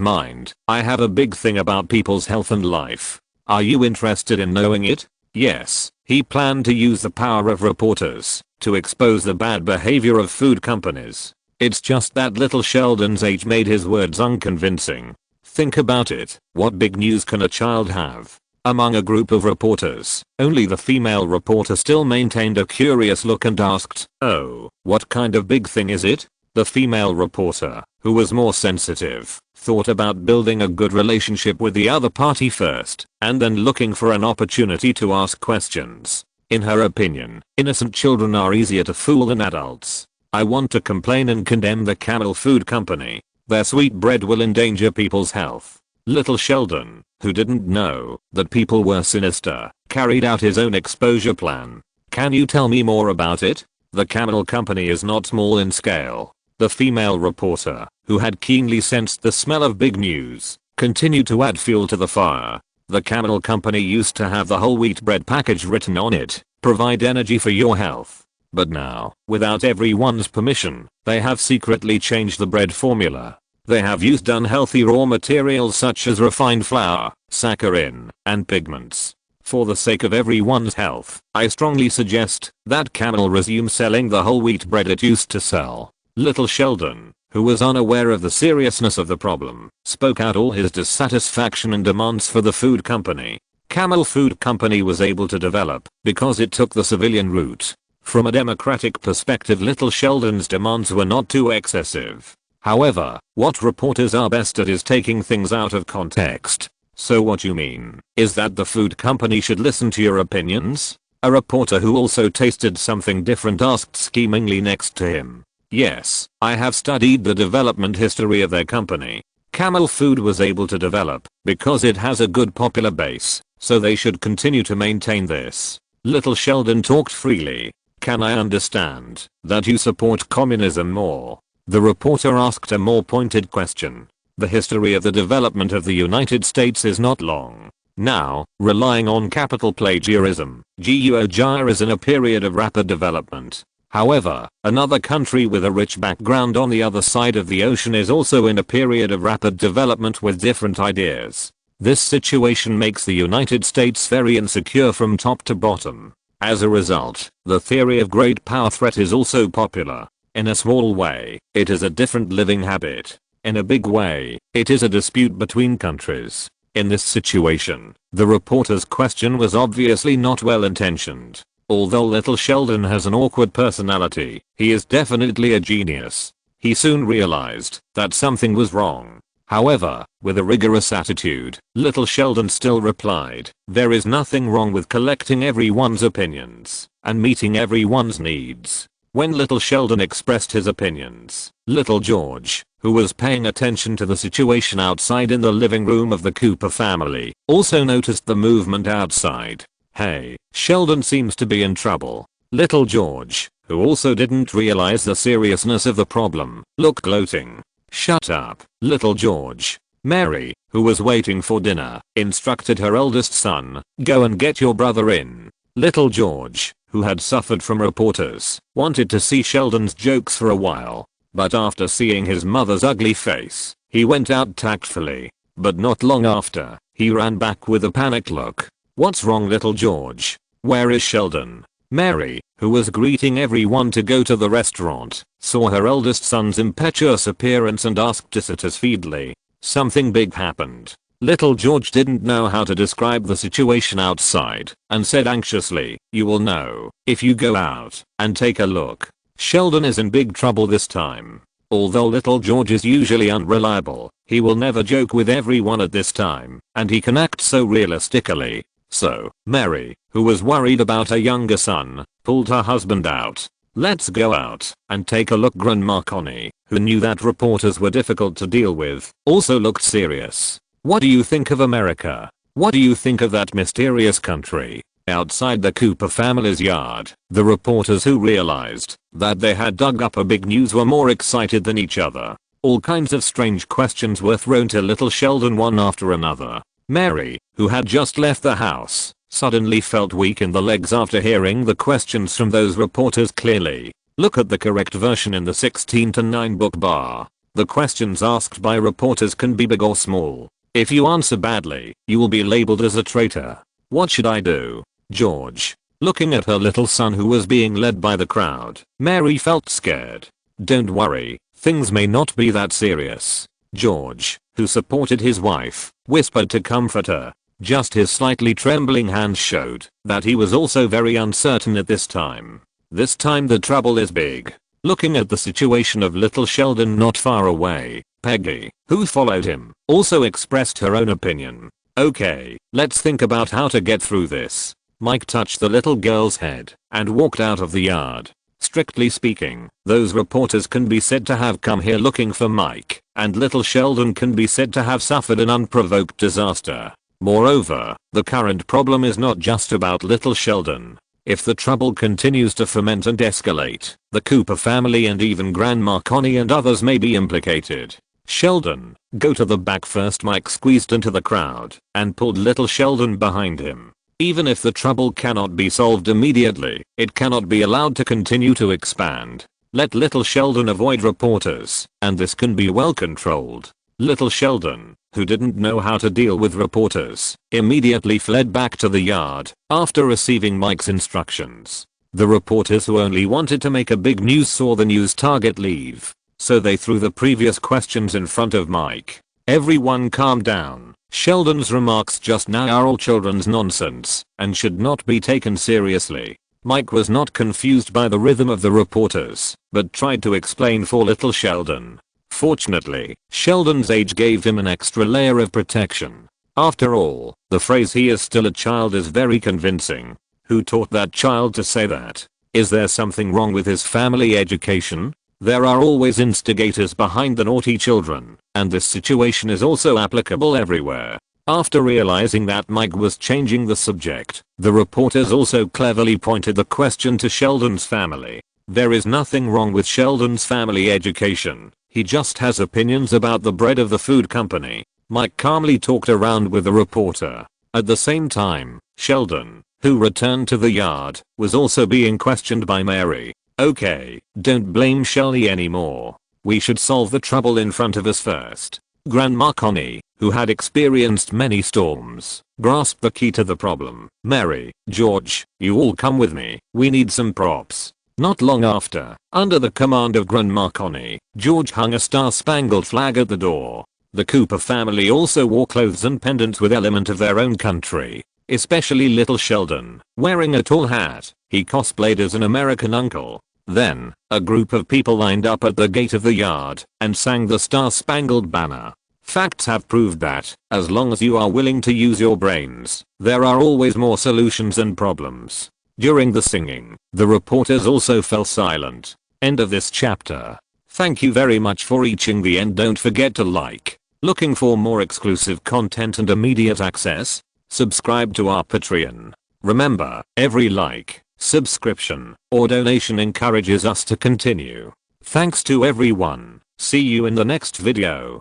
[SPEAKER 1] mind. I have a big thing about people's health and life. Are you interested in knowing it? Yes, he planned to use the power of reporters to expose the bad behavior of food companies. It's just that little Sheldon's age made his words unconvincing. Think about it, what big news can a child have? Among a group of reporters, only the female reporter still maintained a curious look and asked, oh, what kind of big thing is it? The female reporter, who was more sensitive, thought about building a good relationship with the other party first, and then looking for an opportunity to ask questions. In her opinion, innocent children are easier to fool than adults. I want to complain and condemn the Camel Food Company. Their sweet bread will endanger people's health. Little Sheldon, who didn't know that people were sinister, carried out his own exposure plan. Can you tell me more about it? The Camel Company is not small in scale. The female reporter, who had keenly sensed the smell of big news, continued to add fuel to the fire. The Camel Company used to have the whole wheat bread package written on it, provide energy for your health. But now, without everyone's permission, they have secretly changed the bread formula. They have used unhealthy raw materials such as refined flour, saccharin, and pigments. For the sake of everyone's health, I strongly suggest that Camel resume selling the whole wheat bread it used to sell. Little Sheldon, who was unaware of the seriousness of the problem, spoke out all his dissatisfaction and demands for the food company. Camel Food Company was able to develop because it took the civilian route. From a democratic perspective, Little Sheldon's demands were not too excessive. However, what reporters are best at is taking things out of context. So what you mean is that the food company should listen to your opinions? A reporter who also tasted something different asked schemingly next to him. Yes, I have studied the development history of their company. Camel Food was able to develop because it has a good popular base, so they should continue to maintain this. Little Sheldon talked freely. Can I understand that you support communism more? The reporter asked a more pointed question. The history of the development of the United States is not long. Now, relying on capital plagiarism, GUO is in a period of rapid development. However, another country with a rich background on the other side of the ocean is also in a period of rapid development with different ideas. This situation makes the United States very insecure from top to bottom. As a result, the theory of great power threat is also popular. In a small way, it is a different living habit. In a big way, it is a dispute between countries. In this situation, the reporter's question was obviously not well intentioned. Although Little Sheldon has an awkward personality, he is definitely a genius. He soon realized that something was wrong. However, with a rigorous attitude, Little Sheldon still replied, "There is nothing wrong with collecting everyone's opinions and meeting everyone's needs." When Little Sheldon expressed his opinions, Little George, who was paying attention to the situation outside in the living room of the Cooper family, also noticed the movement outside. Hey, Sheldon seems to be in trouble. Little George, who also didn't realize the seriousness of the problem, looked gloating. Shut up, Little George. Mary, who was waiting for dinner, instructed her eldest son, go and get your brother in. Little George, who had suffered from reporters, wanted to see Sheldon's jokes for a while, but after seeing his mother's ugly face, he went out tactfully. But not long after, he ran back with a panicked look. What's wrong, Little George? Where is Sheldon? Mary, who was greeting everyone to go to the restaurant, saw her eldest son's impetuous appearance and asked dissatisfiedly. Something big happened. Little George didn't know how to describe the situation outside and said anxiously, "You will know if you go out and take a look. Sheldon is in big trouble this time." Although Little George is usually unreliable, he will never joke with everyone at this time, and he can act so realistically. So, Mary, who was worried about her younger son, pulled her husband out. "Let's go out and take a look." Grandma Connie, who knew that reporters were difficult to deal with, also looked serious. "What do you think of America? What do you think of that mysterious country?" Outside the Cooper family's yard, the reporters, who realized that they had dug up a big news, were more excited than each other. All kinds of strange questions were thrown to Little Sheldon one after another. Mary, who had just left the house, suddenly felt weak in the legs after hearing the questions from those reporters clearly. Look at the correct version in the 16:9 book bar. The questions asked by reporters can be big or small. If you answer badly, you will be labeled as a traitor. What should I do? George. Looking at her little son, who was being led by the crowd, Mary felt scared. Don't worry, things may not be that serious. George, who supported his wife, whispered to comfort her. Just his slightly trembling hands showed that he was also very uncertain at this time. This time the trouble is big. Looking at the situation of Little Sheldon not far away, Peggy, who followed him, also expressed her own opinion. "Okay, let's think about how to get through this." Mike touched the little girl's head and walked out of the yard. Strictly speaking, those reporters can be said to have come here looking for Mike, and Little Sheldon can be said to have suffered an unprovoked disaster. Moreover, the current problem is not just about Little Sheldon. If the trouble continues to ferment and escalate, the Cooper family and even Grandma Connie and others may be implicated. "Sheldon, go to the back first." Mike squeezed into the crowd and pulled Little Sheldon behind him. Even if the trouble cannot be solved immediately, it cannot be allowed to continue to expand. Let Little Sheldon avoid reporters, and this can be well controlled. Little Sheldon, who didn't know how to deal with reporters, immediately fled back to the yard after receiving Mike's instructions. The reporters who only wanted to make a big news saw the news target leave, so they threw the previous questions in front of Mike. Everyone calm down. Sheldon's remarks just now are all children's nonsense and should not be taken seriously. Mike was not confused by the rhythm of the reporters, but tried to explain for little Sheldon. Fortunately, Sheldon's age gave him an extra layer of protection. After all, the phrase "he is still a child" is very convincing. Who taught that child to say that? Is there something wrong with his family education? There are always instigators behind the naughty children, and this situation is also applicable everywhere. After realizing that Mike was changing the subject, the reporters also cleverly pointed the question to Sheldon's family. There is nothing wrong with Sheldon's family education. He just has opinions about the bread of the food company. Mike calmly talked around with the reporter. At the same time, Sheldon, who returned to the yard, was also being questioned by Mary. Okay, don't blame Shelly anymore. We should solve the trouble in front of us first. Grandma Connie, who had experienced many storms, grasped the key to the problem. Mary, George, you all come with me. We need some props. Not long after, under the command of Grandma Connie, George hung a star-spangled flag at the door. The Cooper family also wore clothes and pendants with element of their own country. Especially little Sheldon, wearing a tall hat, he cosplayed as an American uncle. Then, a group of people lined up at the gate of the yard and sang the Star-Spangled Banner. Facts have proved that, as long as you are willing to use your brains, there are always more solutions than problems. During the singing, the reporters also fell silent. End of this chapter. Thank you very much for reaching the end. Don't forget to like. Looking for more exclusive content and immediate access? Subscribe to our Patreon. Remember, every like, subscription, or donation encourages us to continue. Thanks to everyone. See you in the next video.